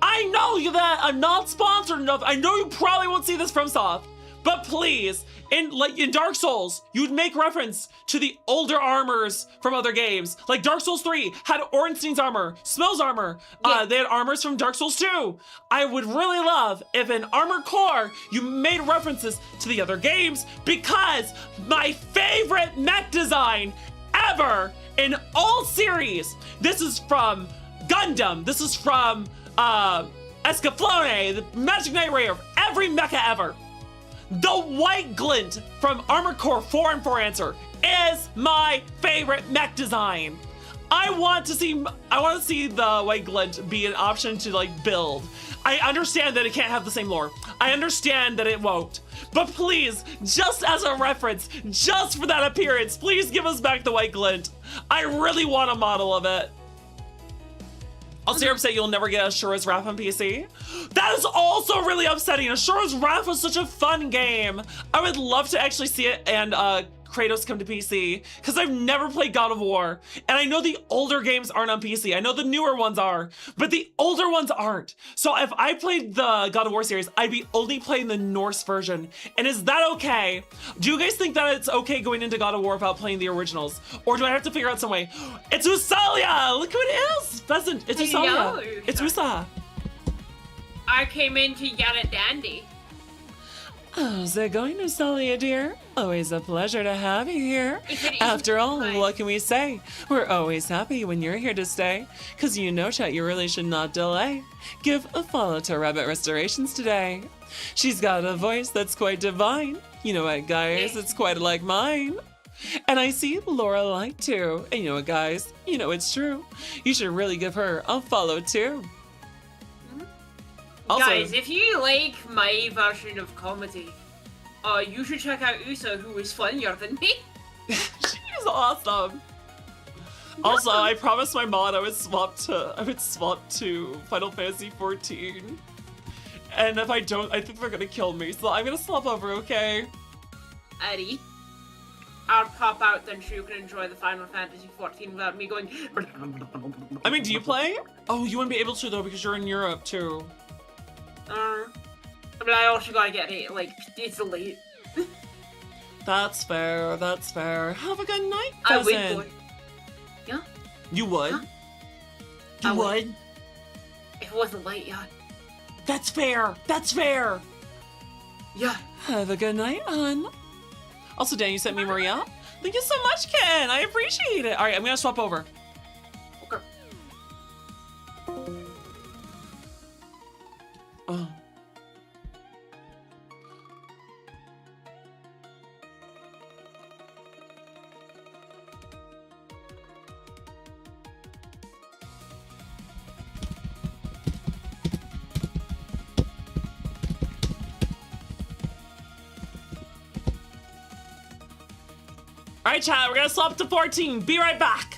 I know that I'm not sponsored enough. I know you probably won't see this FromSoft, But please, in Dark Souls, you'd make reference to the older armors from other games. Like Dark Souls 3 had Ornstein's armor, Smell's armor. They had armors from Dark Souls 2. I would really love if in Armored Core you made references to the other games, because my favorite mech design ever in all series. This is from Gundam. This is from Escaflowne, the Magic Knight Raider, every mecha ever. The white glint from Armored Core 4 and 4 Answer is my favorite mech design. I want to see the white glint be an option to like build. I understand that it can't have the same lore. I understand that it won't. But please, just as a reference, just for that appearance, please give us back the white glint. I really want a model of it. Also, you're upset you'll never get Ashura's Wrath on PC? That is also really upsetting. Ashura's Wrath was such a fun game. I would love to actually see it and Kratos come to PC, because I've never played God of War, and I know the older games aren't on PC. I know the newer ones are, but the older ones aren't. So if I played the God of War series, I'd be only playing the Norse version. And is that okay? Do you guys think that it's okay going into God of War without playing the originals? Or do I have to figure out some way? It's Usalia! Look who it is! Pheasant, it's Usalia. It's Usa. I came in to get it dandy. How's it going, Usalia, dear? Always a pleasure to have you here. After all, what can we say? We're always happy when you're here to stay. Cause you know, chat, you really should not delay. Give a follow to Rabbit Restorations today. She's got a voice that's quite divine. You know what, guys? It's quite like mine. And I see Laura Light too. And you know what, guys? You know it's true. You should really give her a follow too. Also, guys, if you like my version of comedy, you should check out Usa, who is funnier than me. She's awesome. Also, I promised my mod I would swap to Final Fantasy 14. And if I don't, I think they're gonna kill me. So I'm gonna swap over, okay? Eddie, I'll pop out then so you can enjoy the Final Fantasy 14 without me going. I mean, do you play? Oh, you wouldn't be able to though because you're in Europe too. But I also gotta get it, like, it's late. That's fair, that's fair. Have a good night, I cousin. would. Yeah? You would? Huh? You I would? If it wasn't late, yeah. That's fair, that's fair. Yeah. Have a good night, hon. Also, Dan, you sent me Maria? Thank you so much, Ken. I appreciate it. All right, I'm gonna swap over. Okay. Oh. All right, chat, we're gonna swap to 14. Be right back.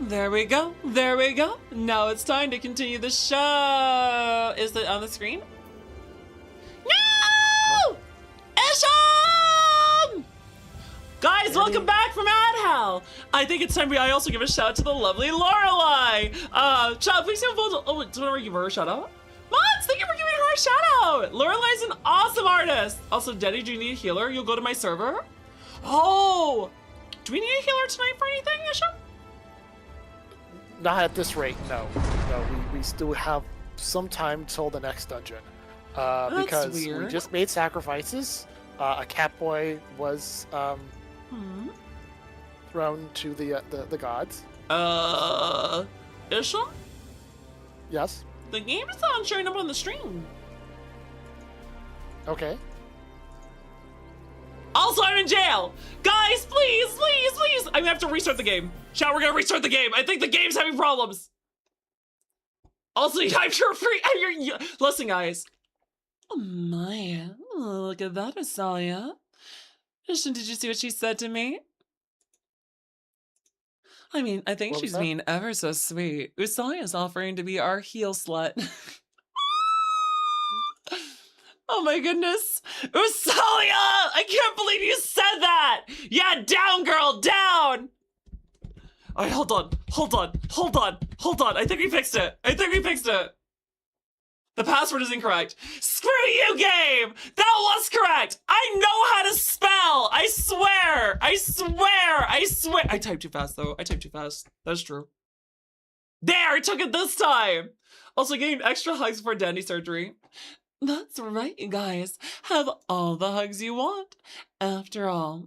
There we go. There we go. Now it's time to continue the show. Is it on the screen? No! Isham! Guys, welcome back from Ad Hell. I think it's time I also give a shout out to the lovely Lorelai. Shout out, please give a do you want to give her a shout out? Mods, thank you for giving her a shout out. Lorelai's an awesome artist. Also, Denny, do you need a healer? You'll go to my server. Oh, do we need a healer tonight for anything, Isham? Not at this rate, no. No, we still have some time till the next dungeon. Because weird. we just made sacrifices. A catboy was thrown to the gods. Isham? Yes. The game is not showing up on the stream. Okay. Also, I'm in jail. Guys, please, please, please. I'm gonna have to restart the game. Chat, we're gonna restart the game. I think the game's having problems. Also, I'm sure free. Listen, guys. Oh my. Oh, look at that, Asalia. Did you see what she said to me? I mean, I think she's being ever so sweet. Usalia's offering to be our heel slut. Oh my goodness. Usalia! I can't believe you said that! Yeah, down, girl, down! Alright, hold on. I think we fixed it. The password is incorrect. Screw you, game! That was correct! I know how to spell! I swear! I typed too fast, though. That's true. There, I took it this time! Also, getting extra hugs for Dandy surgery. That's right, you guys. Have all the hugs you want. After all,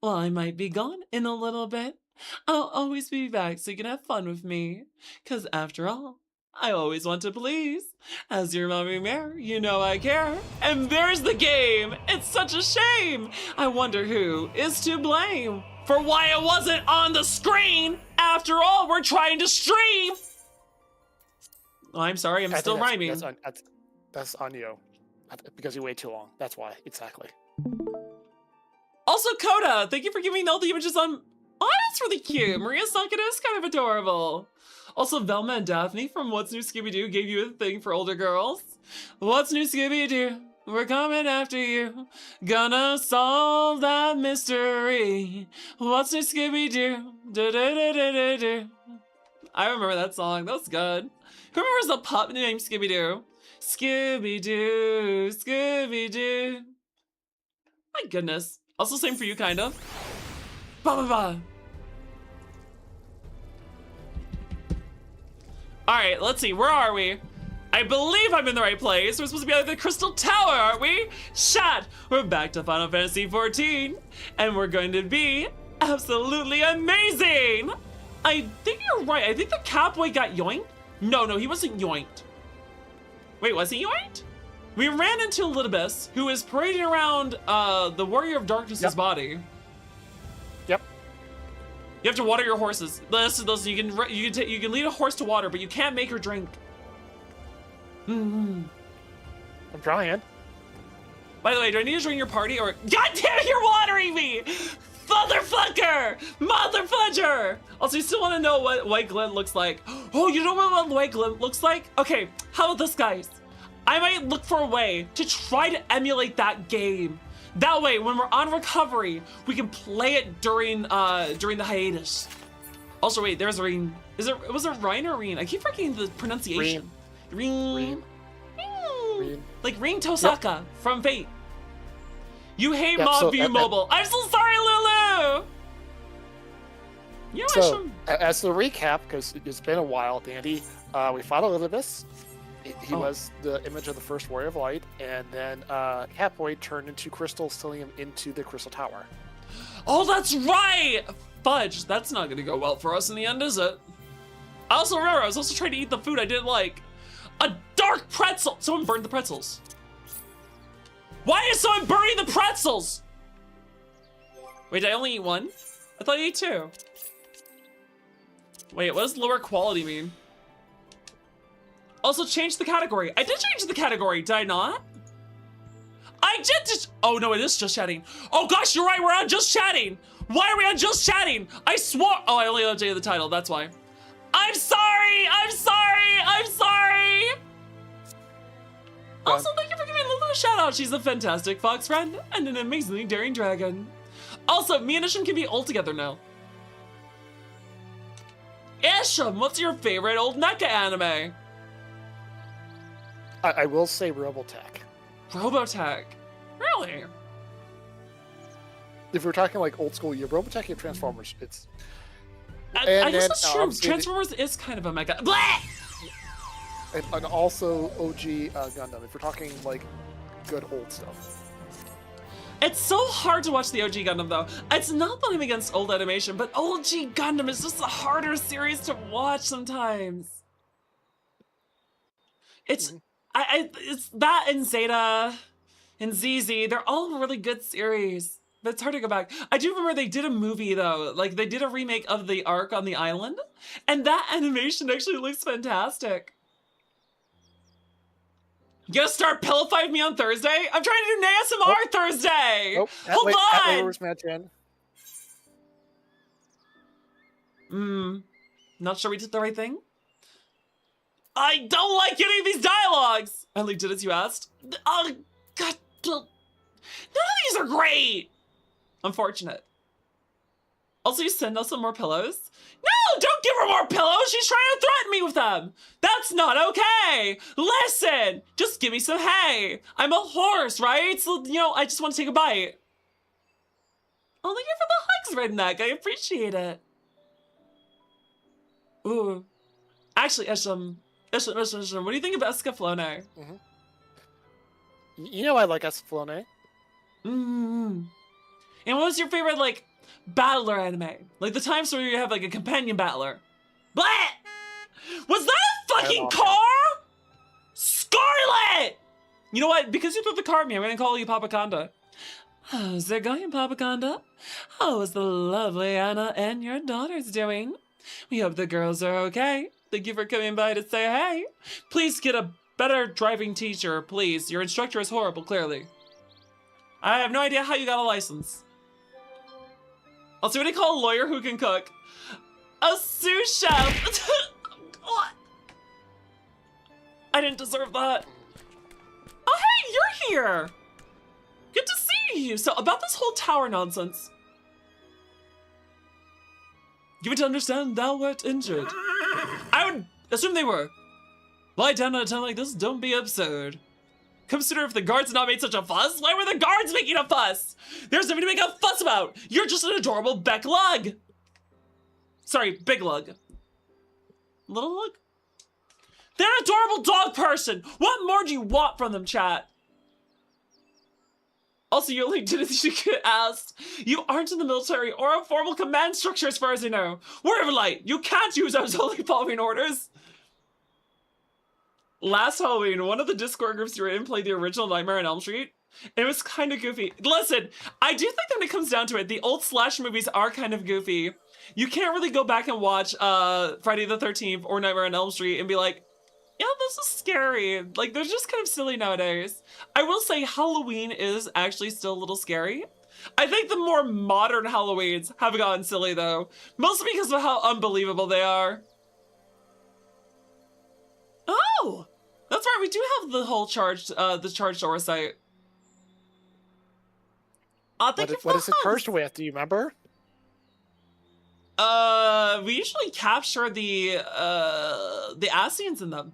while I might be gone in a little bit, I'll always be back so you can have fun with me. 'Cause after all, I always want to please. As your mommy mare, you know I care. And there's the game. It's such a shame. I wonder who is to blame for why it wasn't on the screen. After all, we're trying to stream. Oh, I'm sorry, I'm still rhyming. That's on you. Because you wait too long. That's why, exactly. Also, Coda, thank you for giving all the images on... Oh, that's really cute. Maria Sakata is kind of adorable. Also, Velma and Daphne from What's New Scooby-Doo gave you a thing for older girls. What's New Scooby-Doo? We're coming after you. Gonna solve that mystery. What's New Scooby-Doo? Do-do-do-do-do-do. I remember that song. That was good. Who remembers the pup named Scooby-Doo? Scooby-Doo, Scooby-Doo. My goodness. Also same for you, kind of. Ba-ba-ba. Alright, let's see. Where are we? I believe I'm in the right place. We're supposed to be at the Crystal Tower, aren't we? Chat! We're back to Final Fantasy XIV. And we're going to be absolutely amazing! I think you're right. I think the Catboy got yoinked. No, he wasn't yoinked. Wait, was he yoinked? We ran into Elidibus, who is parading around the Warrior of Darkness's body. Yep. You have to water your horses. Listen, you can lead a horse to water, but you can't make her drink. I'm trying. By the way, do I need to join your party or? God damn it, you're watering me! Motherfudger! Also, you still want to know what White Glint looks like? Oh, you know what White Glint looks like? Okay, how about this, guys? I might look for a way to try to emulate that game. That way, when we're on recovery, we can play it during the hiatus. Also, wait, there's Reen. Was it Reen or Reen? I keep forgetting the pronunciation. Reen. Like Reen Tosaka from Fate. You hate Mob View Mobile. I'm so sorry, Lulu! As the recap, because it's been a while, Dandy, we fought Elidibus. He was the image of the first Warrior of Light, and then Catboy turned into Crystal, stealing him into the Crystal Tower. Oh, that's right! Fudge, that's not gonna go well for us in the end, is it? I also remember, I was also trying to eat the food I didn't like. A dark pretzel! Someone burned the pretzels. Why is someone burning the pretzels? Wait, did I only eat one? I thought I ate two. Wait, what does lower quality mean? Also change the category. I did change the category, did I not? I did just, oh no, it is just chatting. Oh gosh, you're right, we're on just chatting. Why are we on just chatting? I swore. Oh, I only updated the title. That's why. I'm sorry. I'm sorry. I'm sorry. Also, thank you for giving Lulu a shout out. She's a fantastic fox friend and an amazingly daring dragon. Also, me and Isham can be old together now. Isham, what's your favorite old mecha anime? I will say Robotech. Robotech. Really? If we're talking like old school, you have Robotech, you have Transformers. It's. I guess that's true. Transformers is kind of a mecha. Blah! And also OG Gundam. If we're talking like good old stuff. It's so hard to watch the OG Gundam though. It's not that I'm against old animation, but OG Gundam is just a harder series to watch sometimes. It's it's that and Zeta and ZZ. They're all really good series. But it's hard to go back. I do remember they did a movie though. Like they did a remake of the arc on the island. And that animation actually looks fantastic. You gonna start Pillow Fight me on Thursday? I'm trying to do ASMR Thursday! Nope. Hold on! Not sure we did the right thing? I don't like any of these dialogues! I only did as you asked. Oh, God. None of these are great! Unfortunate. Also, you send us some more pillows? No, don't give her more pillows. She's trying to threaten me with them. That's not okay. Listen, just give me some hay. I'm a horse, right? So, you know, I just want to take a bite. Oh, thank you for the hugs, Redneck. I appreciate it. Ooh. Actually, Isham, what do you think of Escaflowne? You know I like Escaflowne. And what was your favorite, like, battler anime? Like the times where you have like a companion battler. Blah! Was that a fucking car? Scarlet! You know what? Because you put the car in me, I'm gonna call you Papa Conda. How's it going, Papa Conda? How is the lovely Anna and your daughters doing? We hope the girls are okay. Thank you for coming by to say hey. Please get a better driving teacher, please. Your instructor is horrible, clearly. I have no idea how you got a license. I'll see what they call a lawyer who can cook. A sous chef. I didn't deserve that. Oh, hey, you're here. Good to see you. So about this whole tower nonsense. Give it to understand thou wert injured. I would assume they were. Lie down at a time like this, don't be absurd. Consider if the guards had not made such a fuss. Why were the guards making a fuss? There's nothing to make a fuss about. You're just an adorable Beck Lug. Sorry, Big Lug. Little Lug? They're an adorable dog person. What more do you want from them, chat? Also, you only did as you get asked. You aren't in the military or a formal command structure as far as I know. Wherever light, you can't use those only following orders. Last Halloween, one of the Discord groups you were in played the original Nightmare on Elm Street. It was kind of goofy. Listen, I do think that when it comes down to it, the old slash movies are kind of goofy. You can't really go back and watch Friday the 13th or Nightmare on Elm Street and be like, yeah, this is scary. Like, they're just kind of silly nowadays. I will say Halloween is actually still a little scary. I think the more modern Halloweens have gotten silly, though. Mostly because of how unbelievable they are. Oh! That's right, we do have the whole charged door site. What is it cursed with? Do you remember? We usually capture the Asians in them.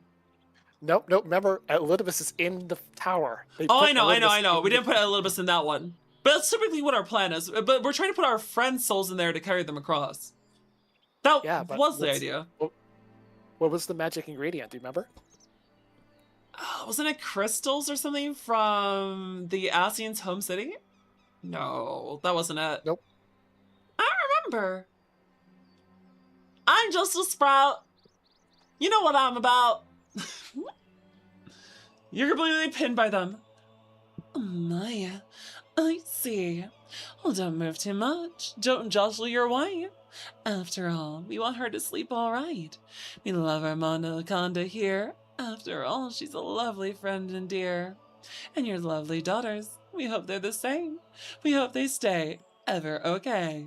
Nope. Remember, Elidibus is in the tower. I know. We didn't put Elidibus in that one. But that's typically what our plan is. But we're trying to put our friends' souls in there to carry them across. That was the idea. What was the magic ingredient? Do you remember? Wasn't it crystals or something from the Asians' home city? No, that wasn't it. Nope. I don't remember. I'm just a sprout. You know what I'm about. You're completely pinned by them. Maya, I see. Well, don't move too much. Don't jostle your wife. After all, we want her to sleep all right. We love our Monoconda here. After all, she's a lovely friend and dear. And your lovely daughters, we hope they're the same. We hope they stay. ever okay.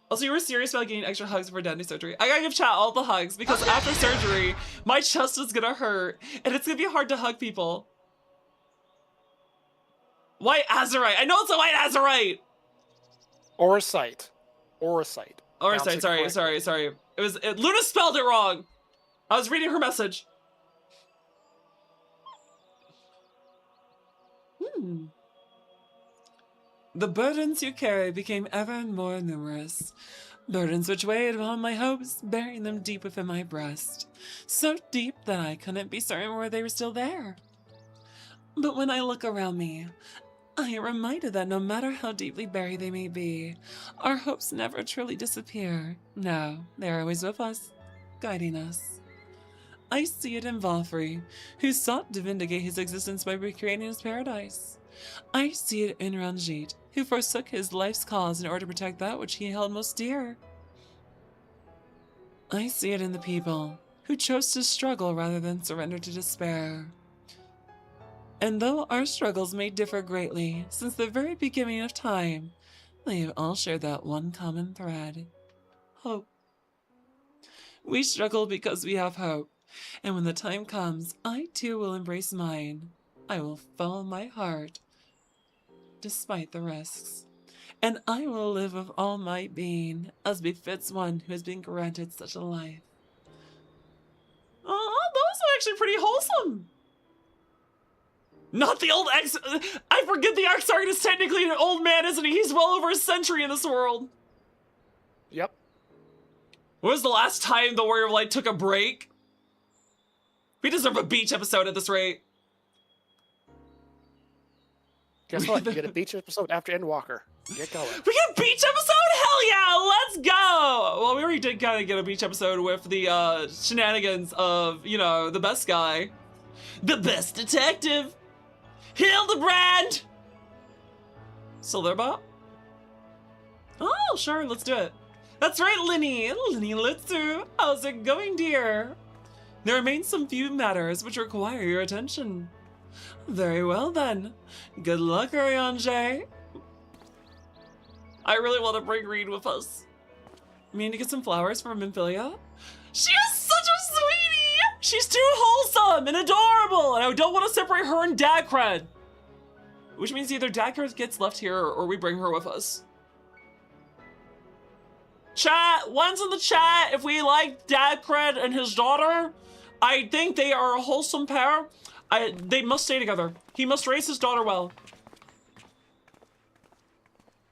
Also, you were serious about getting extra hugs for Dandy surgery. I gotta give chat all the hugs because after surgery, my chest is gonna hurt and it's gonna be hard to hug people. White azurite. I know it's a white azurite. Orosite. Sorry. Luna spelled it wrong. I was reading her message. The burdens you carry became ever more numerous. Burdens which weighed upon my hopes, burying them deep within my breast. So deep that I couldn't be certain where they were still there. But when I look around me, I am reminded that no matter how deeply buried they may be, our hopes never truly disappear. No, they are always with us, guiding us. I see it in Valkyrie, who sought to vindicate his existence by recreating his paradise. I see it in Ranjit, who forsook his life's cause in order to protect that which he held most dear. I see it in the people, who chose to struggle rather than surrender to despair. And though our struggles may differ greatly since the very beginning of time, they have all shared that one common thread: hope. We struggle because we have hope, and when the time comes, I too will embrace mine. I will follow my heart, despite the risks, and I will live with all my being, as befits one who has been granted such a life. Oh, those are actually pretty wholesome. Not the old ex- I forget the Arxarch is technically an old man, isn't he? He's well over a century in this world. Yep. When was the last time the Warrior of Light took a break? We deserve a beach episode at this rate. Guess what? You get a beach episode after Endwalker. Get going. We get a beach episode? Hell yeah, let's go! Well, we already did kind of get a beach episode with the shenanigans of, you know, the best guy. The best detective! Hildebrand! Still there, Bob? Oh, sure, let's do it. That's right, Linny. Linny Litsu. How's it going, dear? There remain some few matters which require your attention. Very well, then. Good luck, Ariane. I really want to bring Reed with us. Mean to get some flowers from Minfilia? She is such a sweetie! She's too wholesome and adorable, and I don't want to separate her and Dad Cred. Which means either Dad Cred gets left here or we bring her with us. Chat, one's in the chat if we like Dad Cred and his daughter. I think they are a wholesome pair. They must stay together. He must raise his daughter well.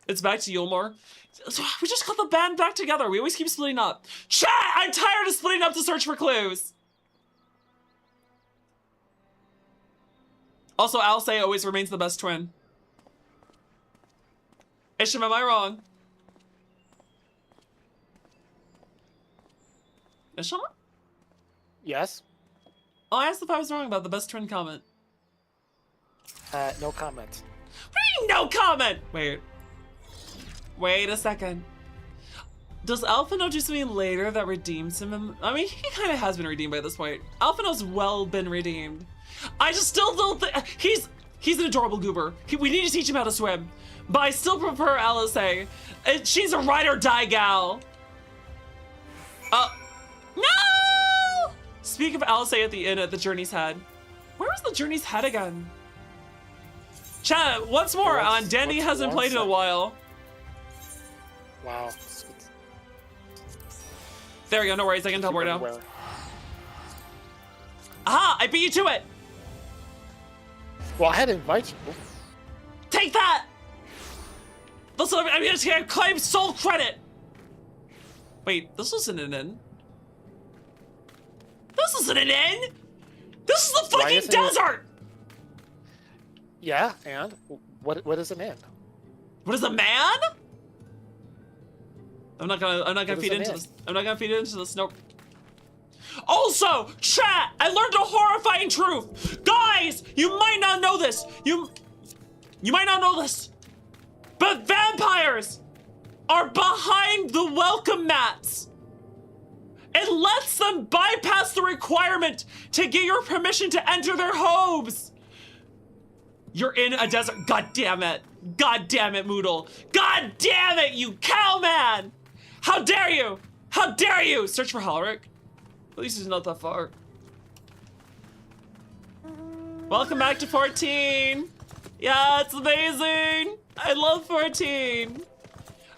It's back to Yulmore. We just got the band back together. We always keep splitting up. Chat! I'm tired of splitting up to search for clues. Also, Alcé always remains the best twin. Isham, am I wrong? Isham? Yes? Oh, I asked if I was wrong about the best twin comment. No comment. What do you mean, no comment? Wait a second. Does Alphino do something later that redeems him? I mean, he kind of has been redeemed by this point. Alphino's well been redeemed. I just still don't think he's an adorable goober. We need to teach him how to swim, but I still prefer Alcé. She's a ride or die gal. No! Speak of Alcé at the inn at the Journey's Head. Where was the Journey's Head again? Chat, once more on Danny hasn't played in a while. Wow. There we go, no worries, I can teleport now. Aha, I beat you to it! Well, I had to invite you. Take that! Listen, I'm just gonna claim soul credit! Wait, this wasn't an inn. This isn't an inn! This is the fucking desert! Yeah, and? What is an inn? What is a man? I'm not gonna feed into this. I'm not gonna feed into this, nope. Also, chat, I learned a horrifying truth. Guys, you might not know this. You might not know this. But vampires are behind the welcome mats. It lets them bypass the requirement to get your permission to enter their homes. You're in a desert. God damn it. God damn it, Moodle. God damn it, you cowman! How dare you? How dare you? Search for Halric. At least he's not that far. Welcome back to 14. Yeah, it's amazing. I love 14.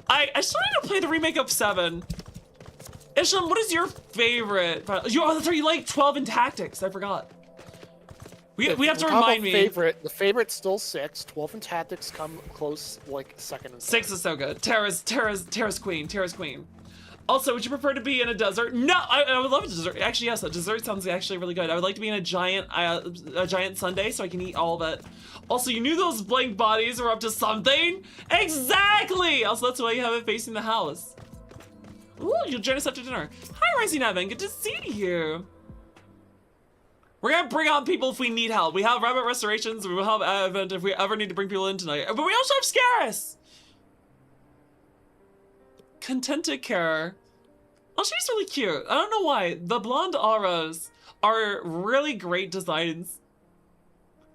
I still need to play the remake of 7. Isham, what is your favorite? Oh, that's right, you like 12 in Tactics. I forgot. We have to remind me. The favorite's still 6. 12 in Tactics come close, like second and 6 is so good. Terra's queen. Terra's queen. Also, would you prefer to be in a desert? No, I would love a desert. Actually, yes, a dessert sounds actually really good. I would like to be in a giant sundae so I can eat all of it. Also, you knew those blank bodies were up to something? Exactly! Also, that's why you have it facing the house. Ooh, you'll join us after dinner. Hi, Rising Evan. Good to see you. We're gonna bring on people if we need help. We have Rabbit Restorations. We will help Evan if we ever need to bring people in tonight. But we also have Scaris. Contented Care. Oh, she's really cute. I don't know why. The blonde auras are really great designs.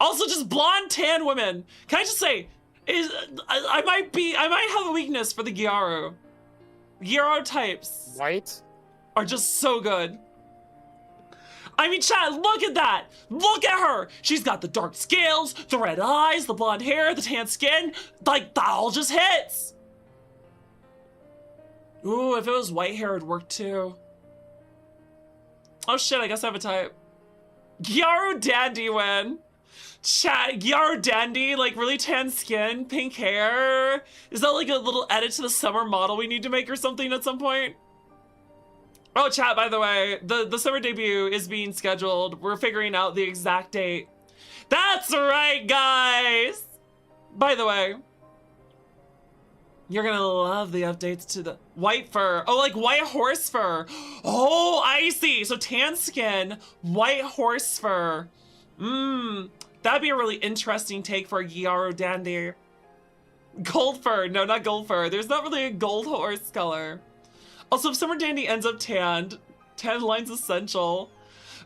Also, just blonde tan women. Can I just say, I might have a weakness for the Gyaru. Gyaru types. White? Are just so good. I mean, chat, look at that. Look at her. She's got the dark scales, the red eyes, the blonde hair, the tan skin. Like, that all just hits. Ooh, if it was white hair, it'd work too. Oh shit, I guess I have a type. Gyaru Dandy win. Chat, Gyaru Dandy, like really tan skin, pink hair. Is that like a little edit to the summer model we need to make or something at some point? Oh, chat, by the way, the summer debut is being scheduled. We're figuring out the exact date. That's right, guys! By the way, you're gonna love the updates to the white fur. Oh, like white horse fur. Oh, I see. So tan skin, white horse fur. That'd be a really interesting take for a Gyaru Dandy. Gold fur. No, not gold fur. There's not really a gold horse color. Also, if Summer Dandy ends up tanned, tan line's essential.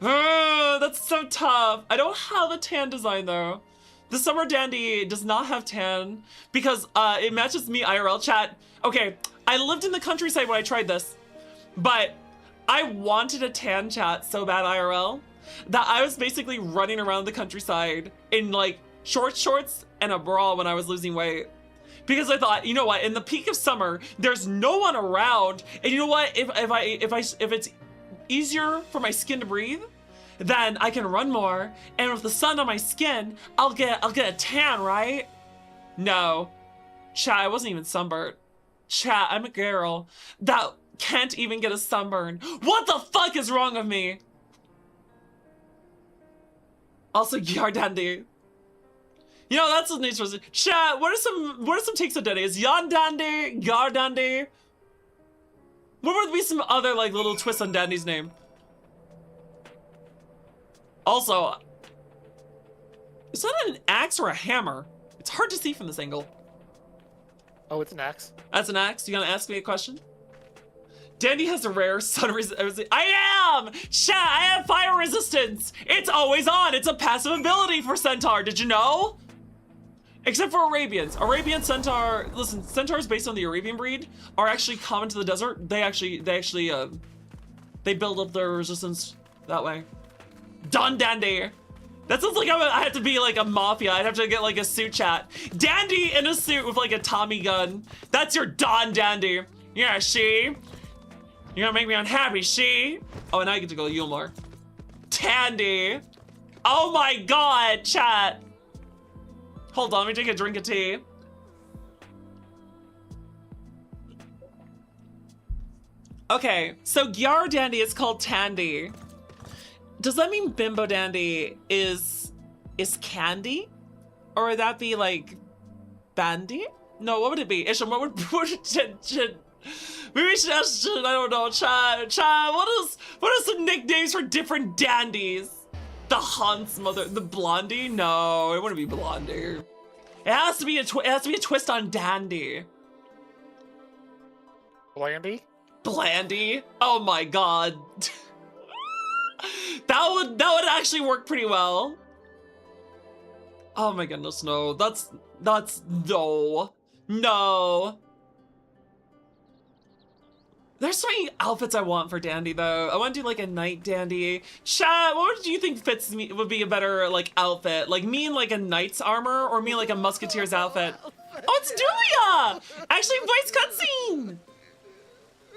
That's so tough. I don't have a tan design though. The Summer Dandy does not have tan because it matches me IRL, chat. Okay, I lived in the countryside when I tried this, but I wanted a tan, chat, so bad IRL that I was basically running around the countryside in like short shorts and a bra when I was losing weight. Because I thought, you know what, in the peak of summer, there's no one around, and you know what, if it's easier for my skin to breathe, then I can run more, and with the sun on my skin, I'll get a tan, right? No. Chat, I wasn't even sunburned. Chat, I'm a girl that can't even get a sunburn. What the fuck is wrong with me? Also, Yardandy. You know, that's a nice person. Chat, what are some takes on Dandy? Is Yandandi, Gardandi? What would be some other like little twists on Dandy's name? Also, is that an axe or a hammer? It's hard to see from this angle. Oh, it's an axe. That's an axe? You gonna ask me a question? Dandy has a rare sun resistance. I am! Chat, I have fire resistance! It's always on! It's a passive ability for Centaur, did you know? Except for Arabians. Arabian Centaur, listen, Centaurs based on the Arabian breed are actually common to the desert. They build up their resistance that way. Don Dandy. That sounds like I have to be like a mafia. I'd have to get like a suit, chat. Dandy in a suit with like a Tommy gun. That's your Don Dandy. Yeah, she. You're gonna make me unhappy, she. Oh, and I get to go Yulmar. Tandy. Oh my god, chat. Hold on, let me take a drink of tea. Okay, so Gyaru Dandy is called Tandy. Does that mean Bimbo Dandy is candy? Or would that be like Bandy? No, what would it be? Isham, what would maybe we should ask, I don't know, Chad, what are some nicknames for different dandies? The Hans mother, the Blondie? No, it wouldn't be Blondie. It has to be a twist on Dandy. Blandy? Blandy? Oh my god. that would actually work pretty well. Oh my goodness, no. That's no. No. There's so many outfits I want for Dandy though. I want to do like a night Dandy. Chat, what do you think fits me would be a better like outfit? Like me in like a knight's armor or me in like a musketeer's outfit? Oh, it's Julia! Actually, voice cutscene!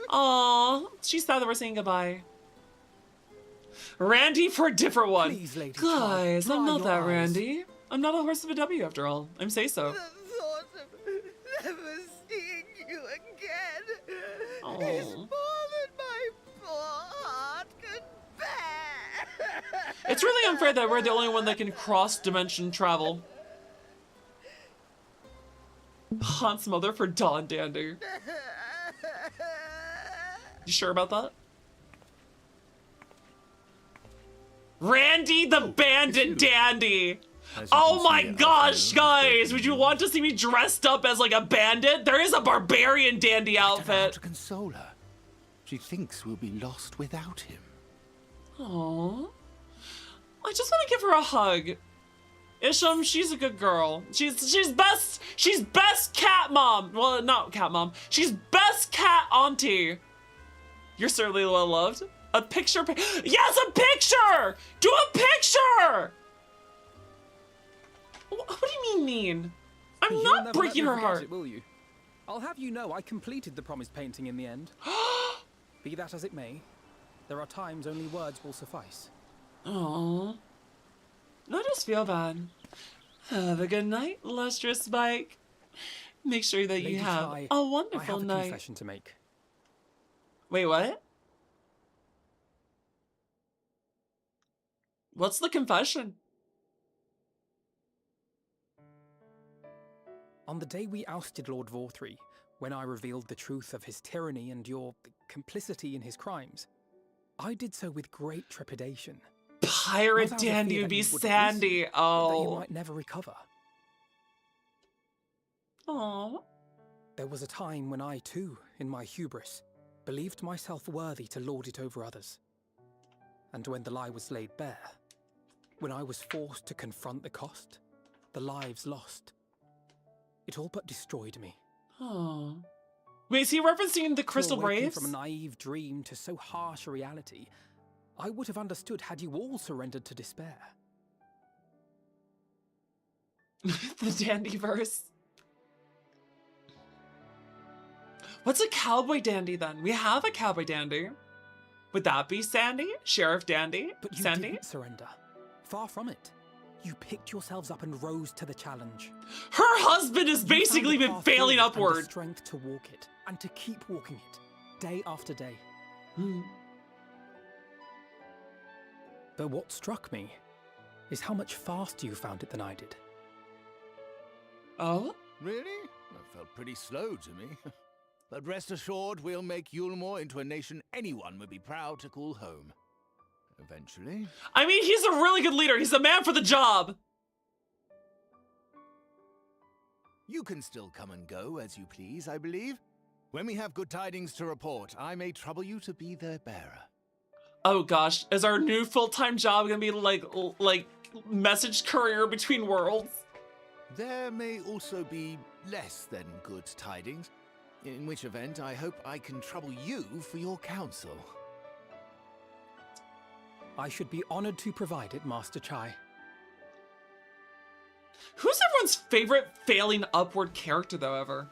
Aw, she's sad that we're saying goodbye. Randy for a different one. Please, Lady Guys, Dry I'm not your that eyes. Randy. I'm not a horse of a W after all. I'm say so. The thought of never seeing you again Oh. is more than my poor heart could bear. It's really unfair that we're the only one that can cross-dimension travel. Haun's mother for Dawn Dandy. You sure about that? Randy the Bandit Dandy! Oh my gosh, guys! Would you want to see me dressed up as like a bandit? There is a barbarian dandy I don't know how outfit. to console her. She thinks we'll be lost without him. Aww. I just want to give her a hug. Isham, she's a good girl. She's best cat mom. Well, not cat mom. She's best cat auntie. You're certainly well loved. A picture. Yes, a picture. Do a picture. What do you mean? I'm You'll not never breaking let her me forget heart. it, will you? I'll have you know I completed the promised painting in the end. Be that as it may, there are times only words will suffice. Aww. I just feel bad. Have a good night, lustrous Spike. Make sure that Lady you have Try, a I wonderful have a night. confession to make. Wait, what? What's the confession? On the day we ousted Lord Vorthree, when I revealed the truth of his tyranny and your complicity in his crimes, I did so with great trepidation. Pirate Not out of Dandy fear would that be you would Sandy. lose, but that you Oh. might never recover. Aww. There was a time when I too, in my hubris, believed myself worthy to lord it over others. And when the lie was laid bare, when I was forced to confront the cost, the lives lost, it all but destroyed me. Oh. Wait, is he referencing the Crystal To awaken Braves? from a naive dream to so harsh a reality, I would have understood had you all surrendered to despair. The Dandy verse. What's a cowboy dandy then? We have a cowboy dandy. Would that be Sandy? Sheriff Dandy? But you Sandy? didn't surrender. Far from it. You picked yourselves up and rose to the challenge. Her husband has You basically found the been path failing forward and the upward. strength to walk it and to keep walking it, day after day. Hmm. But what struck me is how much faster you found it than I did. Oh? Really? That felt pretty slow to me. But rest assured, we'll make Yulmore into a nation anyone would be proud to call home. Eventually. I mean, he's a really good leader. He's the man for the job. You can still come and go as you please, I believe. When we have good tidings to report, I may trouble you to be their bearer. Oh gosh, is our new full-time job gonna be like message courier between worlds? There may also be less than good tidings, in which event I hope I can trouble you for your counsel. I should be honored to provide it, Master Chai. Who's everyone's favorite failing upward character though ever?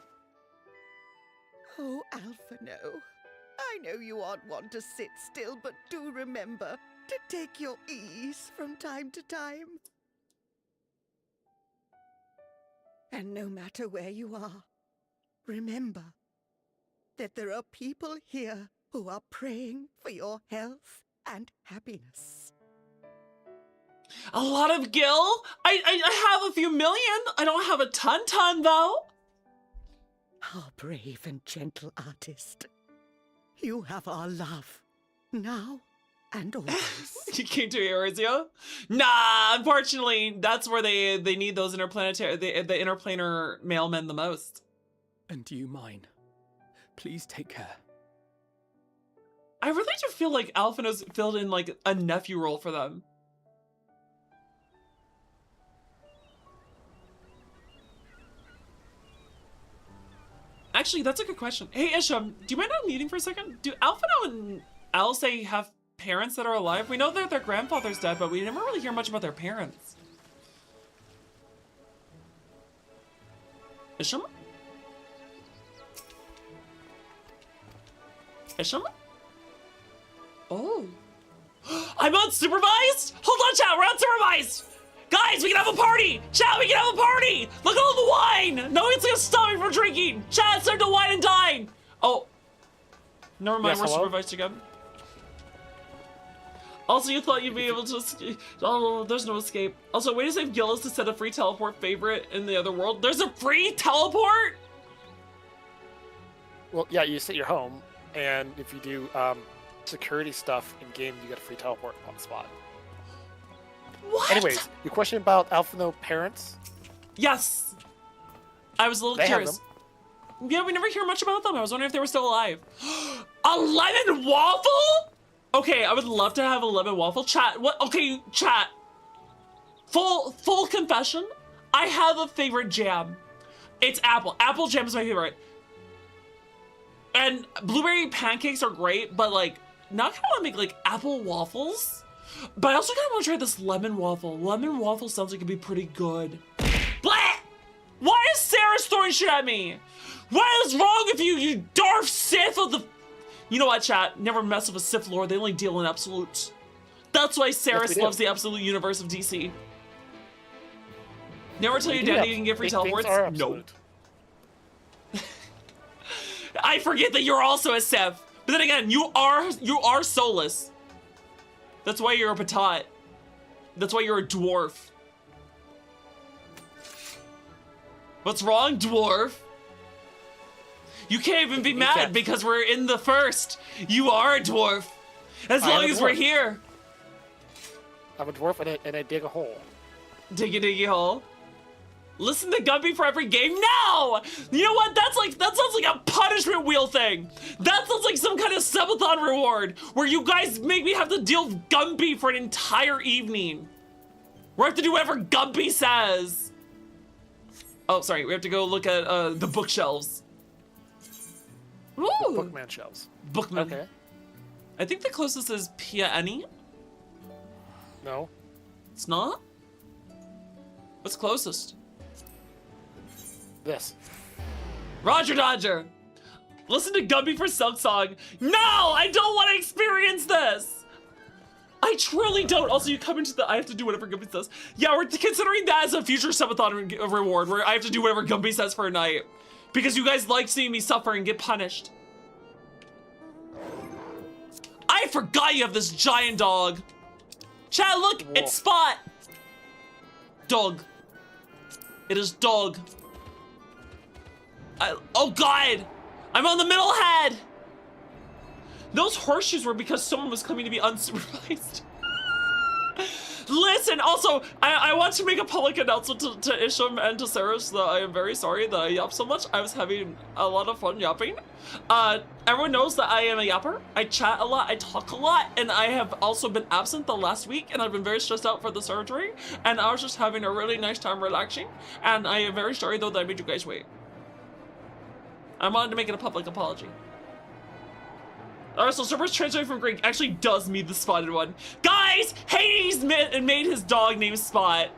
Oh, Alphino, I know you aren't one to sit still, but do remember to take your ease from time to time. And no matter where you are, remember that there are people here who are praying for your health and happiness. A lot of gil? I have a few million. I don't have a ton though. Our brave and gentle artist, you have our love, now and always. You came to Eorzea? Nah, unfortunately, that's where they need those interplanetary, the interplanar mailmen the most. And you mine. Please take care. I really do feel like Alphino's filled in like a nephew role for them. Actually, that's a good question. Hey, Isham, do you mind not meeting for a second? Do Alphino and Alcei have parents that are alive? We know that their grandfather's dead, but we never really hear much about their parents. Isham? Isham? Oh. I'm unsupervised? Hold on, chat, we're unsupervised! Guys, we can have a party! Chat, we can have a party! Look at all the wine! No one's gonna stop me from drinking! Chat, it's time to wine and dine! Oh. Never mind, Yes, we're hello? supervised again. Also, you thought you'd be able to escape. Oh, there's no escape. Also, way to save Gillis to set a free teleport favorite in the other world. There's a free teleport? Well, yeah, you sit your home, and if you do security stuff in game, you get a free teleport spot. What? Anyways, your question about Alphino parents? Yes. I was a little They have curious. Yeah, we never hear much about them. I was wondering if they were still alive. A lemon waffle? Okay, I would love to have a lemon waffle. Chat, what? Okay, chat. Full confession. I have a favorite jam. It's apple. Apple jam is my favorite. And blueberry pancakes are great, but like, now I kind of want to make like apple waffles. But I also kind of want to try this lemon waffle. Lemon waffle sounds like it'd be pretty good. Blah! Why is Sarah throwing shit at me? What is wrong with you, you Darth Sith of the... You know what, chat? Never mess with a Sith Lord. They only deal in absolutes. That's why Saris loves the absolute universe of DC. Never tell your daddy you can get free teleports? No. I forget that you're also a Sith. But then again, you are soulless. That's why you're a Patat. That's why you're a dwarf. What's wrong, dwarf? You can't even be mad because we're in the first. You are a dwarf. As long as we're here. I'm a dwarf and I dig a hole. Diggy hole. Listen to Gumpy for every game. No! You know what? That sounds like a punishment wheel thing. That sounds like some kind of subathon reward where you guys make me have to deal with Gumpy for an entire evening. We have to do whatever Gumpy says. Oh, sorry. We have to go look at the bookshelves. Ooh. Bookman shelves. Bookman. Okay. I think the closest is Pia Annie. No. It's not? What's closest? This. Roger Dodger. Listen to Gumby for Silk Song. No, I don't want to experience this. I truly don't. Also, you come into the, I have to do whatever Gumby says. Yeah, we're considering that as a future subathon reward where I have to do whatever Gumby says for a night. Because you guys like seeing me suffer and get punished. I forgot you have this giant dog. Chat, look, it's Spot. Dog. It is dog. Oh God, I'm on the middle head. Those horseshoes were because someone was coming to be unsupervised. Listen, also, I want to make a public announcement to Isham and to Sarah that I am very sorry that I yap so much. I was having a lot of fun yapping. Everyone knows that I am a yapper. I chat a lot, I talk a lot, and I have also been absent the last week, and I've been very stressed out for the surgery, and I was just having a really nice time relaxing, and I am very sorry though that I made you guys wait. I wanted to make it a public apology. Alright, so Cerberus translated from Greek actually does mean the spotted one. Guys, Hades made his dog named Spot.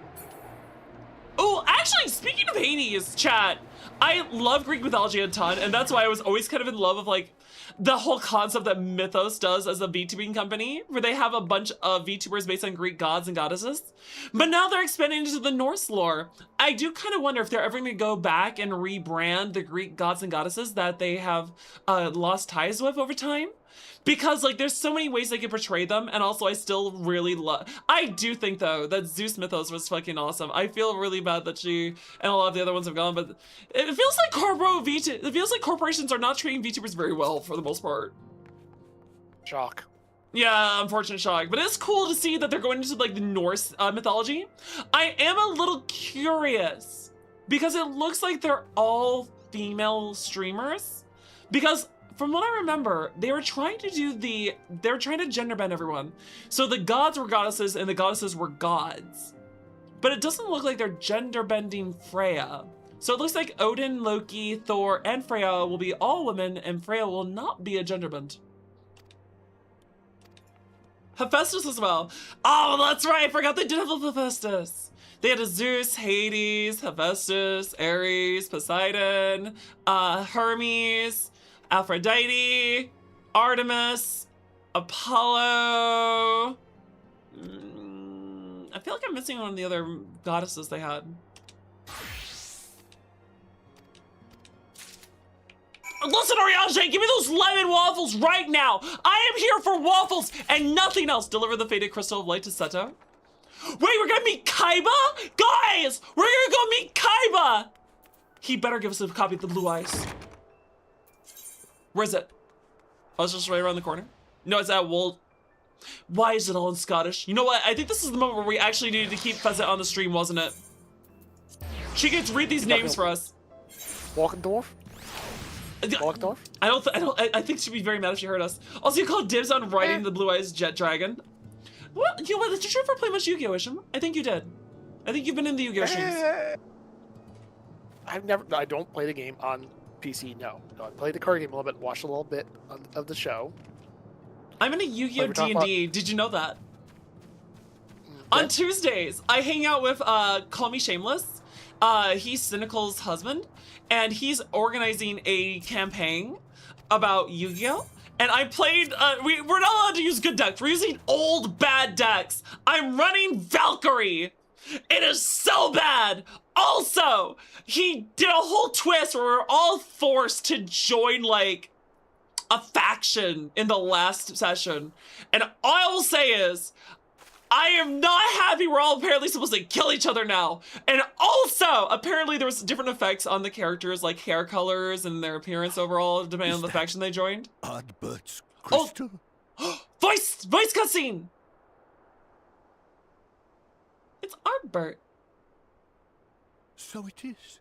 Oh, actually, speaking of Hades, chat, I love Greek mythology a ton, and that's why I was always kind of in love with, like, the whole concept that Mythos does as a VTubing company, where they have a bunch of VTubers based on Greek gods and goddesses. But now they're expanding into the Norse lore. I do kind of wonder if they're ever going to go back and rebrand the Greek gods and goddesses that they have lost ties with over time. Because, like, there's so many ways they can portray them, and also I still really love... I do think, though, that Zeus Mythos was fucking awesome. I feel really bad that she and a lot of the other ones have gone, but it feels like corporations are not treating VTubers very well, for the most part. Shock. Yeah, unfortunate shock. But it's cool to see that they're going into, like, the Norse mythology. I am a little curious, because it looks like they're all female streamers. Because... from what I remember, they were trying to gender bend everyone. So the gods were goddesses and the goddesses were gods. But it doesn't look like they're gender bending Freya. So it looks like Odin, Loki, Thor, and Freya will be all women, and Freya will not be a gender bend. Hephaestus as well. Oh, that's right. I forgot they did have a Hephaestus. They had a Zeus, Hades, Hephaestus, Ares, Poseidon, Hermes, Aphrodite, Artemis, Apollo. I feel like I'm missing one of the other goddesses they had. Listen, Ariane, give me those lemon waffles right now. I am here for waffles and nothing else. Deliver the faded crystal of light to Seto. Wait, we're gonna meet Kaiba? Guys, we're gonna go meet Kaiba. He better give us a copy of the Blue Eyes. Where is it? Oh, it's just right around the corner. No, it's at Wold. Why is it all in Scottish? You know what? I think this is the moment where we actually needed to keep Pheasant on the stream, wasn't it? She gets read these names for us. Walkendorf? Walkendorf? I think she'd be very mad if she heard us. Also, you called dibs on writing the Blue Eyes Jet Dragon. Well, you know what? Did you ever play much Yu-Gi-Oh, Isham? I think you did. I think you've been in the Yu-Gi-Oh streams. I don't play the game on PC, no. I played the card game a little bit, watched a little bit of the show. I'm in a Yu-Gi-Oh D&D. Did you know that? On Tuesdays, I hang out with Call Me Shameless. He's Cynical's husband, and he's organizing a campaign about Yu-Gi-Oh! And I played, we're not allowed to use good decks. We're using old bad decks. I'm running Valkyrie. It is so bad. Also, he did a whole twist where we're all forced to join like a faction in the last session. And all I will say is, I am not happy we're all apparently supposed to kill each other now. And also, apparently there was different effects on the characters, like hair colors and their appearance overall, depending on the faction they joined. Ardbert's crystal? Oh! Voice cutscene! It's Ardbert. So it is.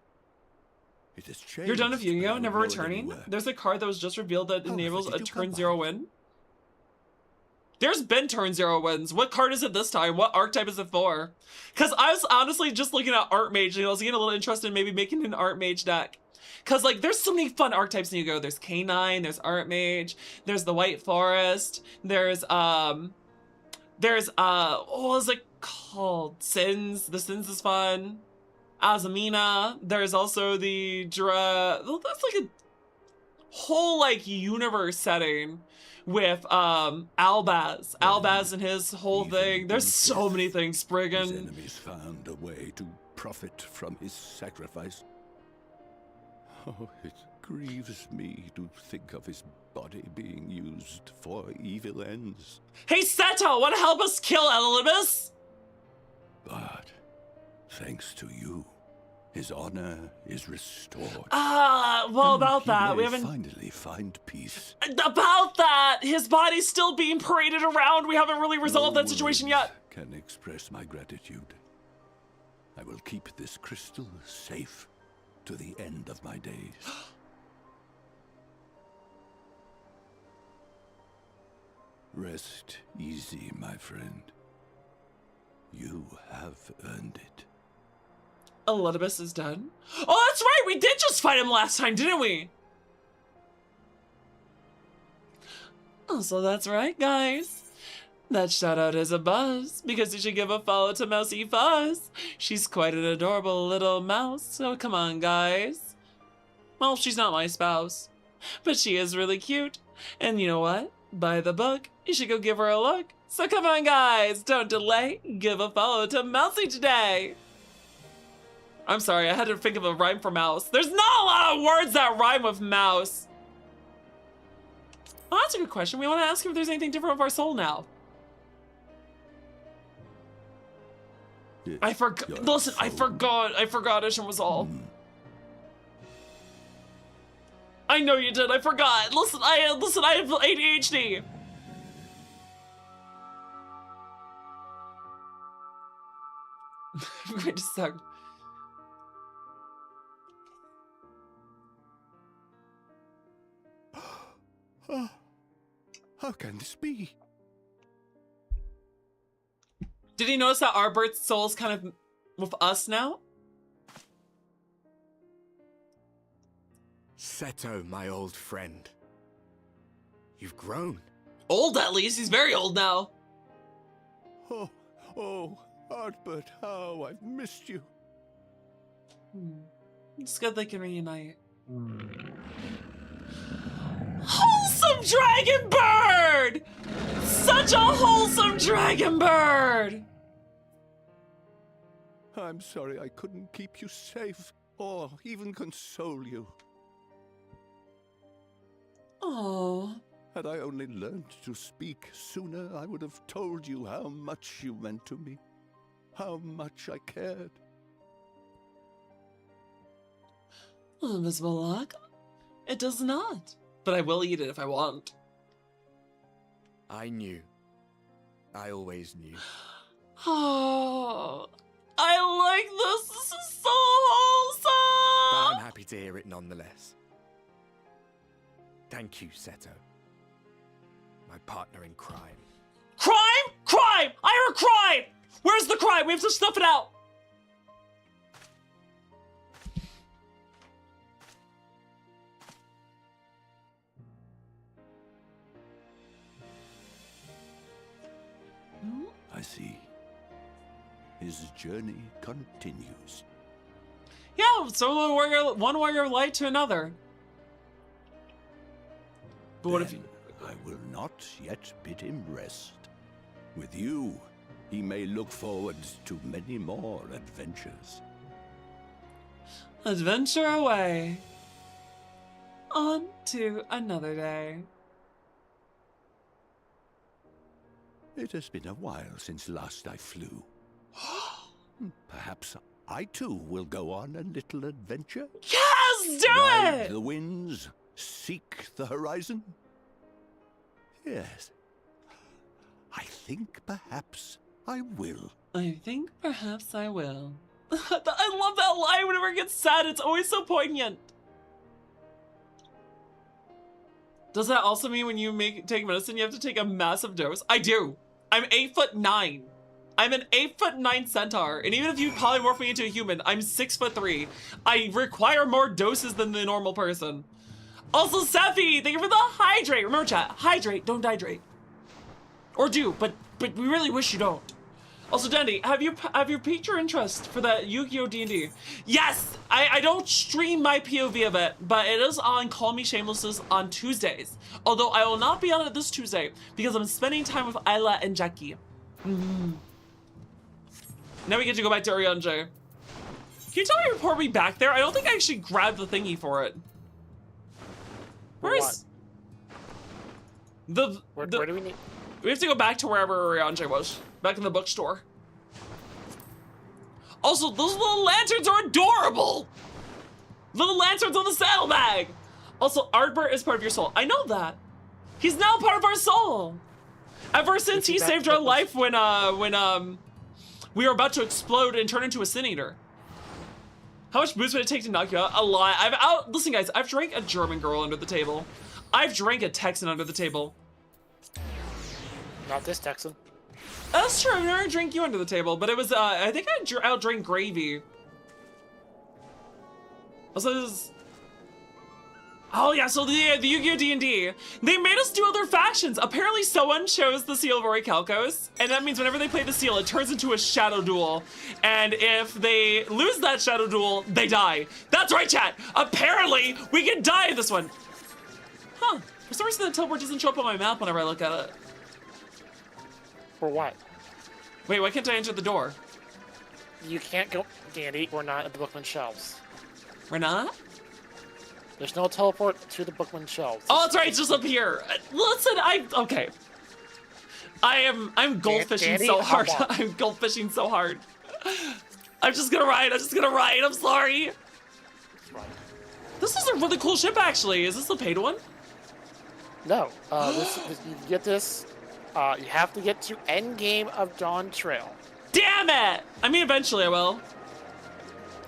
It has changed. You're done with Yu-Gi-Oh! Never returning? There's a card that was just revealed that enables a turn 0 win. There's been turn 0 wins. What card is it this time? What archetype is it for? Because I was honestly just looking at Archmage and I was getting a little interested in maybe making an Archmage deck. Because like there's so many fun archetypes in Yu-Gi-Oh! There's K9, there's Archmage, there's the White Forest, there's what was it called? Sins. The Sins is fun. Azamina. There's also the that's like a whole like universe setting with Albaz. Albaz and his whole thing. There's so many things, Spriggan. His enemies found a way to profit from his sacrifice. Oh, it grieves me to think of his body being used for evil ends. Hey Seto, wanna help us kill Elidibus? But thanks to you, his honor is restored. Well, about that, we haven't finally find peace. About that, his body's still being paraded around. We haven't really resolved that situation yet. Can express my gratitude. I will keep this crystal safe to the end of my days. Rest easy, my friend. You have earned it. Elidibus is done. Oh, that's right! We did just fight him last time, didn't we? Oh, so that's right, guys. That shout-out is a buzz, because you should give a follow to Mousy Fuzz. She's quite an adorable little mouse, so come on, guys. Well, she's not my spouse, but she is really cute. And you know what? By the book, you should go give her a look. So come on, guys, don't delay. Give a follow to Mousy today. I'm sorry, I had to think of a rhyme for mouse. There's not a lot of words that rhyme with mouse. Oh, that's a good question. We want to ask him if there's anything different with our soul now. I forgot. Listen, I forgot. Isham was all. I know you did. I forgot. Listen, I have ADHD. Wait just a sec. How can this be? Did he notice that Arbert's soul's kind of with us now? Seto, my old friend. You've grown. Old, at least. He's very old now. Oh, Artbert, how I've missed you. It's good they can reunite. Wholesome dragon bird! Such a wholesome dragon bird! I'm sorry I couldn't keep you safe or even console you. Oh. Had I only learned to speak sooner, I would have told you how much you meant to me, how much I cared. Invisible luck? It does not. But I will eat it if I want. I knew. I always knew. Oh, I like this. This is so wholesome. But I'm happy to hear it nonetheless. Thank you, Seto. My partner in crime. Crime? Crime! I heard crime! Where's the crime? We have to snuff it out. I see. His journey continues. Yeah, so one warrior of light to another. But what if you... I will not yet bid him rest. With you, he may look forward to many more adventures. Adventure away. On to another day. It has been a while since last I flew. Perhaps I too will go on a little adventure. Yes, do Ride it! the winds, seek the horizon. Yes, I think perhaps I will. I think perhaps I will. I love that line whenever it gets sad. It's always so poignant. Does that also mean when you take medicine, you have to take a massive dose? I do. I'm 8'9". I'm an 8'9" centaur, and even if you polymorph me into a human, I'm 6'3". I require more doses than the normal person. Also, Sephi, thank you for the hydrate. Remember, chat, hydrate, don't dehydrate. Or do, but we really wish you don't. Also, Dendy, have you piqued your interest for that Yu-Gi-Oh! D&D? Yes! I don't stream my POV of it, but it is on Call Me Shameless's on Tuesdays. Although I will not be on it this Tuesday because I'm spending time with Isla and Jackie. Now we get to go back to Orion J. Can you tell me report me back there? I don't think I actually grabbed the thingy for it. Where's the Where do we need? We have to go back to wherever Orion J was. Back in the bookstore. Also, those little lanterns are adorable! Little lanterns on the saddlebag! Also, Artbert is part of your soul. I know that. He's now part of our soul! Ever since he saved our life when we were about to explode and turn into a sin eater. How much booze would it take to knock you out? A lot. Listen, guys, I've drank a German girl under the table. I've drank a Texan under the table. Not this Texan. That's true. I've never drank you under the table, but it was, I think I outdrank Gravy. Also, this is... Oh yeah, so the Yu-Gi-Oh! D&D, they made us do other factions. Apparently someone chose the Seal of Orichalcos, and that means whenever they play the Seal, it turns into a Shadow Duel. And if they lose that Shadow Duel, they die. That's right, chat! Apparently, we can die in this one! Huh. For some reason, the teleport doesn't show up on my map whenever I look at it. For what? Wait, why can't I enter the door? You can't go, Dandy. We're not at the Bookman shelves. We're not? There's no teleport to the Bookman shelves. Oh, that's right, it's just up here. Listen, okay. I'm goldfishing so hard. I'm goldfishing so hard. I'm just gonna ride, I'm sorry. This is a really cool ship, actually. Is this the paid one? No, you get this. You have to get to endgame of Dawn Trail. Damn it! I mean, eventually I will.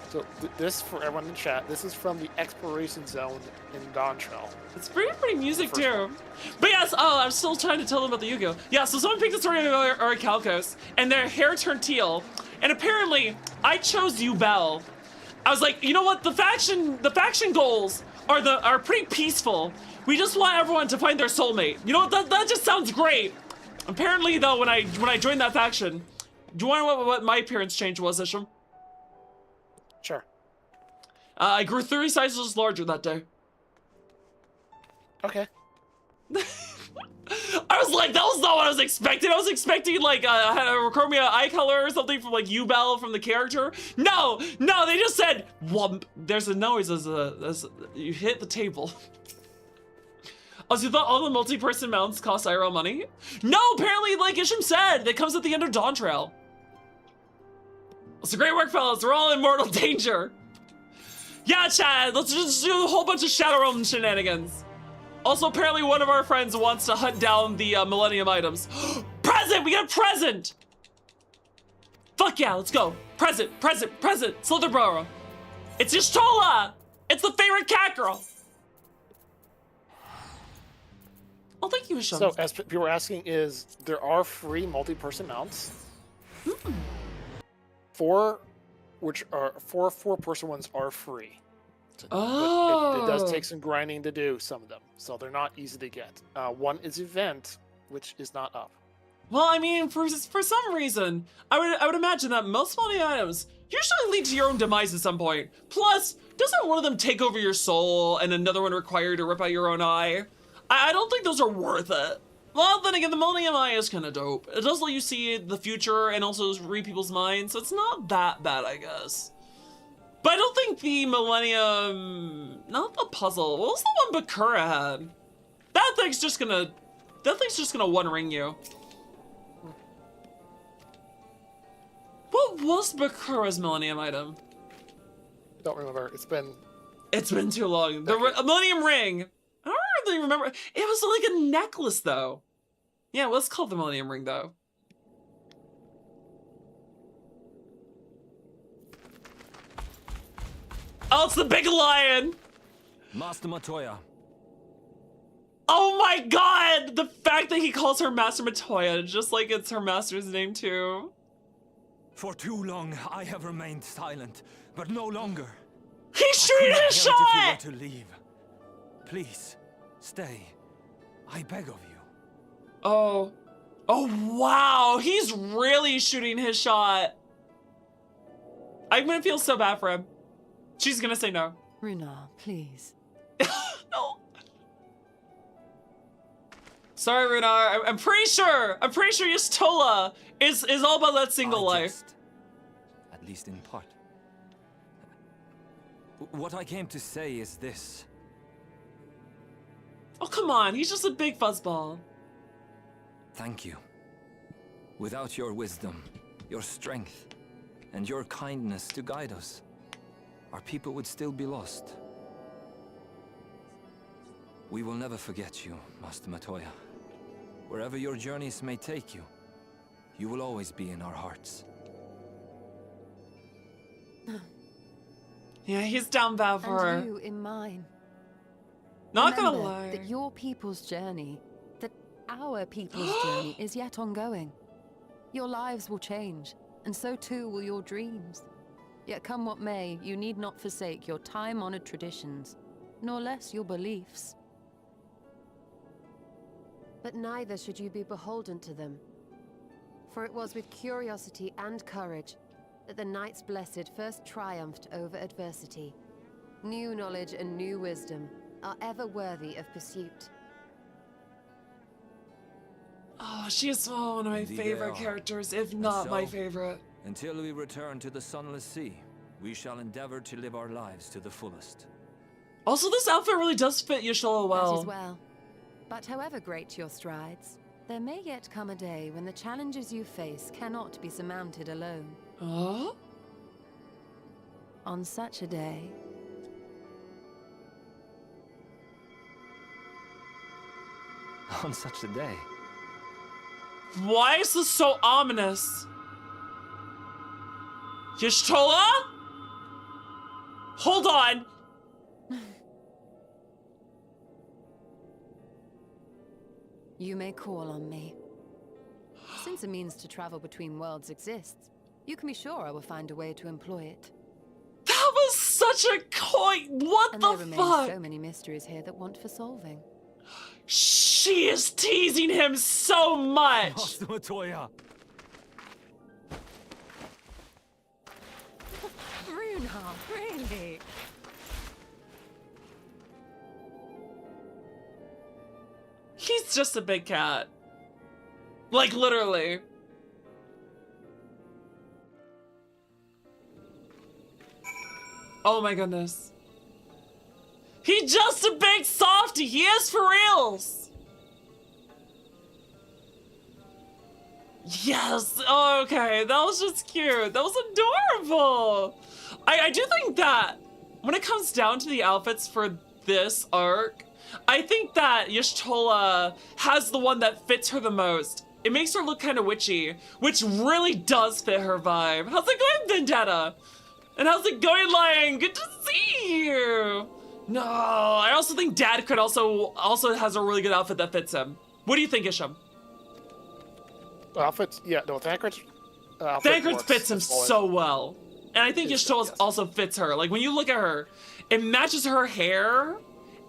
So this, for everyone in chat, this is from the exploration zone in Dawn Trail. It's pretty music too. But yes, I'm still trying to tell them about the Yu-Gi-Oh! Yeah, so someone picked the story of Orichalcos, and their hair turned teal. And apparently, I chose Yubel. I was like, you know what? The faction goals are pretty peaceful. We just want everyone to find their soulmate. You know what? That just sounds great. Apparently, though, when I joined that faction, do you want to know what my appearance change was, Isham? Sure. I grew 30 sizes larger that day. Okay. I was like, that was not what I was expecting. I was expecting like a chromia eye color or something from like Ubel from the character. No, they just said whump. There's a noise as you hit the table. Oh, so you thought all the multi-person mounts cost IRL money? No, apparently, like Isham said, it comes at the end of Dawn Trail. It's a great work, fellas. We're all in mortal danger. Yeah, Chad, let's just do a whole bunch of Shadow Realm shenanigans. Also, apparently one of our friends wants to hunt down the Millennium items. Present! We got a present! Fuck yeah, let's go. Present. Slitherborough. It's Y'shtola! It's the favorite cat girl. Oh, thank you, Isham. So, as people were asking, there are free multi-person mounts. Four four-person ones are free. Oh. It does take some grinding to do some of them, so they're not easy to get. One is event, which is not up. Well, I mean, for some reason, I would imagine that most money items usually lead to your own demise at some point. Plus, doesn't one of them take over your soul and another one require you to rip out your own eye? I don't think those are worth it. Well, then again, the Millennium Eye is kind of dope. It does let you see the future and also read people's minds, so it's not that bad, I guess. But I don't think the Millennium, not the puzzle. What was the one Bakura had? That thing's just gonna one ring you. What was Bakura's Millennium item? Don't remember. It's been too long. The Millennium Ring. I don't really remember. It was like a necklace, though. Yeah, let's call it the Millennium Ring, though. Oh, it's the big lion! Master Matoya. Oh my god! The fact that he calls her Master Matoya, just like it's her master's name, too. For too long, I have remained silent, but no longer. He's shooting his shot! If you were to leave. Please, stay. I beg of you. Oh. Oh, wow! He's really shooting his shot. I'm gonna feel so bad for him. She's gonna say no. Runar, please. No. Sorry, Runar. I'm pretty sure Y'shtola is all about that single life. At least in part. What I came to say is this. Oh, come on. He's just a big fuzzball. Thank you. Without your wisdom, your strength, and your kindness to guide us, our people would still be lost. We will never forget you, Master Matoya. Wherever your journeys may take you, you will always be in our hearts. Yeah, he's down bad for her. And you in mine. Not Remember gonna lie. that your people's journey, that our people's journey is yet ongoing. Your lives will change, and so too will your dreams. Yet come what may, you need not forsake your time-honored traditions, nor less your beliefs. But neither should you be beholden to them. For it was with curiosity and courage that the Knights Blessed first triumphed over adversity. New knowledge and new wisdom are ever worthy of pursuit. Oh, she is one of my favorite characters, if not my favorite. Until we return to the Sunless Sea, we shall endeavor to live our lives to the fullest. Also, this outfit really does fit Y'shtola well. That is well. But however great your strides, there may yet come a day when the challenges you face cannot be surmounted alone. Oh? On such a day... On such a day? Why is this so ominous? Y'shtola? Hold on. You may call on me. Since a means to travel between worlds exists, you can be sure I will find a way to employ it. That was such such a coin. What And the there remain fuck? so many mysteries here that want for solving. She is teasing him so much. Master Matoya. Runar, really? He's just a big cat. Like, literally. Oh my goodness. He's just a big softie. He is for reals. Yes. Oh, okay. That was just cute. That was adorable. I do think that when it comes down to the outfits for this arc, I think that Y'shtola has the one that fits her the most. It makes her look kind of witchy, which really does fit her vibe. How's it going, Vendetta? And how's it going, Lion? Good to see you. No, I also think Dad could also has a really good outfit that fits him. What do you think, Isham? Outfits? Yeah, no, Thancred's Thancred fits him so well. And I think Y'shtola's also fits her. Like, when you look at her, it matches her hair.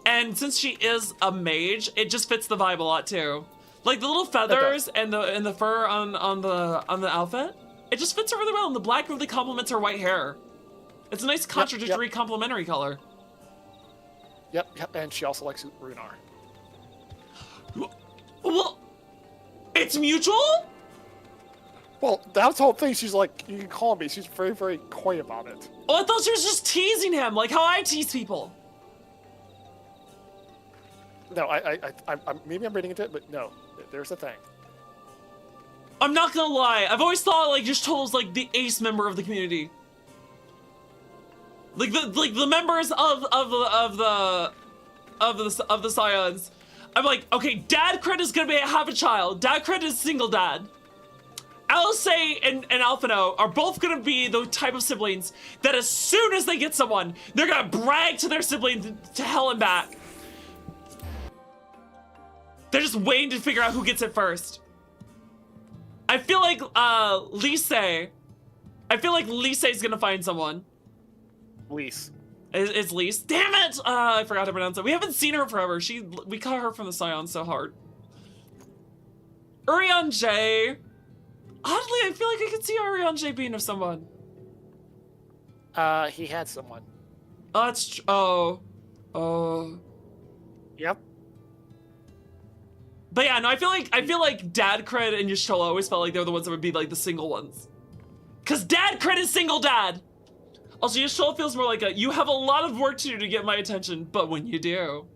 And since she is a mage, it just fits the vibe a lot, too. Like, the little feathers and the fur on the outfit, it just fits her really well. And the black really complements her white hair. It's a nice contradictory complementary color. Yep, and she also likes Runar. Well, it's mutual? Well, that's the whole thing. She's like, you can call me. She's very, very coy about it. Oh, I thought she was just teasing him, like how I tease people. No, maybe I'm reading into it, but no, there's a thing. I'm not gonna lie. I've always thought like Y'shtola's like the ace member of the community. Like the members of the Scions. I'm like, okay, Dad Cred is gonna have a child. Dad Cred is single dad. Alice and Alphino are both gonna be the type of siblings that as soon as they get someone, they're gonna brag to their sibling to hell and back. They're just waiting to figure out who gets it first. I feel like Lise is gonna find someone. Lise. It's Lise. Damn it! I forgot to pronounce it. We haven't seen her forever. We caught her from the Scion so hard. Urion J. Oddly, I feel like I could see Urion J being of someone. He had someone. Oh, that's oh. Yep. But yeah, no, I feel like Dad Cred and Y'shtola always felt like they were the ones that would be like the single ones. Cause Dad Cred is single dad. Also, Y'shtola feels more like you have a lot of work to do to get my attention, but when you do.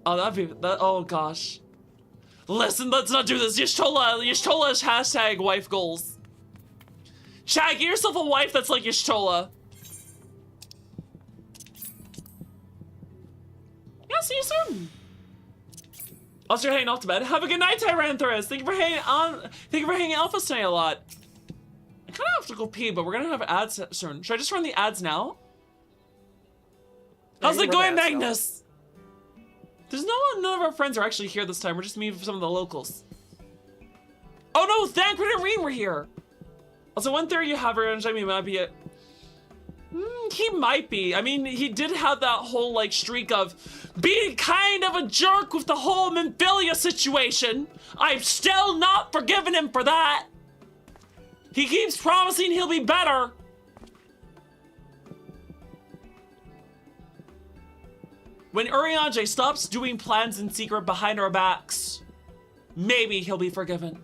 Oh, oh gosh. Listen, let's not do this. Y'shtola's hashtag wife goals. Shag, get yourself a wife that's like Y'shtola. Yeah, see you soon. Also, you're heading off to bed. Have a good night, Tyranthrus. Thank you for hanging Alphas tonight a lot. I kind of have to go pee, but we're gonna have ads soon. Should I just run the ads now? How's it going, Magnus? There's none of our friends are actually here this time. We're just meeting some of the locals. Oh no, Thancred and Reem were here. Also, one theory you have, I mean, might be it. He might be. I mean, he did have that whole like streak of being kind of a jerk with the whole Memphilia situation. I've still not forgiven him for that. He keeps promising he'll be better. When Urianger stops doing plans in secret behind our backs, maybe he'll be forgiven.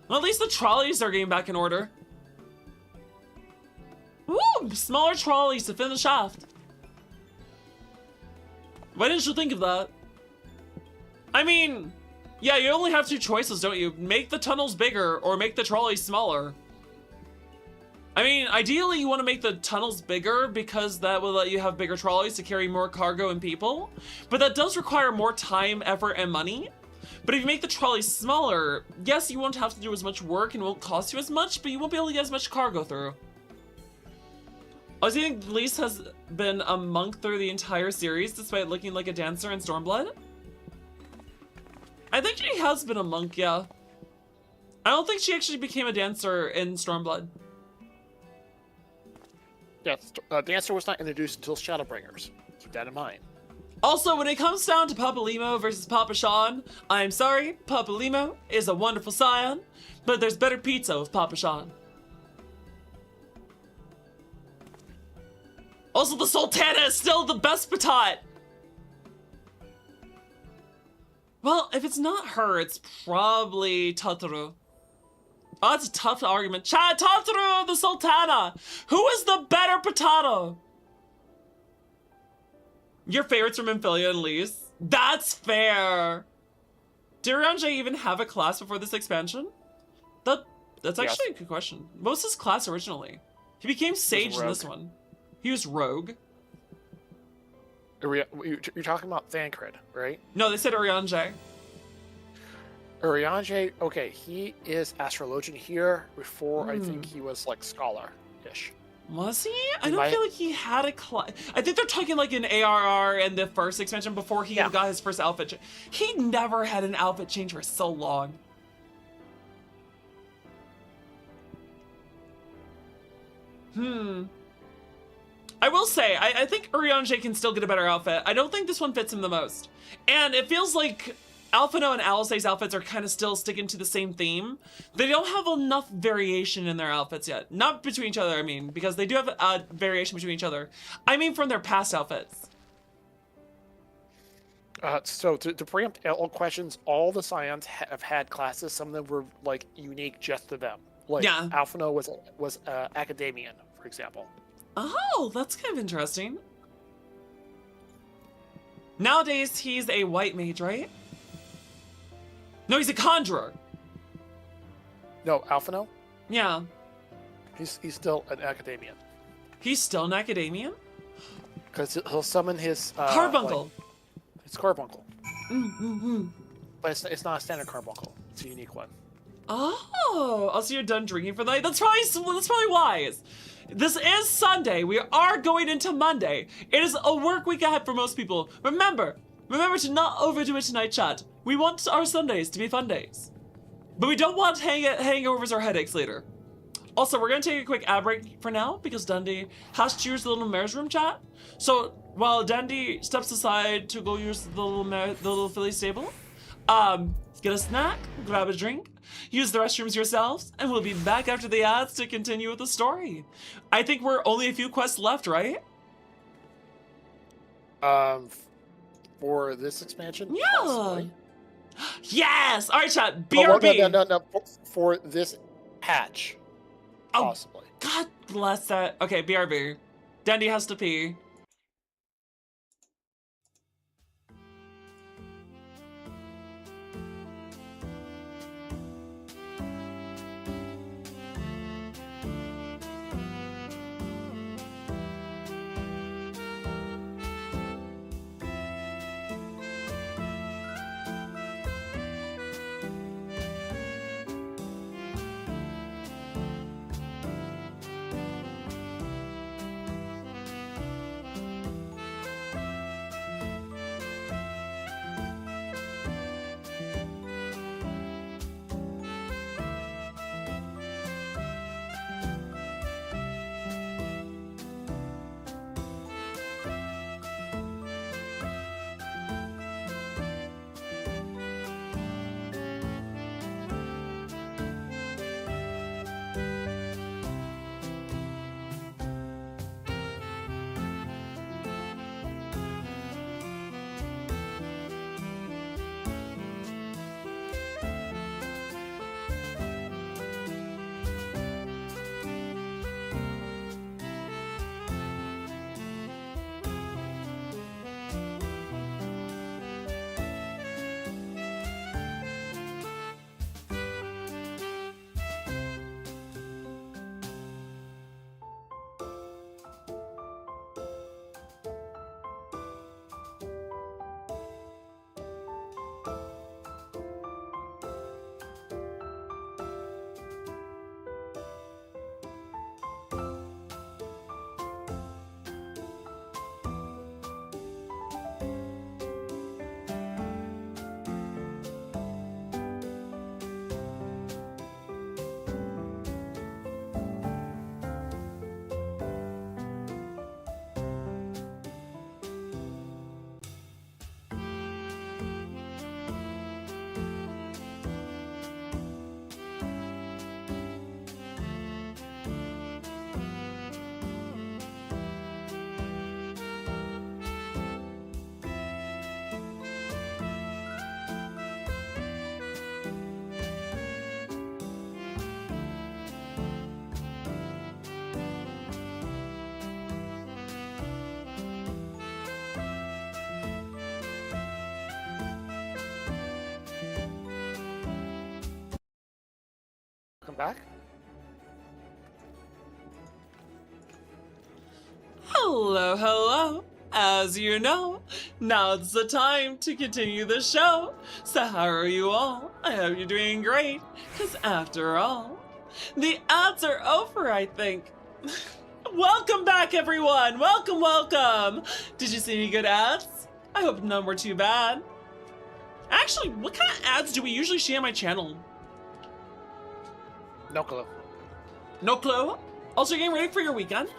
Well, at least the trolleys are getting back in order. Ooh, smaller trolleys to fit the shaft. Why didn't you think of that? I mean, yeah, you only have two choices, don't you? Make the tunnels bigger or make the trolleys smaller. I mean, ideally you want to make the tunnels bigger because that will let you have bigger trolleys to carry more cargo and people. But that does require more time, effort, and money. But if you make the trolleys smaller, yes, you won't have to do as much work and it won't cost you as much, but you won't be able to get as much cargo through. I think Lise has been a monk through the entire series despite looking like a dancer in Stormblood. I think she has been a monk, yeah. I don't think she actually became a dancer in Stormblood. Yeah, dancer was not introduced until Shadowbringers. Keep that in mind. Also, when it comes down to Papa Limo versus Papa Sean, I'm sorry, Papa Limo is a wonderful scion, but there's better pizza with Papa Sean. Also, the Sultana is still the best patat. Well, if it's not her, it's probably Totoro. Oh, that's a tough argument. Totoro, the Sultana! Who is the better potato? Your favorites from Amphilia and Lise? That's fair. Did Ryanje even have a class before this expansion? That's actually a good question. What was his class originally? He became Sage in this one. He was Rogue. You're talking about Thancred, right? No, they said Ryanje. Ryanje, okay, he is Astrologian here. Before, I think he was like Scholar-ish. Was he? I don't feel like he had a class. I think they're talking like in ARR and the first expansion before he got his first outfit. He never had an outfit change for so long. I will say, I think Urianger can still get a better outfit. I don't think this one fits him the most. And it feels like Alphino and Alisae's outfits are kind of still sticking to the same theme. They don't have enough variation in their outfits yet. Not between each other, I mean, because they do have variation between each other. I mean from their past outfits. So to preempt all questions, all the Scions have had classes. Some of them were like unique just to them. Like Alphino was Academian, for example. Oh, that's kind of interesting. Nowadays, he's a white mage, right? No, he's a conjurer. No, Alphino? Yeah. He's still an Academian. He's still an Academian? Because he'll summon his... Carbuncle. It's Carbuncle. But it's not a standard Carbuncle. It's a unique one. Oh, also you're done drinking for the night? That's probably wise. This is Sunday. We are going into Monday. It is a work week ahead for most people. Remember to not overdo it tonight, chat. We want our Sundays to be fun days. But we don't want hangovers or headaches later. Also, we're going to take a quick ad break for now because Dundee has to use the little mayor's room, chat. So while Dundee steps aside to go use the little Philly stable, get a snack, grab a drink, use the restrooms yourselves, and we'll be back after the ads to continue with the story. I think we're only a few quests left, right? For this expansion? Yeah. Possibly. Yes! Alright, chat, BRB! No. For this patch. Possibly. God bless that. Okay, BRB. Dandy has to pee. back. Hello, hello. As you know, now it's the time to continue the show. So how are you all? I hope you're doing great, because after all, the ads are over, I think. Welcome back, everyone. Welcome, welcome. Did you see any good ads? I hope none were too bad. Actually, what kind of ads do we usually see on my channel? No clue. No clue? Also, getting ready for your weekend?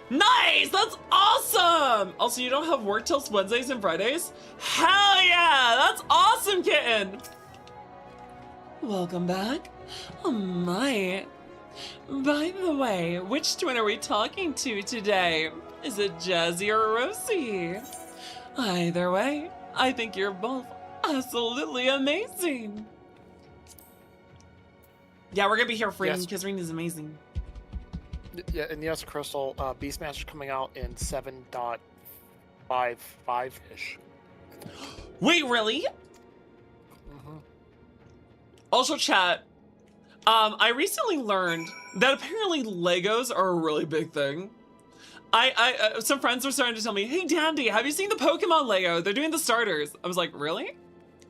Nice! That's awesome! Also, you don't have work till Wednesdays and Fridays? Hell yeah! That's awesome, kitten! Welcome back. Oh my. By the way, which twin are we talking to today? Is it Jazzy or Rosie? Either way, I think you're both absolutely amazing. Yeah, we're gonna be here for Ring because Ring is amazing. Yeah, and yes, Crystal, Beastmaster's coming out in 7.55-ish. Wait, really? Also, chat, I recently learned that apparently Legos are a really big thing. Some friends were starting to tell me, hey, Dandy, have you seen the Pokemon Lego? They're doing the starters. I was like, really?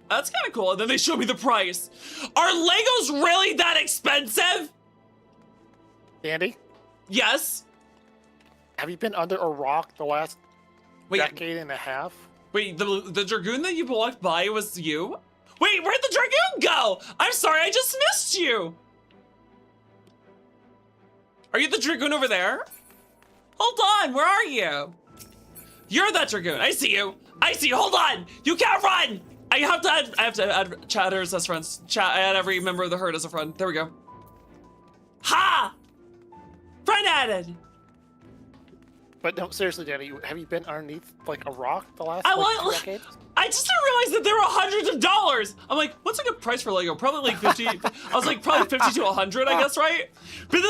That's kind of cool. And then they showed me the price. Are Legos really that expensive? Dandy? Yes? Have you been under a rock the last decade and a half? Wait, the Dragoon that you walked by was you? Wait, where'd the Dragoon go? I'm sorry, I just missed you. Are you the Dragoon over there? Hold on, where are you? You're that Dragoon, I see you. I see you, hold on. You can't run. I have to add chatters as friends. I add every member of the herd as a friend. There we go. Ha! Friend added. But no, seriously, Danny, have you been underneath like a rock the last 2 decades? I just didn't realize that there were hundreds of dollars. I'm like, what's a good price for Lego? Probably like 50. I was like, probably 50 to 100, I guess, right? But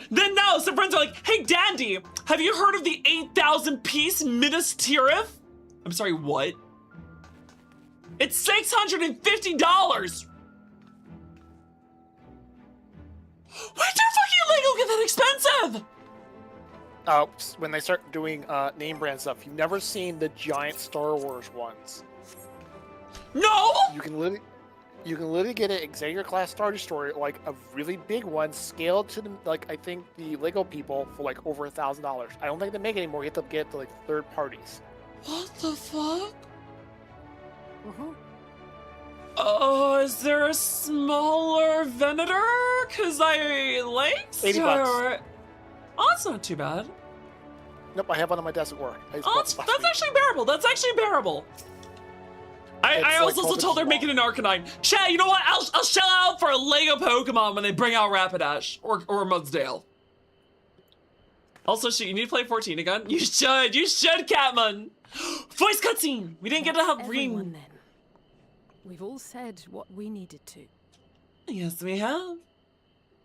then no, some friends are like, hey, Dandy, have you heard of the 8,000 piece Minas Tirith? I'm sorry, what? It's $650. Why did fucking Lego get that expensive? When they start doing name brand stuff, you've never seen the giant Star Wars ones. No! You can literally get an Xavier class Star Destroyer, like a really big one, scaled to the I think the Lego people for like over $1,000. I don't think they make it anymore. You have to get to like third parties. What the fuck? Oh, is there a smaller Venator? Cause I liked $80. Oh, that's not too bad. Nope, I have one on my desk at work. That's actually bearable. That's actually bearable. I also told they're making an Arcanine. Chat, you know what? I'll shell out for a Lego Pokemon when they bring out Rapidash or Mudsdale. Also, you need to play 14 again. You should, Catman. Voice cutscene. We didn't get to have Green. Then. We've all said what we needed to. Yes, we have.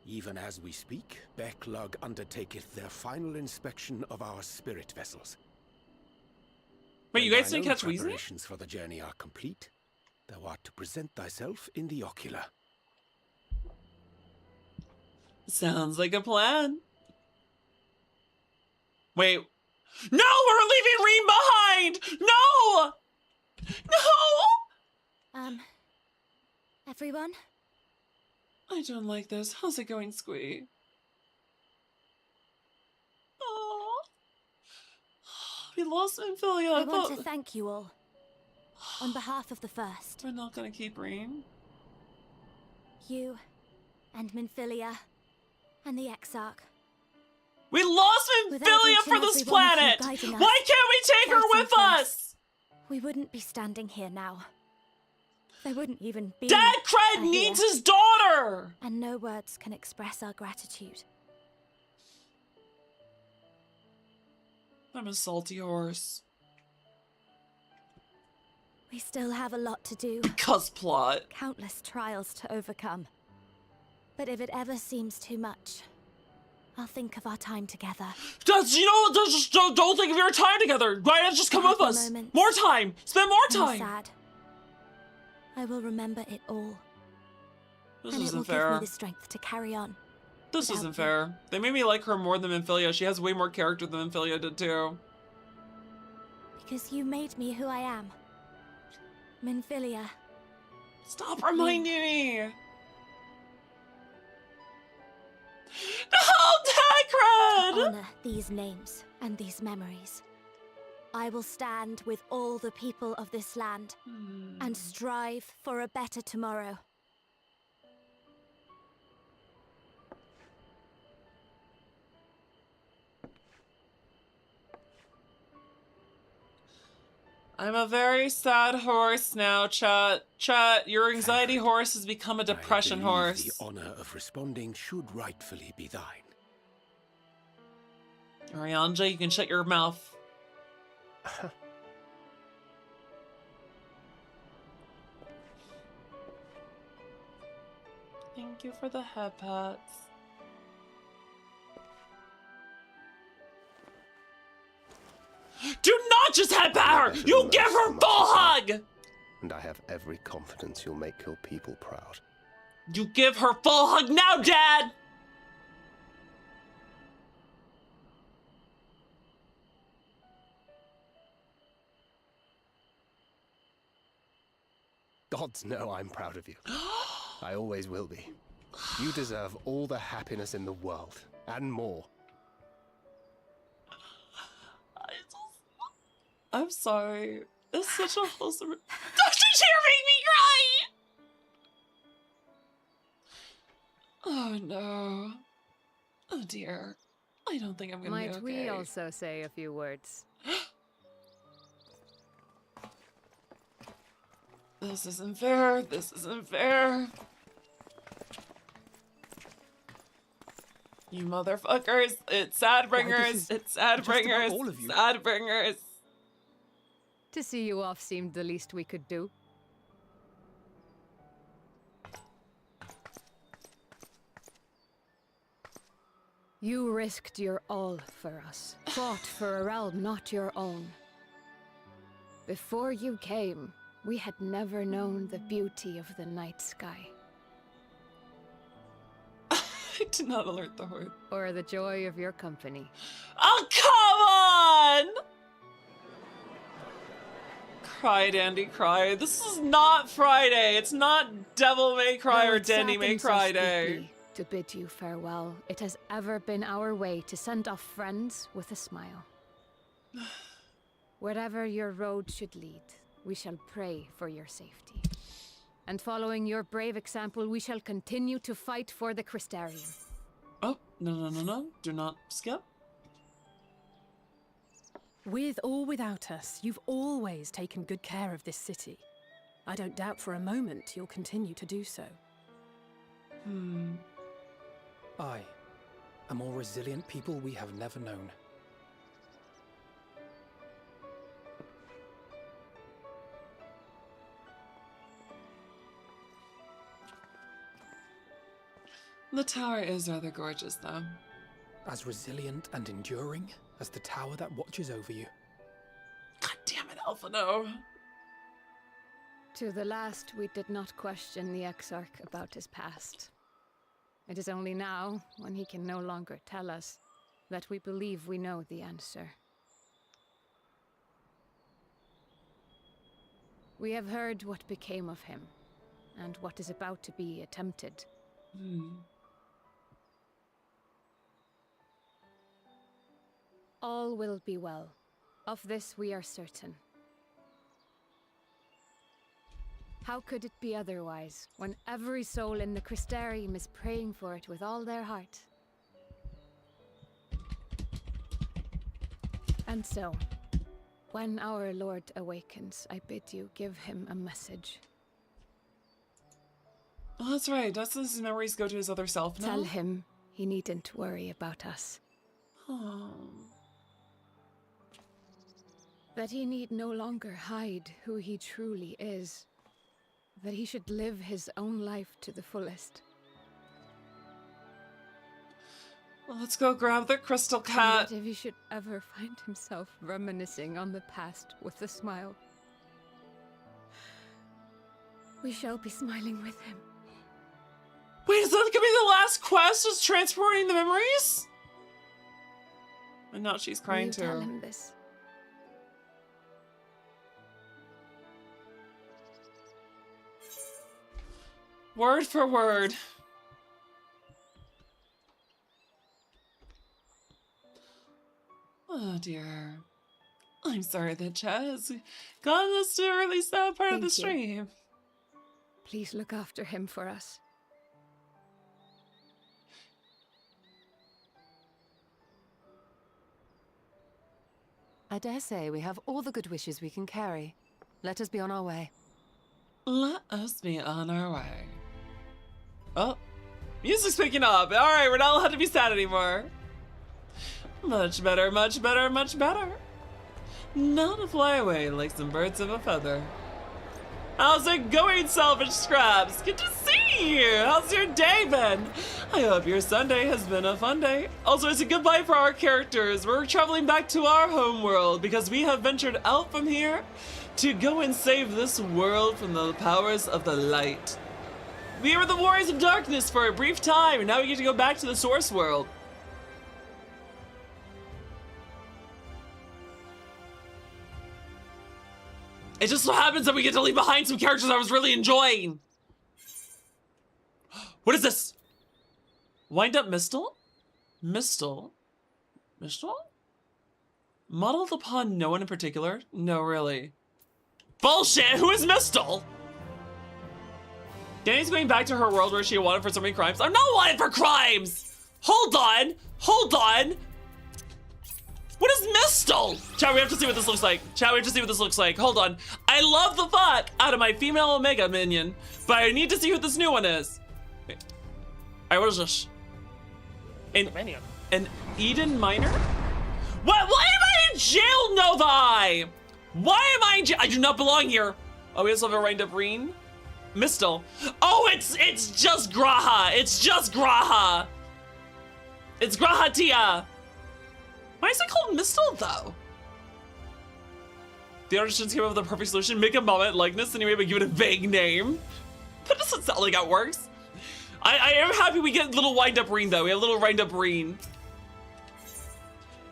Even as we speak, Backlog undertaketh their final inspection of our spirit vessels. Wait, you guys didn't catch Weezy? Preparations for the journey are complete. Thou art to present thyself in the ocular. Sounds like a plan. Wait. No, we're leaving Reem behind! No! No! Everyone? I don't like this. How's it going, Squee? Oh, we lost Amphilia. I want to thank you all. On behalf of the First. We're not gonna keep Reem. You, and Minfilia, and the Exarch. We lost Minfilia for this planet! Why can't we take her with us? We wouldn't be standing here now. There wouldn't even be Dad Cred needs his daughter! And no words can express our gratitude. I'm a salty horse. We still have a lot to do. Because plot. Countless trials to overcome. But if it ever seems too much, I'll think of our time together. Don't think of your time together. Why not just come with us? More time. Spend more time. Sad. I will remember it all. This and isn't it will fair. give me the strength to carry on. This isn't fair. They made me like her more than Minfilia. She has way more character than Minfilia did too. Because you made me who I am. Minfilia. Stop reminding me! No, Dagran! Honor these names and these memories. I will stand with all the people of this land and strive for a better tomorrow. I'm a very sad horse now, chat. Chat, your anxiety horse has become a depression horse. The honor of responding should rightfully be thine. Arianja, you can shut your mouth. Thank you for the head pats. Do not just head pat her! You give her full hug! And I have every confidence you'll make your people proud. You give her full hug now, Dad! Gods know I'm proud of you. I always will be. You deserve all the happiness in the world, and more. I'm sorry. It's such a wholesome... Dr. Chair made me cry! Oh no. Oh dear. I don't think I'm gonna be okay. Might we also say a few words? This isn't fair. This isn't fair. You motherfuckers. It's Shadowbringers. It's Shadowbringers. Shadowbringers. To see you off seemed the least we could do. You risked your all for us, fought for a realm not your own. Before you came, we had never known the beauty of the night sky. I did not alert the horde. Or the joy of your company. Oh, come on! Cry, Dandy, cry. This is not Friday. It's not Devil May Cry or Dandy May Cry Day. To bid you farewell, it has ever been our way to send off friends with a smile. Wherever your road should lead, we shall pray for your safety. And following your brave example, we shall continue to fight for the Crystarium. Oh, no. Do not skip. With or without us, you've always taken good care of this city. I don't doubt for a moment you'll continue to do so. I, a more resilient people we have never known. The tower is rather gorgeous, though. As resilient and enduring as the tower that watches over you. God damn it, Alphino. To the last, we did not question the Exarch about his past. It is only now, when he can no longer tell us, that we believe we know the answer. We have heard what became of him, and what is about to be attempted. All will be well. Of this we are certain. How could it be otherwise, when every soul in the Crystarium is praying for it with all their heart? And so, when our Lord awakens, I bid you give him a message. Oh, that's right. Doesn't his memories go to his other self now? Tell him he needn't worry about us. Oh. That he need no longer hide who he truly is. That he should live his own life to the fullest. Well, let's go grab the crystal cat. And that if he should ever find himself reminiscing on the past with a smile, we shall be smiling with him. Wait, is that gonna be the last quest was transporting the memories? And now she's crying too. Tell him this. Word for word. Oh dear. I'm sorry that Chaz got us to release that part of the stream. Please look after him for us. I dare say we have all the good wishes we can carry. Let us be on our way. Let us be on our way. Oh, music's picking up. All right, we're not allowed to be sad anymore. Much better, much better, much better. Not to fly away like some birds of a feather. How's it going, Selfish Scraps? Good to see you. How's your day been? I hope your Sunday has been a fun day. Also, it's a goodbye for our characters. We're traveling back to our home world because we have ventured out from here to go and save this world from the powers of the light. We were the warriors of darkness for a brief time, and now we get to go back to the source world. It just so happens that we get to leave behind some characters I was really enjoying. What is this? Wind up Mistle? Mistle? Mistle? Modeled upon no one in particular? No, really. Bullshit! Who is Mistle? Danny's going back to her world where she wanted for so many crimes. I'm not wanted for crimes! Hold on! Hold on! What is Mistle? Chat, we have to see what this looks like. Chat, we have to see what this looks like. Hold on. I love the fuck out of my female Omega minion, but I need to see who this new one is. Wait. Alright, what is this? An Eden Miner? What? Why am I in jail, Novi? Why am I in jail? I do not belong here. Oh, we also have a wind up Reen. Mistle. Oh, it's just Graha. It's just Graha. It's Graha Tia. Why is it called Mistle, though? The artisans came up with the perfect solution. Make a moment likeness anyway, but give it a vague name. That doesn't sound like how it works. I am happy we get little wind-up Reen, though. We have a little wind-up Reen.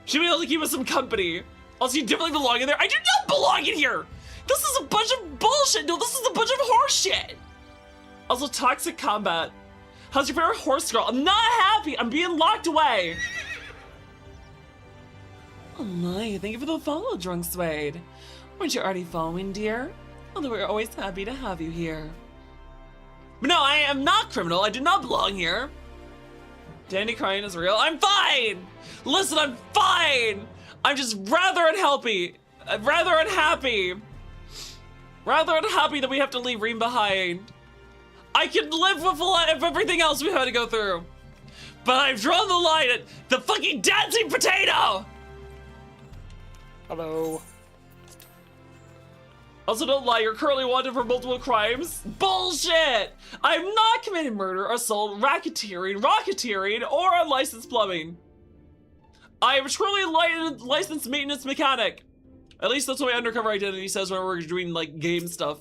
Should be able to keep us some company. Also, you definitely belong in there. I do not belong in here! This is a bunch of bullshit! No, this is a bunch of horse shit! Also, toxic combat. How's your favorite horse girl? I'm not happy! I'm being locked away! Oh my, thank you for the follow, Drunk Suede. Weren't you already following, dear? Although we're always happy to have you here. But no, I am not criminal. I do not belong here. Danny crying is real. I'm fine! Listen, I'm fine! I'm just rather unhappy. Rather unhappy that we have to leave Reem behind. I can live with everything else we've had to go through. But I've drawn the line at the fucking dancing potato! Hello. Also, don't lie, you're currently wanted for multiple crimes. Bullshit! I'm not committing murder, assault, racketeering, or unlicensed plumbing. I am truly a licensed maintenance mechanic. At least that's what my undercover identity says when we're doing, like, game stuff.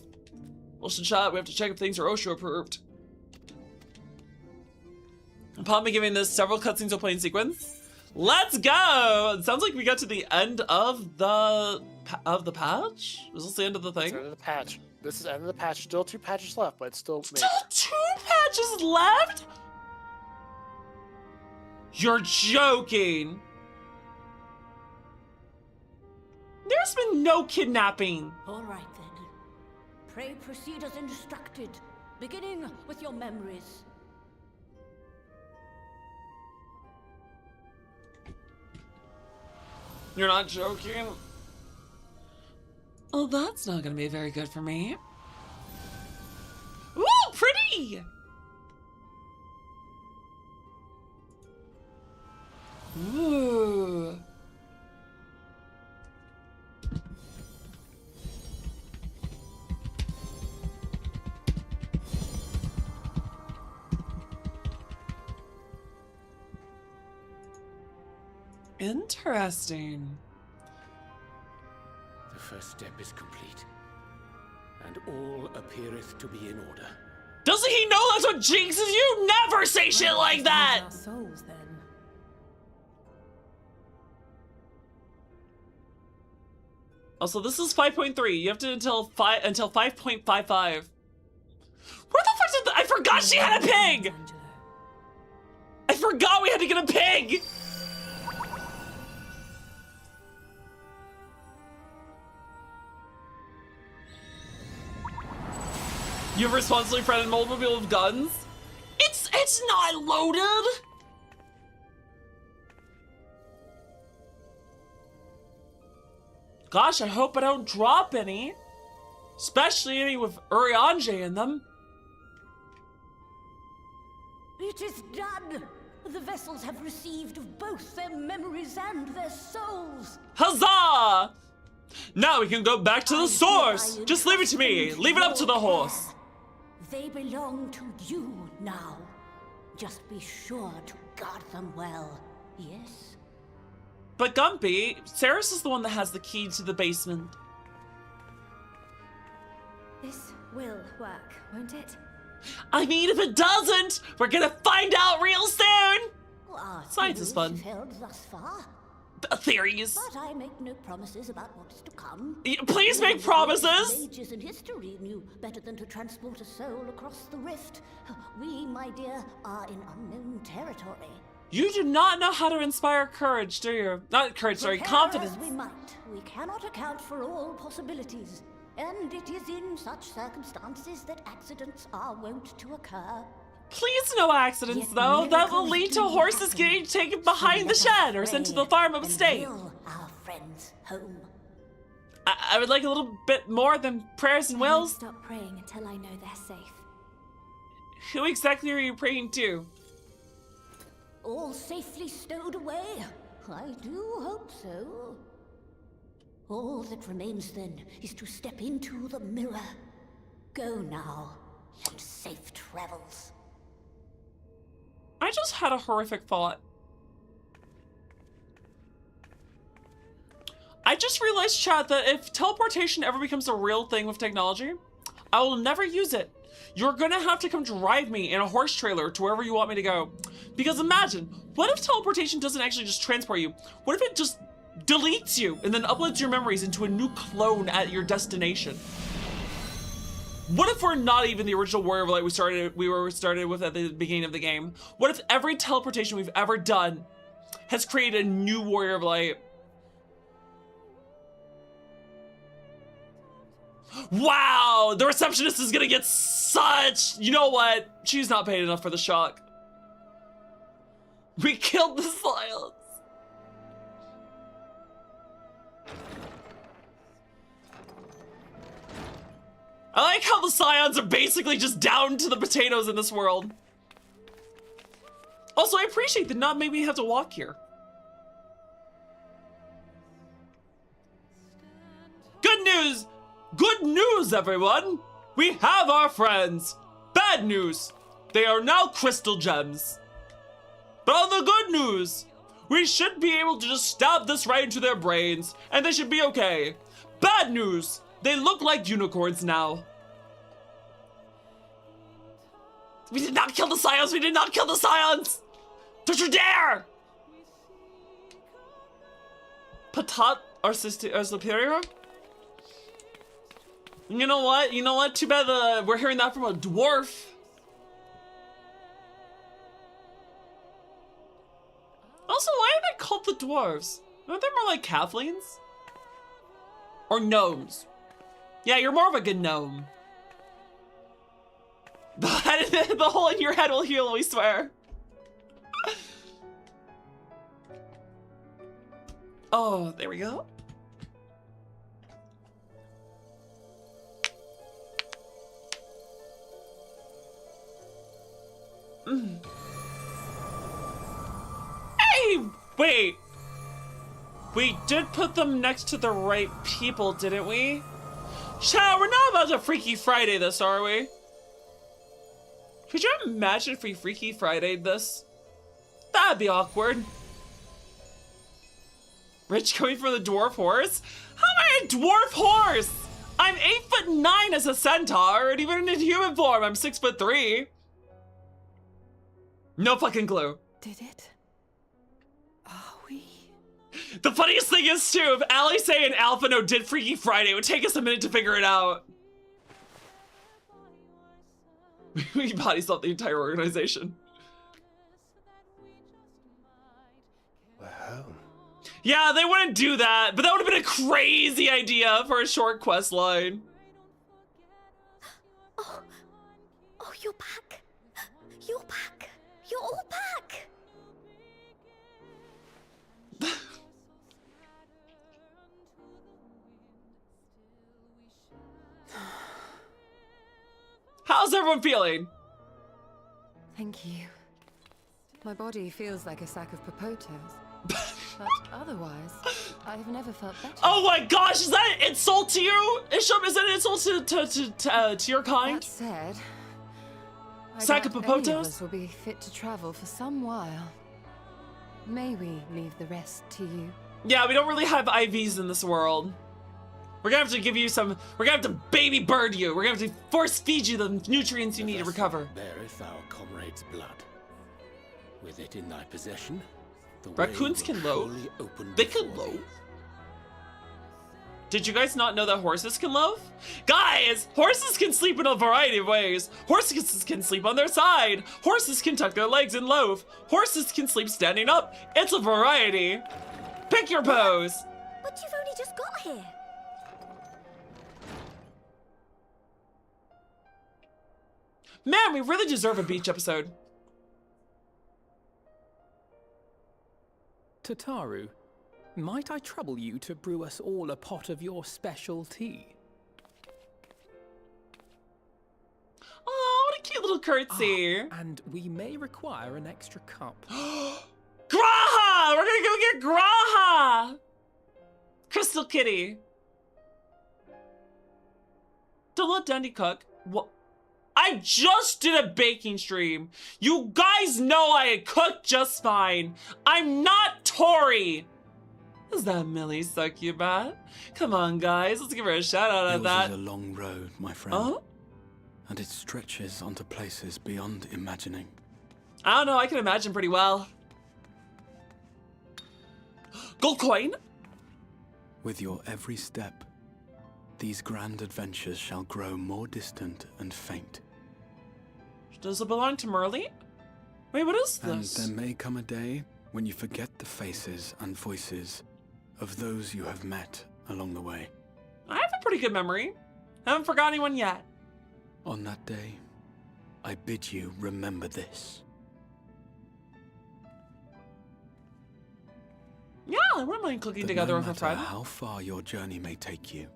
Listen, chat, we have to check if things are OSHA approved. Upon me giving this several cutscenes of playing sequence. Let's go! It sounds like we got to the end of the patch? Is this the end of the thing? It's the end of the patch. This is the end of the patch. Still 2 patches left, but it's still... Still 2 patches left? You're joking. There's been no kidnapping. All right, then. Pray proceed as instructed, beginning with your memories. You're not joking? Oh, that's not gonna be very good for me. Ooh, pretty! Ooh. Interesting. The first step is complete, and all appeareth to be in order. Doesn't he know that's what jinxes you? Never say shit like that! Our souls, then. Also, this is 5.3. You have to until 5.55. Where the fuck did I forgot she had a pig! I forgot we had to get a pig! You have responsibly friended multiple with guns? It's not loaded! Gosh, I hope I don't drop any. Especially any with Urianger in them. It is done! The vessels have received of both their memories and their souls! Huzzah! Now we can go back to the source! Just leave it to me! Leave it up to the horse! They belong to you now. Just be sure to guard them well, yes? But Gumpy, Ceres is the one that has the key to the basement. This will work, won't it? I mean, if it doesn't, we're gonna find out real soon! Science is fun. Held thus far. Theories. But I make no promises about what is to come. Please make promises! Ages in history knew better than to transport a soul across the rift. We, my dear, are in unknown territory. You do not know how to inspire courage, do you? Not courage, sorry, confidence. As we might, we cannot account for all possibilities. And it is in such circumstances that accidents are wont to occur. Please no accidents, though. That will lead to horses getting taken behind the shed or sent to the farm of estate. Our friends home. I would like a little bit more than prayers and wills. I won't stop praying until I know they're safe. Who exactly are you praying to? All safely stowed away? I do hope so. All that remains then is to step into the mirror. Go now, and safe travels. I just had a horrific thought. I just realized, chat, that if teleportation ever becomes a real thing with technology, I will never use it. You're gonna have to come drive me in a horse trailer to wherever you want me to go. Because imagine, what if teleportation doesn't actually just transport you? What if it just deletes you and then uploads your memories into a new clone at your destination? What if we're not even the original Warrior of Light we were started with at the beginning of the game? What if every teleportation we've ever done has created a new Warrior of Light? Wow, the receptionist is gonna get such... You know what? She's not paid enough for the shock. We killed the Scions. I like how the Scions are basically just down to the potatoes in this world. Also, I appreciate that not make me have to walk here. Good news! Good news, everyone! We have our friends! Bad news! They are now crystal gems. But on the good news, we should be able to just stab this right into their brains, and they should be okay. Bad news! They look like unicorns now. We did not kill the Scions! We did not kill the Scions! Don't you dare! Patat our superior? You know what? You know what? Too bad we're hearing that from a dwarf. Also, why are they called the dwarves? Aren't they more like halflings? Or gnomes? Yeah, you're more of a gnome. The hole in your head will heal, we swear. Oh, there we go. Hey, wait. We did put them next to the right people, didn't we? Chat, we're not about to Freaky Friday this, are we? Could you imagine if we Freaky Friday'd this? That'd be awkward. Rich coming from the dwarf horse? How am I a dwarf horse? I'm 8'9" as a centaur, and even in human form, I'm 6'3". No fucking clue. Did it? Are we? The funniest thing is too, if Alice and Alphino did Freaky Friday, it would take us a minute to figure it out. We body swapped the entire organization. We're home. Yeah, they wouldn't do that, but that would have been a crazy idea for a short quest line. Oh, you're back. You're back. You're all back. How's everyone feeling? Thank you. My body feels like a sack of potatoes. But otherwise, I've never felt better. Oh my gosh, is that an insult to you? Isham, is that an insult to your kind? That said, sack of any of potatoes? us will be fit to travel for some while. May we leave the rest to you? Yeah, we don't really have IVs in this world. We're gonna have to give you some, we're gonna have to baby bird you. We're gonna have to force feed you the nutrients you need to recover. Beareth our comrade's blood. With it in thy possession, the Raccoons can load. They can load. Did you guys not know that horses can loaf? Guys, horses can sleep in a variety of ways. Horses can sleep on their side. Horses can tuck their legs and loaf. Horses can sleep standing up. It's a variety. Pick your pose. But you've only just got here. Man, we really deserve a beach episode. Tataru, might I trouble you to brew us all a pot of your special tea? Oh, what a cute little curtsy. And we may require an extra cup. Graha! We're gonna go get Graha! Crystal Kitty. Don't let Dandy cook. What? I just did a baking stream. You guys know I cook just fine. I'm not Tori. Is that Millie Succubat? Come on, guys. Let's give her a shout out of that. Yours is a long road, my friend. Oh? And it stretches onto places beyond imagining. I don't know. I can imagine pretty well. Gold coin? With your every step, these grand adventures shall grow more distant and faint. Does it belong to Merle? Wait, what is this? And there may come a day when you forget the faces and voices of those you have met along the way. I have a pretty good memory. Haven't forgotten anyone yet. On that day, I bid you remember this. Yeah, I wouldn't mind cooking together with a friend. No matter how far your journey may take you,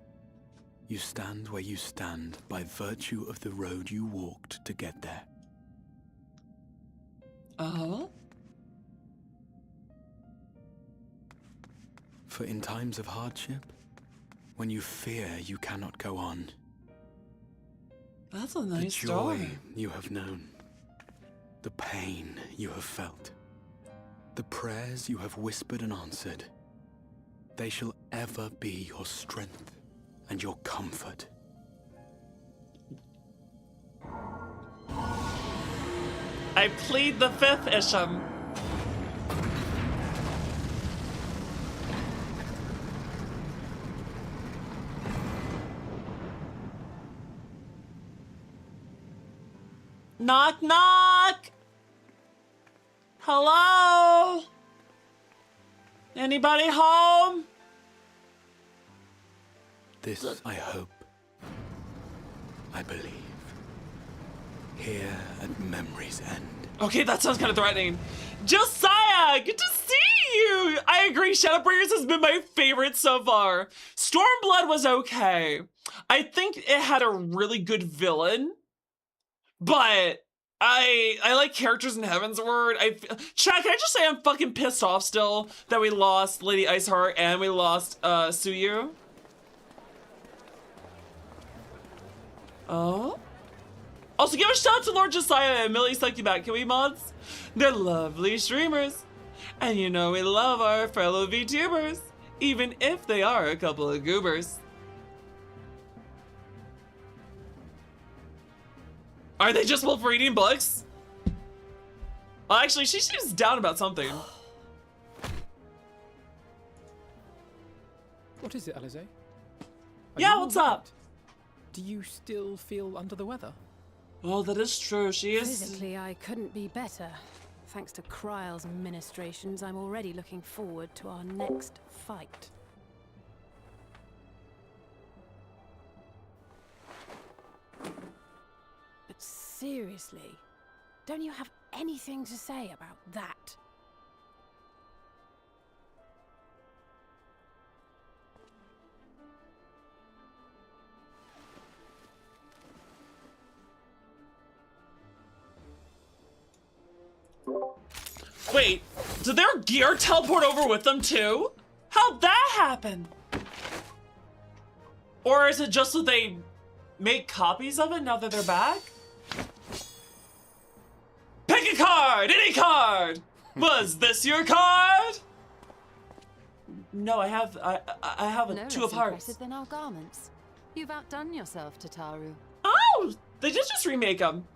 you stand where you stand by virtue of the road you walked to get there. Uh-huh. For in times of hardship, when you fear you cannot go on, that's a nice the joy story. you have known, the pain you have felt, the prayers you have whispered and answered, they shall ever be your strength and your comfort. I plead the fifth, Isham. Knock, knock! Hello? Anybody home? This I hope, I believe, here at memory's end. Okay, that sounds kind of threatening. Josiah, good to see you! I agree, Shadowbringers has been my favorite so far. Stormblood was okay. I think it had a really good villain, but I like characters in Heavensward. Chat, can I just say I'm fucking pissed off still that we lost Lady Iceheart and we lost Suyu? Oh? Also, give a shout out to Lord Josiah and Millie Succubat. Can we, mods? They're lovely streamers. And you know we love our fellow VTubers, even if they are a couple of goobers. Are they just both reading books? Well, actually, she seems down about something. What is it, Alize? Yeah, what's up? Do you still feel under the weather? Oh, that is true. She is. Physically, I couldn't be better. Thanks to Kryle's ministrations, I'm already looking forward to our next fight. But seriously, don't you have anything to say about that? Wait, did their gear teleport over with them too? How'd that happen? Or is it just that they make copies of it now that they're back? Pick a card! Any card! Was this your card? No, I have two of hearts. Impressive than our garments. You've outdone yourself, Tataru. Oh! They did just remake them.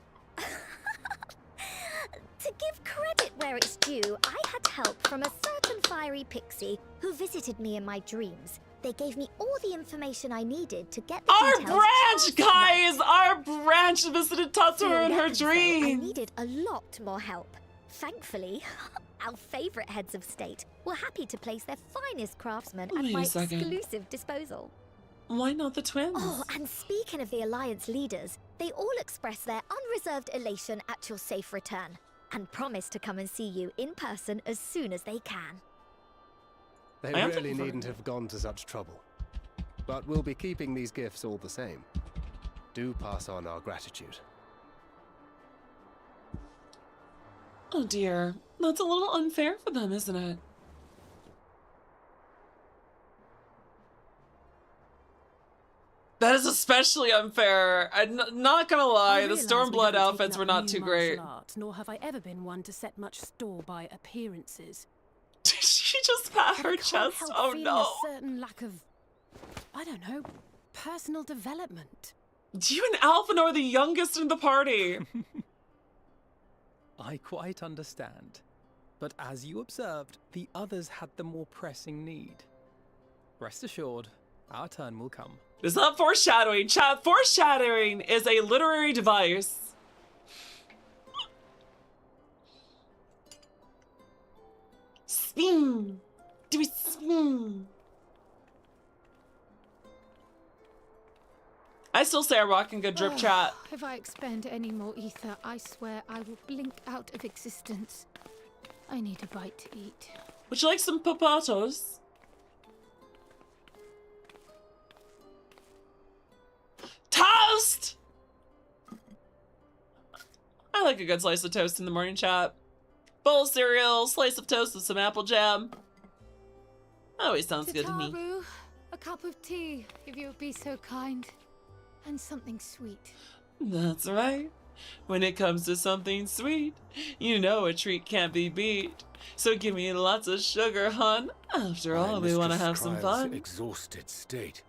To give credit where it's due, I had help from a certain fiery pixie who visited me in my dreams. They gave me all the information I needed to get the Our details branch, guys! Our branch visited Tataru in her dreams! I needed a lot more help. Thankfully, our favorite heads of state were happy to place their finest craftsmen at my exclusive disposal. Why not the twins? Oh, and speaking of the Alliance leaders, they all expressed their unreserved elation at your safe return and promise to come and see you in person as soon as they can. They really needn't have gone to such trouble. But we'll be keeping these gifts all the same. Do pass on our gratitude. Oh dear, that's a little unfair for them, isn't it? That is especially unfair. I'm not gonna lie, the Stormblood outfits were not too great. Nor have I ever been one to set much store by appearances. She just pat her chest. Oh no. A certain lack of, I don't know, personal development. You and Alphen are the youngest in the party. I quite understand. But as you observed, the others had the more pressing need. Rest assured, our turn will come. It's not foreshadowing. Chat, foreshadowing is a literary device. Spin. Do it spin. I still say I'm rocking good drip chat. If I expend any more ether, I swear I will blink out of existence. I need a bite to eat. Would you like some potatoes? Toast! I like a good slice of toast in the morning, chat. Bowl of cereal, slice of toast with some apple jam. Always sounds good to me. Tataru, a cup of tea, if you would be so kind. And something sweet. That's right. When it comes to something sweet, you know a treat can't be beat. So give me lots of sugar, hun. After all, we want to have some fun. Exhausted state.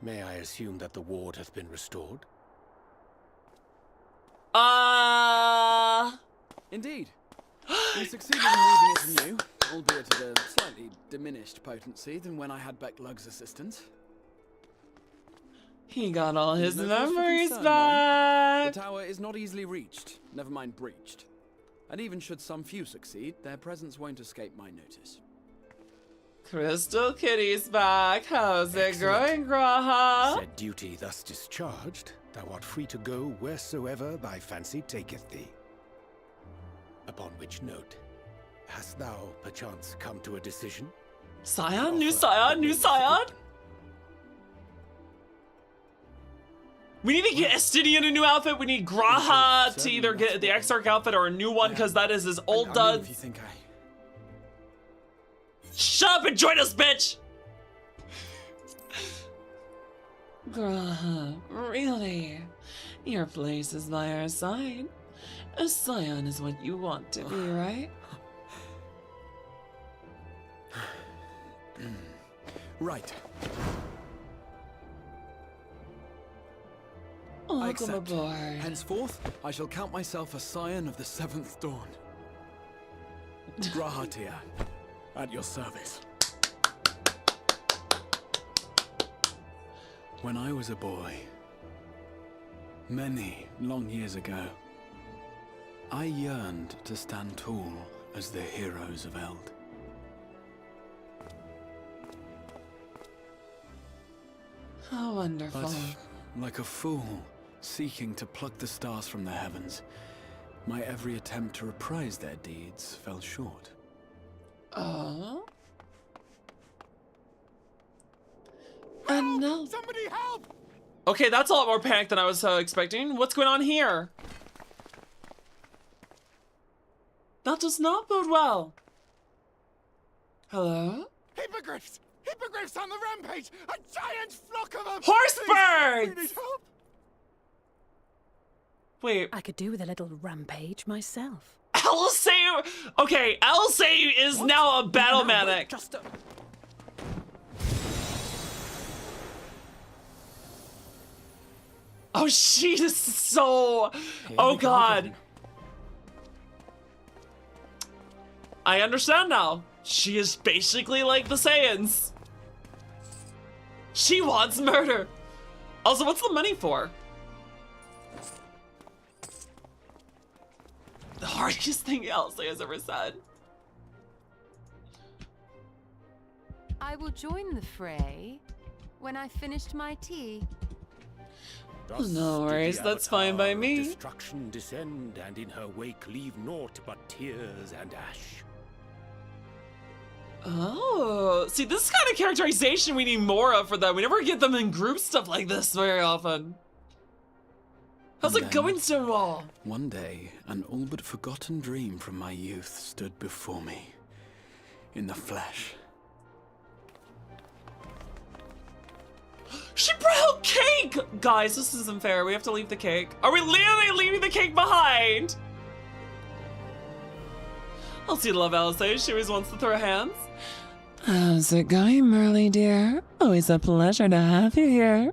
May I assume that the ward hath been restored? Indeed. We succeeded in weaving it anew, albeit at a slightly diminished potency than when I had Becklug's assistance. He got all his No cause for memories concern, back. though. The tower is not easily reached, never mind breached. And even should some few succeed, their presence won't escape my notice. Crystal Kitty's back. How's it going, Graha? Said duty thus discharged, thou art free to go wheresoever thy fancy taketh thee. Upon which note, hast thou perchance come to a decision? Scion? New Scion? New Scion? We need to get Estidian a new outfit. We need Graha to either get the Exarch outfit or a new one, because that is his old duds. If you think Shut up and join us, bitch! Graha, really? Your place is by our side. A Scion is what you want to be, right? Right. I accept. Henceforth, I shall count myself a scion of the 7th dawn. Grahatia, at your service. When I was a boy, many long years ago, I yearned to stand tall as the heroes of Eld. How wonderful. But, like a fool seeking to pluck the stars from the heavens, my every attempt to reprise their deeds fell short. Oh. And no. Somebody help! Okay, that's a lot more panic than I was expecting. What's going on here? That does not bode well. Hello? Hippogriffs! Hippogriffs on the rampage! A giant flock of them! Horse Please, birds! we need help! Wait. I could do with a little rampage myself. Elisei! Okay, Elisei is now a battle manic. Just a... Oh, she is so... Oh, God. I understand now. She is basically like the Saiyans. She wants murder. Also, what's the money for? The hardest thing Elisei has ever said. I will join the fray when I've finished my tea. No worries, that's fine by me. Destruction descend, and in her wake leave naught but tears and ash. Oh, see, this is kind of characterization we need more of for them. We never get them in group stuff like this very often. How's it going, Stonewall? One day, an all but forgotten dream from my youth stood before me, in the flesh. She brought out cake! Guys, this isn't fair. We have to leave the cake. Are we literally leaving the cake behind? I'll see love Elisei. She always wants to throw hands. How's it going, Merly dear? Always a pleasure to have you here.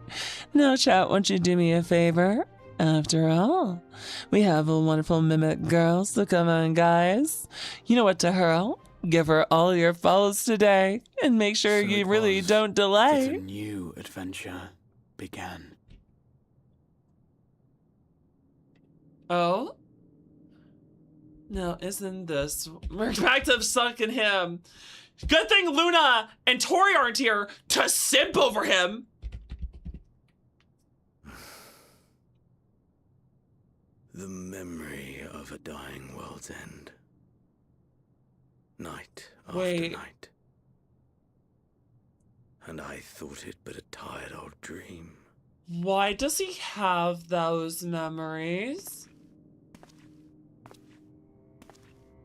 Now, chat, won't you do me a favor? After all, we have a wonderful mimic girl, so come on, guys. You know what to hurl. Give her all your follows today, and make sure you really don't delay. A new adventure began. Oh? Now, isn't this... We're back to sucking him. Good thing Luna and Tori aren't here to simp over him. The memory of a dying world's end. Night after night. And I thought it but a tired old dream. Why does he have those memories?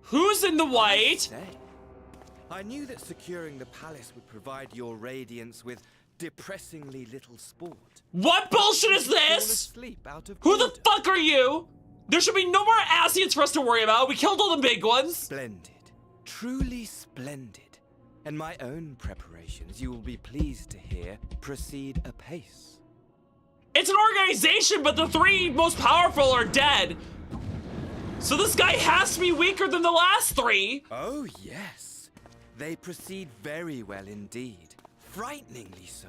Who's in the white? I knew that securing the palace would provide your radiance with depressingly little sport. What bullshit is this? Who the fuck are you? There should be no more Asians for us to worry about. We killed all the big ones. Splendid. Truly splendid. And my own preparations, you will be pleased to hear, proceed apace. It's an organization, but the three most powerful are dead. So this guy has to be weaker than the last three. Oh, yes. They proceed very well indeed. Frighteningly so.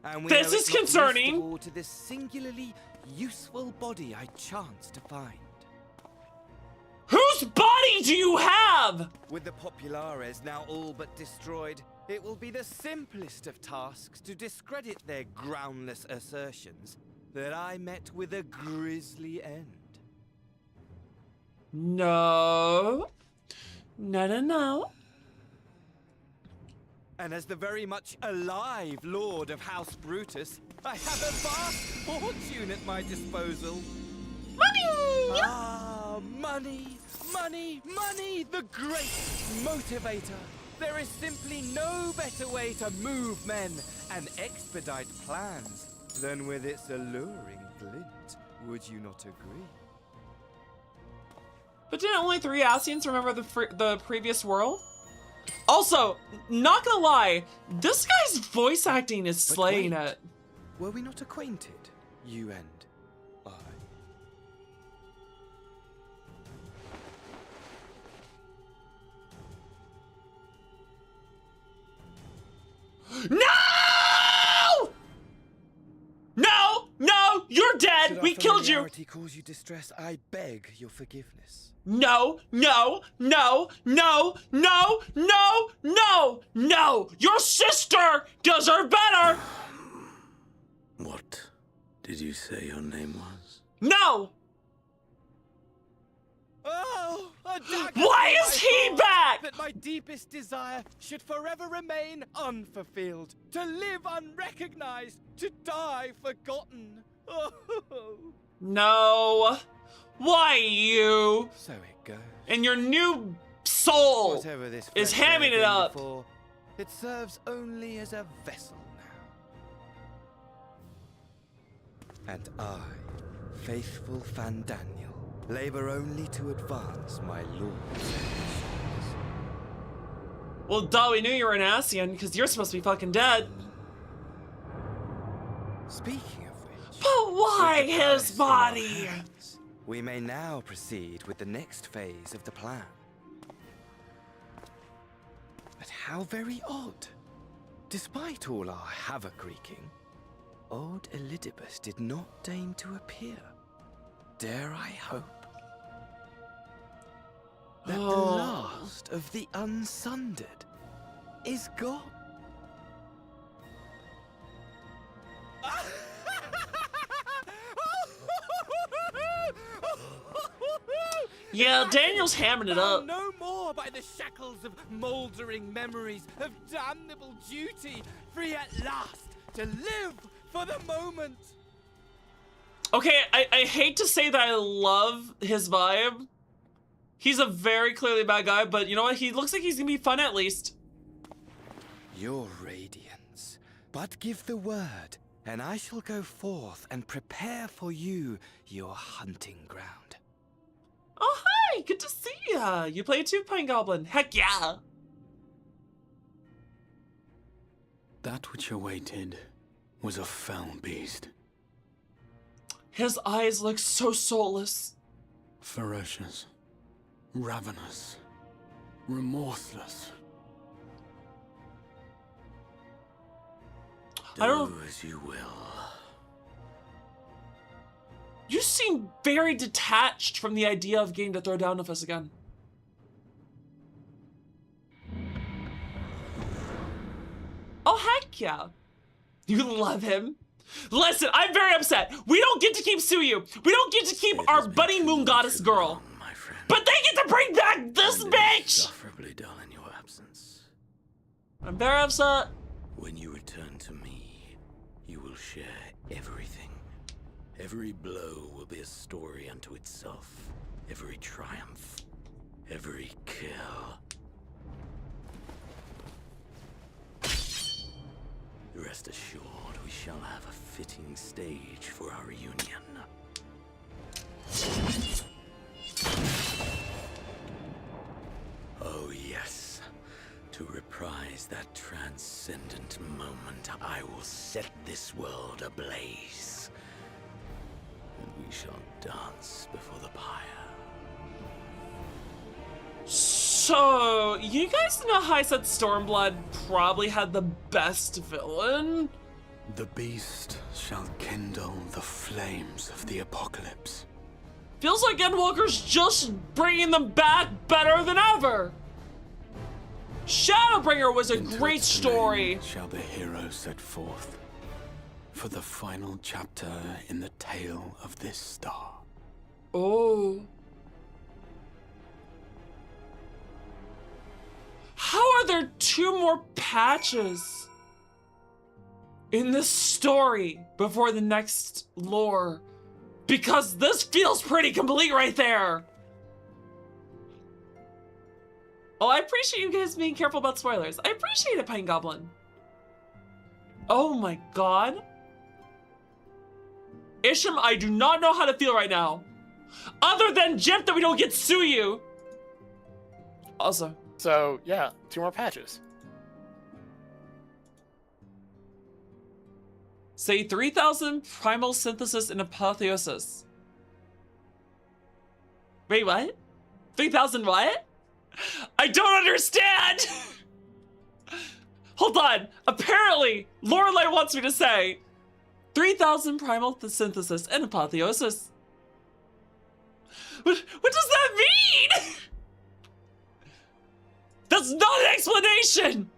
And this is concerning. To this singularly useful body I chanced to find. Whose body do you have? With the Populares now all but destroyed, it will be the simplest of tasks to discredit their groundless assertions that I met with a grisly end. No. No. And as the very much alive Lord of House Brutus, I have a vast fortune at my disposal. Money! Ah, money, money, money, the great motivator. There is simply no better way to move men and expedite plans than with its alluring glint. Would you not agree? But didn't only 3 Asians remember the previous world? Also, not gonna lie, this guy's voice acting is slaying it. Were we not acquainted, you and No! No! No! You're dead! We killed you! Should cause you distress, I beg your forgiveness. No, no, no, no, no, no, no, no! Your sister deserves better! What did you say your name was? No! Oh, a dagger Why to is my he heart, back? That my deepest desire should forever remain unfulfilled, to live unrecognized, to die forgotten. Oh. No. Why you? So it goes. And your new soul Whatever this is flesh hamming may it have up. been before, it serves only as a vessel now. And I, faithful Fandaniel, labor only to advance my lord's ambitions. Well, duh, we knew you were an Ascian, because you're supposed to be fucking dead. Speaking of which, but why with the his dice in our body? hands, we may now proceed with the next phase of the plan. But how very odd. Despite all our havoc wreaking, old Elidibus did not deign to appear. Dare I hope that the last of the unsundered is gone? Yeah, Daniel's hammering it up. No more by the shackles of mouldering memories of damnable duty, free at last to live for the moment. Okay, I hate to say that I love his vibe. He's a very clearly bad guy, but you know what? He looks like he's gonna be fun at least. Your radiance, but give the word, and I shall go forth and prepare for you your hunting ground. Oh, hi! Good to see ya! You play too, Pine Goblin. Heck yeah! That which awaited was a fell beast. His eyes look so soulless. Ferocious. Ravenous. Remorseless. I don't... Do as you will. You seem very detached from the idea of getting to throw down with us again. Oh, heck yeah. You love him. Listen, I'm very upset. We don't get to keep Suyu. We don't get to keep our buddy moon goddess girl. But they get to bring back this bitch! Insufferably dull in your absence. I'm very upset. When you return to me, you will share everything. Every blow will be a story unto itself. Every triumph. Every kill. Rest assured, we shall have a fitting stage for our reunion. Oh yes, to reprise that transcendent moment, I will set this world ablaze. And we shall dance before the pyre. So, you guys know how I said Stormblood probably had the best villain? The beast shall kindle the flames of the apocalypse. Feels like Endwalkers just bringing them back better than ever. Shadowbringer was a great story. Shall the hero set forth for the final chapter in the tale of this star. Oh. How are there 2 more patches in this story before the next lore? Because this feels pretty complete right there. Oh, I appreciate you guys being careful about spoilers. I appreciate it, Pine Goblin. Oh my god. Isham, I do not know how to feel right now. Other than Jeff that we don't get Suyu. Also. So, yeah, 2 more patches. Say 3,000 primal synthesis and apotheosis. Wait, what? 3,000 what? I don't understand! Hold on. Apparently, Lorelei wants me to say 3,000 primal synthesis and apotheosis. What does that mean? That's not an explanation!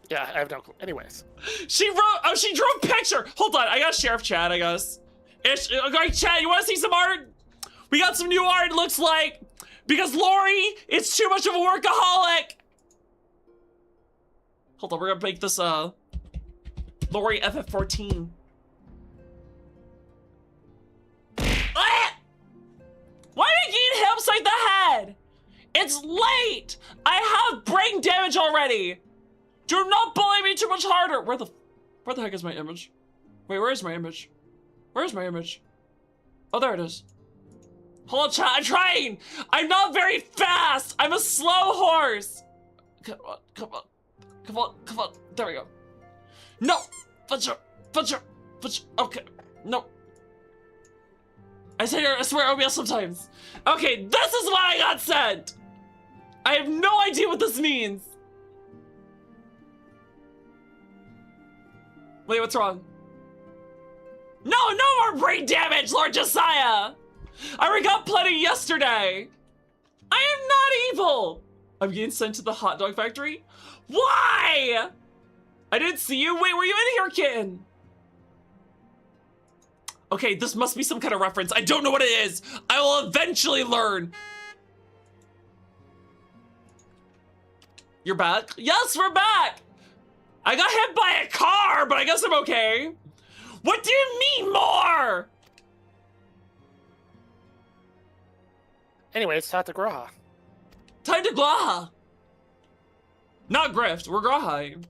Yeah, I have no clue. Anyways. She drew a picture! Hold on, I got Sheriff Chad, I guess. Okay, Chad, you wanna see some art? We got some new art, it looks like. Because Lori is too much of a workaholic! Hold on, we're gonna make this, Lori FF14. Why did you hit him upside the head? It's late! I have brain damage already! Do not bully me too much harder! Where the heck is my image? Wait, where is my image? Where's my image? Oh, there it is. Hold on, chat, I'm trying! I'm not very fast! I'm a slow horse! Come on, come on. Come on, come on. There we go. No! Fudger! Okay, no. I swear OBS sometimes. Okay, this is what I got sent! I have no idea what this means. Wait, what's wrong? No more brain damage, Lord Josiah! I already got plenty yesterday! I am not evil! I'm getting sent to the hot dog factory? Why? I didn't see you. Wait, were you in here, kitten? Okay, this must be some kind of reference. I don't know what it is. I will eventually learn. You're back? Yes, we're back! I got hit by a car, but I guess I'm okay. What do you mean more? Anyways, time to Graha. Time to Graha. Not Grift, we're Graha.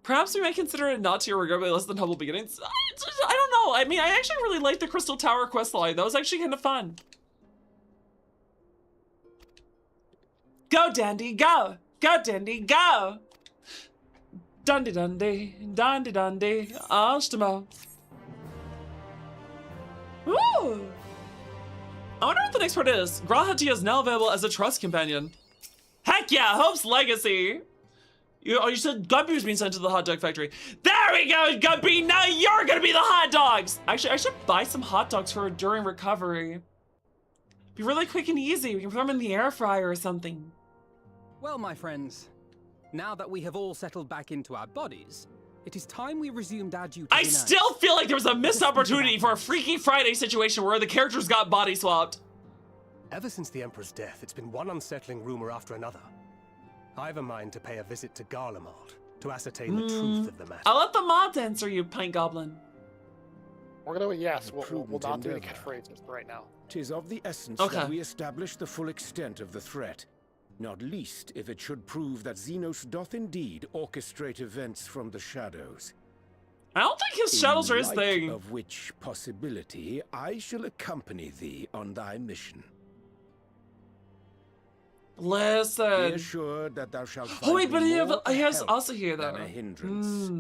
Perhaps we might consider it not tier regard by less than humble beginnings. I don't know. I mean, I actually really like the Crystal Tower questline. That was actually kind of fun. Go, Dandy, go! Go, Dandy, go! Dundee, Dundee, Dundee, Dundee, Astamo. Ooh! I wonder what the next part is. Grahatia is now available as a trust companion. Heck yeah, Hope's Legacy! You said Gumpy was being sent to the hot dog factory. There we go, Gumpy! Now you're gonna be the hot dogs! Actually, I should buy some hot dogs for her during recovery. Be really quick and easy. We can throw them in the air fryer or something. Well, my friends, now that we have all settled back into our bodies, it is time we resumed our duties. I still feel like there was a missed opportunity for a Freaky Friday situation where the characters got body swapped. Ever since the Emperor's death, it's been one unsettling rumor after another. I've a mind to pay a visit to Garlemald to ascertain the truth of the matter. I'll let the mods answer you, Pint Goblin. We're gonna go with yes. We'll not do any catchphrases right now. 'Tis of the essence that we establish the full extent of the threat. Not least if it should prove that Xenos doth indeed orchestrate events from the shadows. I don't think his shadows are his In thing. light of which possibility I shall accompany thee on thy mission. Listen. Be assured that thou shalt find Oh wait, but he has help also here though. than a hindrance.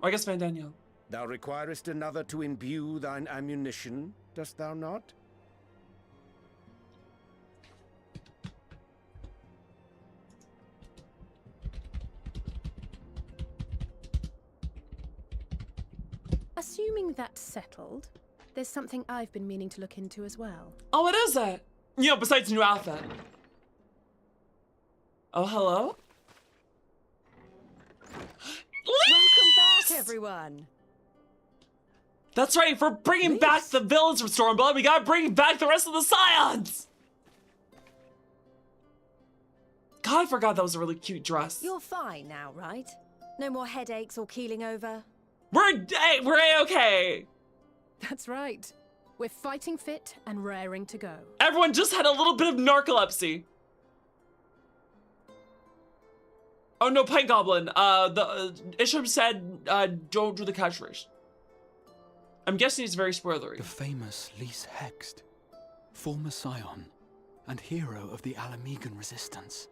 I guess Van Daniel. Thou requirest another to imbue thine ammunition, dost thou not? Assuming that's settled, there's something I've been meaning to look into as well. Oh, what is that? You know, besides new outfit. Oh, hello? Welcome back, everyone. That's right, if we're bringing back the villains from Stormblood, we gotta bring back the rest of the Scions! God, I forgot that was a really cute dress. You're fine now, right? No more headaches or keeling over? We're A-okay! That's right. We're fighting fit and raring to go. Everyone just had a little bit of narcolepsy. Oh no, Pint Goblin. Isham said, don't do the catchphrase. I'm guessing it's very spoilery. The famous Lys Hext, former scion and hero of the Alamegan resistance.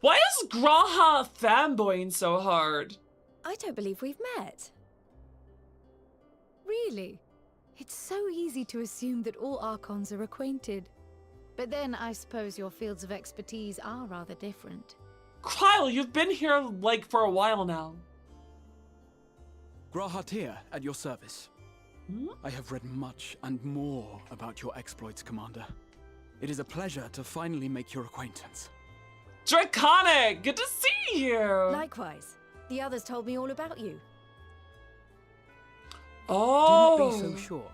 Why is Graha fanboying so hard? I don't believe we've met. Really? It's so easy to assume that all Archons are acquainted. But then I suppose your fields of expertise are rather different. Kyle, you've been here like for a while now. Grahat here, at your service. I have read much and more about your exploits, Commander. It is a pleasure to finally make your acquaintance. Draconic! Good to see you! Likewise. The others told me all about you. Oh! Do not be so sure.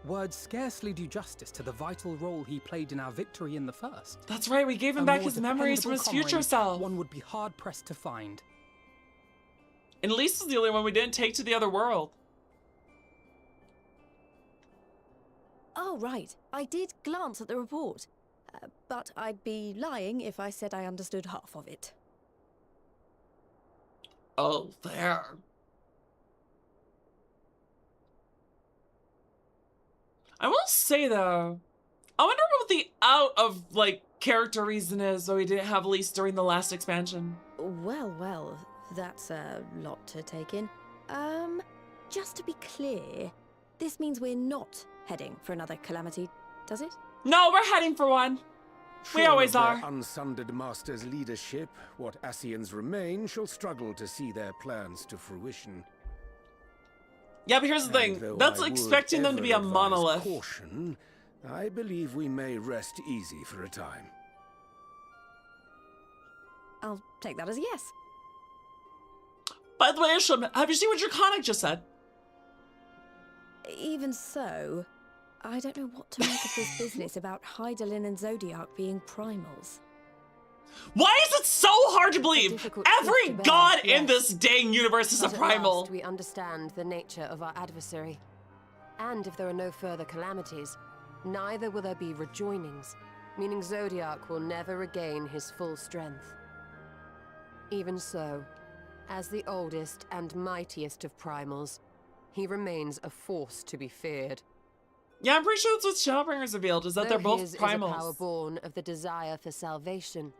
Words scarcely do justice to the vital role he played in our victory in the first. That's right, we gave him back his memories from his future self. One would be hard-pressed to find. And Lisa's the only one we didn't take to the other world. Oh, right. I did glance at the report. But I'd be lying if I said I understood half of it. Oh, there. I will say though, I wonder what the out of like character reason is that we didn't have Lise during the last expansion. Well, that's a lot to take in. Just to be clear, this means we're not heading for another calamity, does it? No, we're heading for one. We always are. Unsundered master's leadership, what Ascians remain shall struggle to see their plans to fruition. Yeah, but here's the thing. That's expecting them to be a monolith. Caution, I believe we may rest easy for a time. I'll take that as a yes. By the way, Isham, have you seen what Draconic just said? Even so, I don't know what to make of this business about Hydaelyn and Zodiac being primals. Why is it so hard to believe? Every god in this dang universe is a primal. At last we understand the nature of our adversary. And if there are no further calamities, neither will there be rejoinings, meaning Zodiac will never regain his full strength. Even so, as the oldest and mightiest of primals, he remains a force to be feared. Yeah, I'm pretty sure that's what Shadowbringers revealed, is that they're both his primals. Is a power born of the desire for salvation.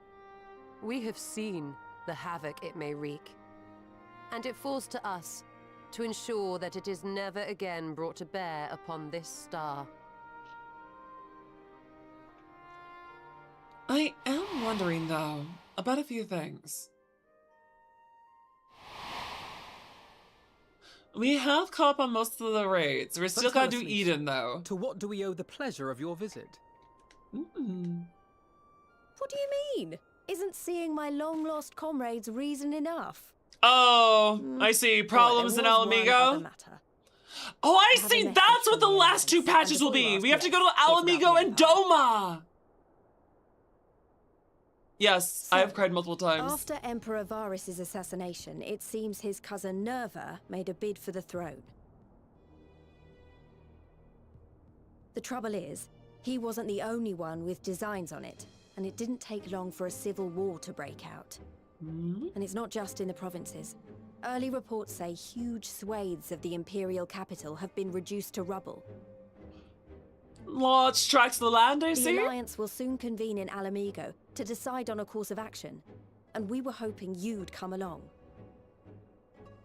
We have seen the havoc it may wreak, and it falls to us to ensure that it is never again brought to bear upon this star. I am wondering, though, about a few things. We have caught up on most of the raids. We're still gotta do Eden, though. To what do we owe the pleasure of your visit? What do you mean? Isn't seeing my long-lost comrades reason enough? Oh, I see. Problems in Alamigo? Oh, I see. That's what the last two patches will be. We have to go to Alamigo and Doma. Yes, I have cried multiple times. After Emperor Varys' assassination, it seems his cousin Nerva made a bid for the throne. The trouble is, he wasn't the only one with designs on it, and it didn't take long for a civil war to break out. And it's not just in the provinces. Early reports say huge swathes of the imperial capital have been reduced to rubble. Large tracts of the land, I see. The Alliance will soon convene in Alamigo to decide on a course of action, and we were hoping you'd come along.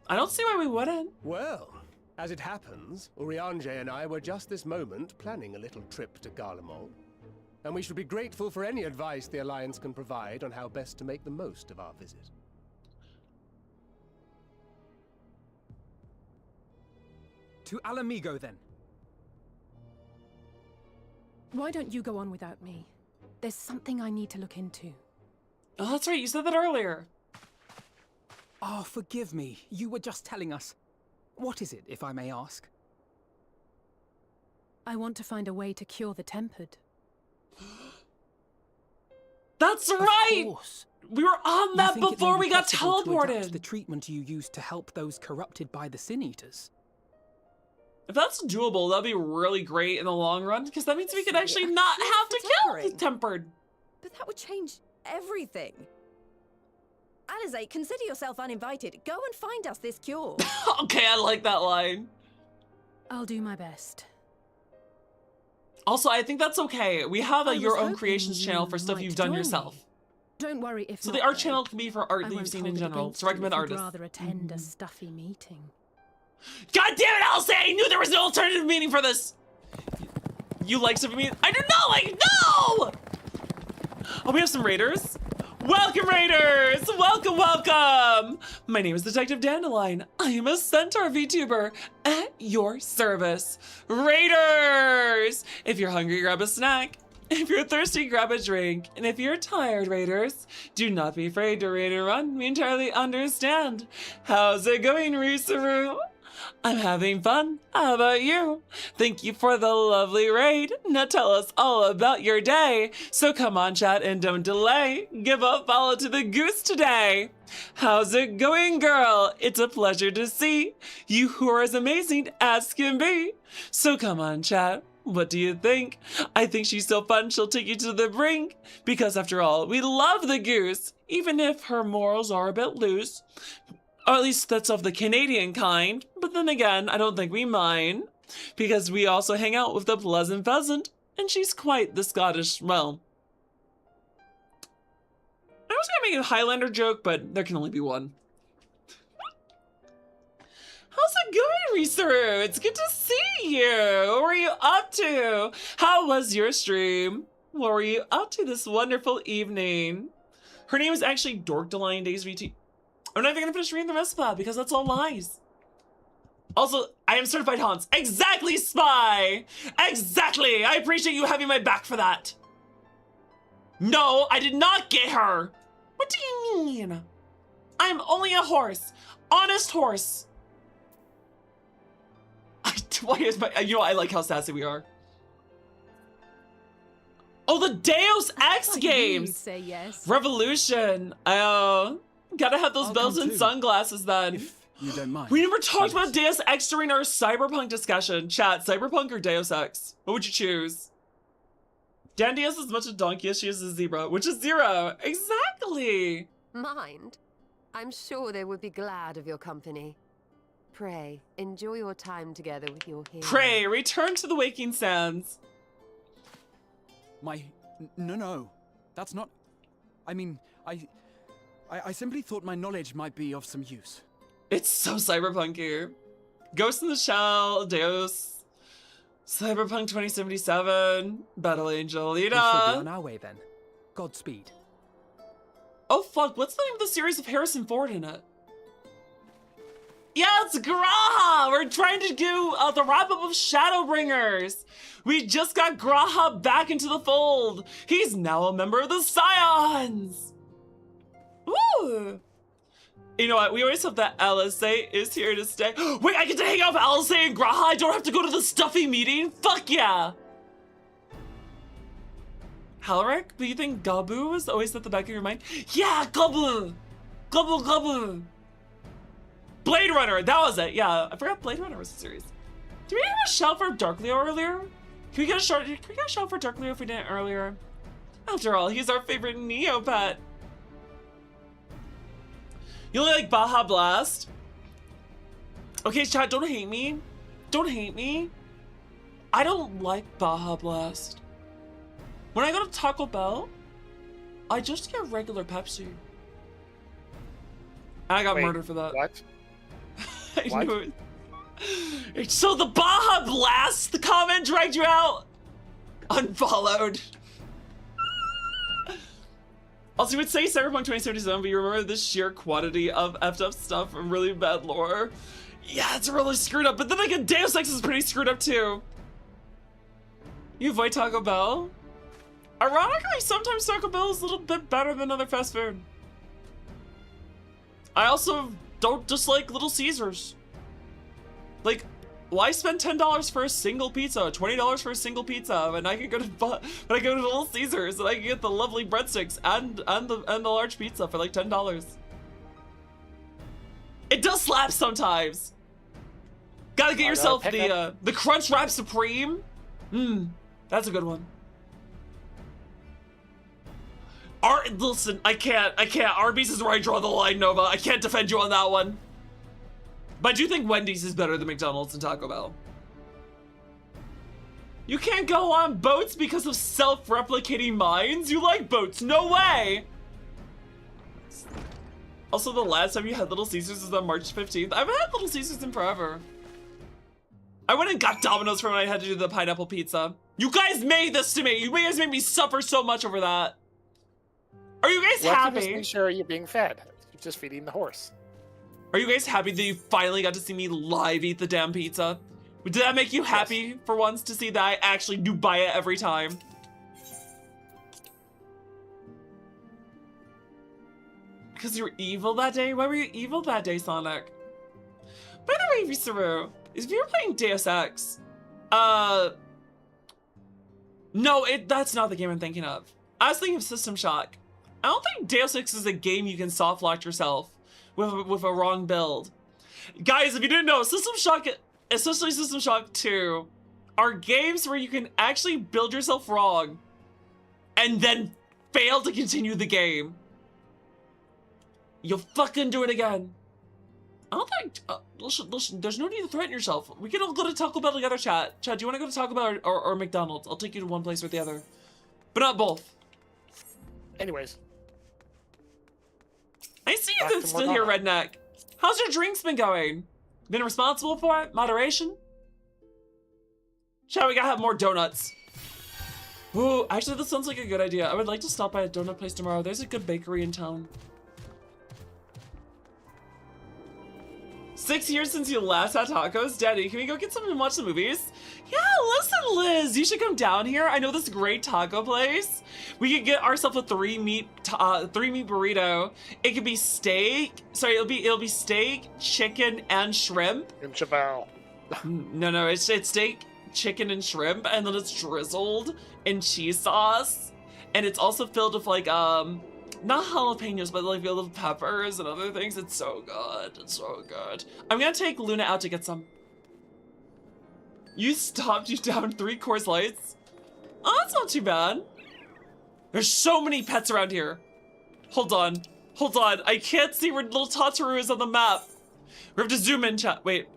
I don't see why we wouldn't. Well, as it happens, Urianger and I were just this moment planning a little trip to Garlemald, and we should be grateful for any advice the Alliance can provide on how best to make the most of our visit. To Alamigo, then. Why don't you go on without me? There's something I need to look into. Oh, that's right. You said that earlier. Oh, forgive me. You were just telling us. What is it, if I may ask? I want to find a way to cure the Tempered. That's right! Of course. We were on that before we got teleported. The treatment you used to help those corrupted by the Sin Eaters. If that's doable, that'd be really great in the long run, because that means we could actually not have to kill the Tempered. But that would change everything. Alizé, consider yourself uninvited. Go and find us this cure. Okay, I like that line. I'll do my best. Also, I think that's okay. We have a Your Own Creations channel for stuff you've done yourself. Don't worry if So not, the art though. channel can be for art I that you've won't seen hold in it general. against So you recommend if you'd artists. rather attend a stuffy meeting. God damn it, Alice! I knew there was no alternative meaning for this! You like stuffy meat? I do not like, no! Oh, we have some raiders. Welcome, raiders! Welcome, welcome! My name is Detective Dandelion. I am a centaur VTuber at your service. Raiders! If you're hungry, grab a snack. If you're thirsty, grab a drink. And if you're tired, raiders, do not be afraid to raid and run. We entirely understand. How's it going, Risaru? I'm having fun. How about you? Thank you for the lovely raid. Now tell us all about your day. So come on, chat, and don't delay. Give a follow to the goose today. How's it going, girl? It's a pleasure to see you who are as amazing as can be. So come on, chat. What do you think? I think she's so fun she'll take you to the brink. Because after all, we love the goose, even if her morals are a bit loose. Or at least that's of the Canadian kind. But then again, I don't think we mind. Because we also hang out with the pleasant pheasant. And she's quite the Scottish, well... I was gonna make a Highlander joke, but there can only be one. How's it going, Risaru? It's good to see you. What were you up to? How was your stream? What were you up to this wonderful evening? Her name is actually Dorkdelion Days VT. I'm not even gonna finish reading the rest of that because that's all lies. Also, I am certified Hans. Exactly, Spy! Exactly! I appreciate you having my back for that. No, I did not get her. What do you mean? I'm only a horse. Honest horse. Why is my, you know, I like how sassy we are. Oh, the Deus Ex games. You'd say yes. Revolution. Oh, gotta have those bells and sunglasses then. If you don't mind. We never talked about Deus Ex during our Cyberpunk discussion. Chat, Cyberpunk or Deus Ex? What would you choose? Dandy has as much a donkey as she is a zebra, which is zero. Exactly. Mind? I'm sure they would be glad of your company. Pray, enjoy your time together with your hero. Pray, return to the waking sands. No. That's not... I mean, I simply thought my knowledge might be of some use. It's so cyberpunky. Ghost in the Shell, Deus, Cyberpunk 2077, Battle Angel, We shall be on our way then. Godspeed. Oh fuck, what's the name of the series with Harrison Ford in it? Yeah, it's Graha! We're trying to do the wrap-up of Shadowbringers! We just got Graha back into the fold! He's now a member of the Scions! Woo! You know what, we always hope that LSA is here to stay. Wait, I get to hang out with LSA and Graha? I don't have to go to the stuffy meeting? Fuck yeah! Halric, do you think Gabu is always at the back of your mind? Yeah, Gabu! Gabu! Blade Runner, that was it. Yeah, I forgot Blade Runner was a series. Did we get a shout for Dark Leo earlier? Can we get a shout for Dark Leo if we didn't earlier? After all, he's our favorite Neopet. You only like Baja Blast? Okay, chat, don't hate me. Don't hate me. I don't like Baja Blast. When I go to Taco Bell, I just get regular Pepsi. I got murdered for that. What? I knew it. So the Baja Blast, the comment dragged you out? Unfollowed. Also, you would say Cyberpunk 2077, but you remember the sheer quantity of effed up stuff and really bad lore. Yeah, it's really screwed up, but then again, Deus Ex is pretty screwed up too. You avoid Taco Bell? Ironically, sometimes Taco Bell is a little bit better than other fast food. I also don't dislike Little Caesars. Like, why spend $10 for a single pizza, $20 for a single pizza, when I can go to Little Caesars and I can get the lovely breadsticks and the large pizza for like $10. It does slap sometimes. Gotta get yourself the Crunch Wrap Supreme. That's a good one. Listen, I can't. Arby's is where I draw the line, Nova. I can't defend you on that one. But I do think Wendy's is better than McDonald's and Taco Bell. You can't go on boats because of self-replicating mines? You like boats? No way! Also, the last time you had Little Caesars was on March 15th. I haven't had Little Caesars in forever. I went and got Domino's for when I had to do the pineapple pizza. You guys made this to me. You guys made me suffer so much over that. Are you guys happy? Just make sure you're being fed. You're just feeding the horse. Are you guys happy that you finally got to see me live eat the damn pizza? Did that make you happy for once to see that I actually do buy it every time? Because you were evil that day? Why were you evil that day, Sonic? By the way, Visaru, if you're playing Deus Ex, no, that's not the game I'm thinking of. I was thinking of System Shock. I don't think Deus Ex is a game you can soft lock yourself with a wrong build. Guys, if you didn't know, System Shock, especially System Shock 2, are games where you can actually build yourself wrong and then fail to continue the game. You'll fucking do it again. I don't think, listen, there's no need to threaten yourself. We can all go to Taco Bell together, chat. Chat, do you want to go to Taco Bell or McDonald's? I'll take you to one place or the other. But not both. Anyways. I see you still here, Redneck. How's your drinks been going? Been responsible for it? Moderation? Chat, we gotta have more donuts. Ooh, actually, this sounds like a good idea. I would like to stop by a donut place tomorrow. There's a good bakery in town. 6 years since you last had tacos? Daddy, can we go get something and watch the movies? Yeah, listen, Liz, you should come down here. I know this great taco place. We could get ourselves a three meat burrito. It could be steak. Sorry, it'll be steak, chicken, and shrimp. And chabao. No, it's steak, chicken, and shrimp, and then it's drizzled in cheese sauce, and it's also filled with like not jalapenos, but like little peppers and other things. It's so good. It's so good. I'm gonna take Luna out to get some. You down 3 Coors Lights? Oh, that's not too bad. There's so many pets around here. Hold on. I can't see where little Tataru is on the map. We have to zoom in, chat. Wait.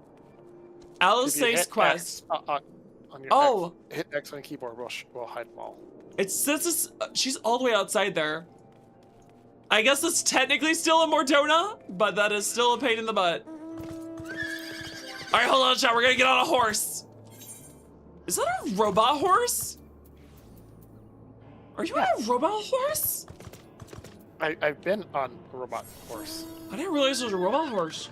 Alice's quest. On your X, hit X on the keyboard. We'll hide them all. She's all the way outside there. I guess it's technically still a Mordona, but that is still a pain in the butt. All right, hold on, chat. We're gonna get on a horse. Is that a robot horse? Are you on a robot horse? I've been on a robot horse. I didn't realize there was a robot horse.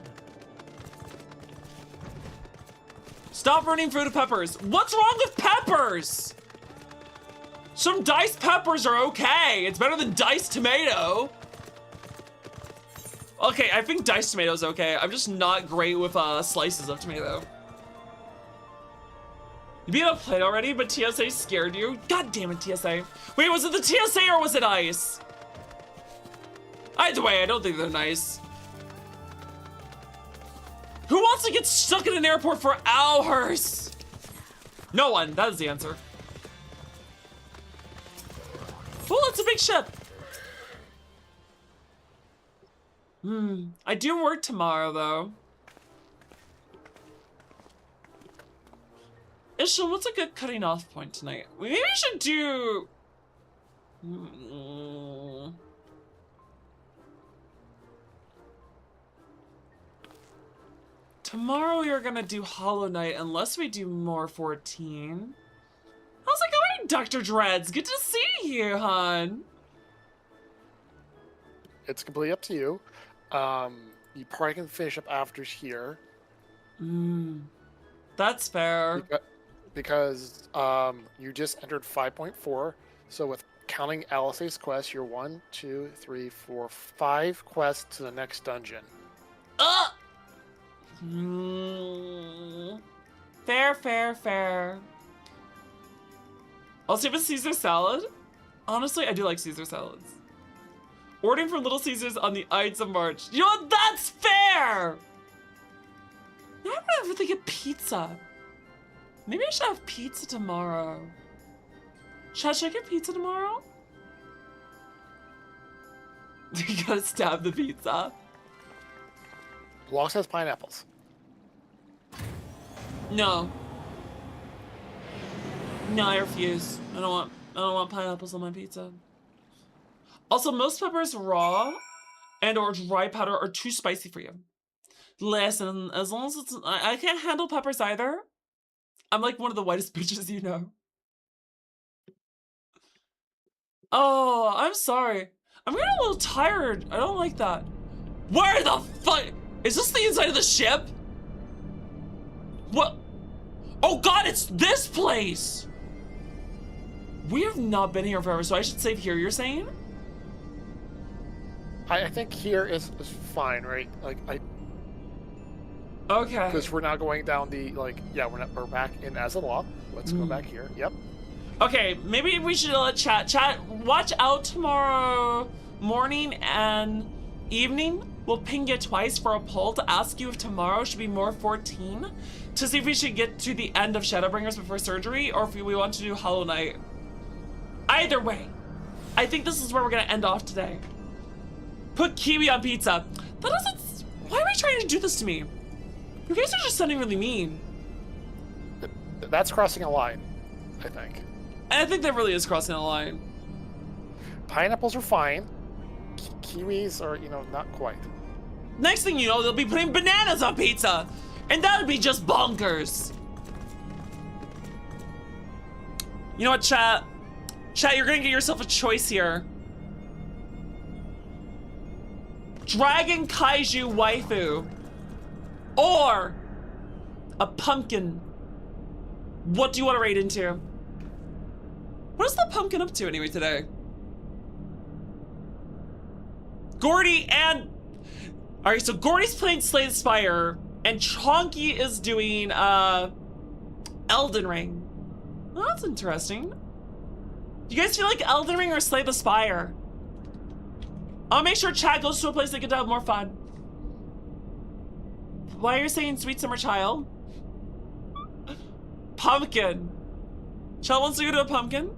Stop burning food of peppers. What's wrong with peppers? Some diced peppers are okay. It's better than diced tomato. Okay, I think diced tomato's okay. I'm just not great with slices of tomato. You beat up plate already, but TSA scared you? God damn it, TSA. Wait, was it the TSA or was it ICE? Either way, I don't think they're nice. Who wants to get stuck in an airport for hours? No one, that is the answer. Oh, it's a big ship. I do work tomorrow, though. Ishla, what's a good cutting off point tonight? Maybe we should do... Tomorrow we are gonna do Hollow Knight unless we do more 14. How's it going, Dr. Dreads? Good to see you, hon. It's completely up to you. You probably can finish up after here. That's fair. Because you just entered 5.4, so with counting Alice's quest, you're 1, 2, 3, 4, 5 quests to the next dungeon. Fair. I'll see if it's Caesar salad. Honestly, I do like Caesar salads. Ordering from Little Caesars on the Ides of March. You know what? That's fair! Now I'm gonna have to get pizza. Maybe I should have pizza tomorrow. Should I get pizza tomorrow? You gotta stab the pizza. Block has pineapples. No, I refuse. I don't want pineapples on my pizza. Also, most peppers raw and or dry powder are too spicy for you. Listen, as long as it's... I can't handle peppers either. I'm like one of the whitest bitches you know. Oh, I'm sorry. I'm getting a little tired. I don't like that. Where the fuck? Is this the inside of the ship? What? Oh God, it's this place! We have not been here forever, so I should save here, you're saying? I think here is fine, right? Like, okay. Because we're now going down the, like, yeah, we're back in Azeroth. Let's go back here. Yep. Okay, maybe we should let chat. Watch out tomorrow morning and evening. We'll ping you twice for a poll to ask you if tomorrow should be more 14, to see if we should get to the end of Shadowbringers before surgery, or if we want to do Hollow Knight. Either way, I think this is where we're gonna end off today. Put kiwi on pizza. That doesn't... Why are we trying to do this to me? You guys are just sounding really mean. That's crossing a line, I think. I think that really is crossing a line. Pineapples are fine. Kiwis are, you know, not quite. Next thing you know, they'll be putting bananas on pizza. And that would be just bonkers. You know what, chat? Chat, you're gonna get yourself a choice here. Dragon Kaiju Waifu. Or a pumpkin. What do you want to raid into? What is the pumpkin up to anyway today? Gordy and... Alright, so Gordy's playing Slay the Spire, and Chonky is doing, Elden Ring. Well, that's interesting. Do you guys feel like Elden Ring or Slay the Spire? I'll make sure chat goes to a place they can have more fun. Why are you saying Sweet Summer Child? Pumpkin. Chat wants to go to a pumpkin?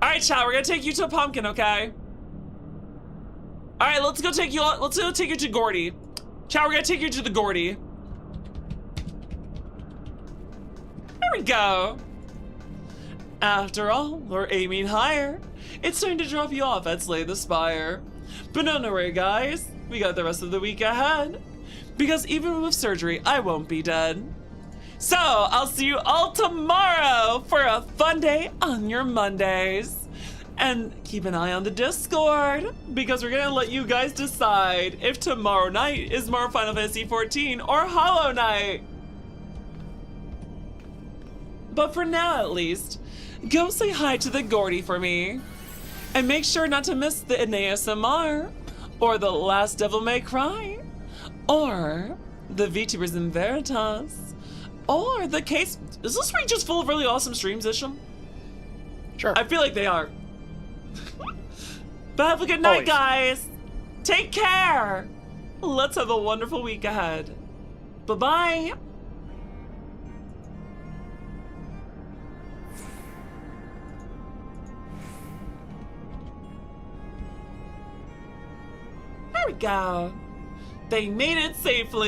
Alright, chat, we're gonna take you to a pumpkin, okay? Alright, let's go take you to Gordy. Chat, we're gonna take you to the Gordy. There we go. After all, we're aiming higher. It's time to drop you off at Slay the Spire. But don't worry, guys. We got the rest of the week ahead. Because even with surgery, I won't be dead. So, I'll see you all tomorrow for a fun day on your Mondays. And keep an eye on the Discord, because we're gonna let you guys decide if tomorrow night is more Final Fantasy XIV or Hollow Knight. But for now, at least, go say hi to the Gordy for me. And make sure not to miss the ASMR, or the Last Devil May Cry, or the VTubers in Veritas, or the case... Is this week just full of really awesome streams, Isham? Sure. I feel like they are. But have a good night, guys. Take care. Let's have a wonderful week ahead. Bye-bye. There we go. They made it safely.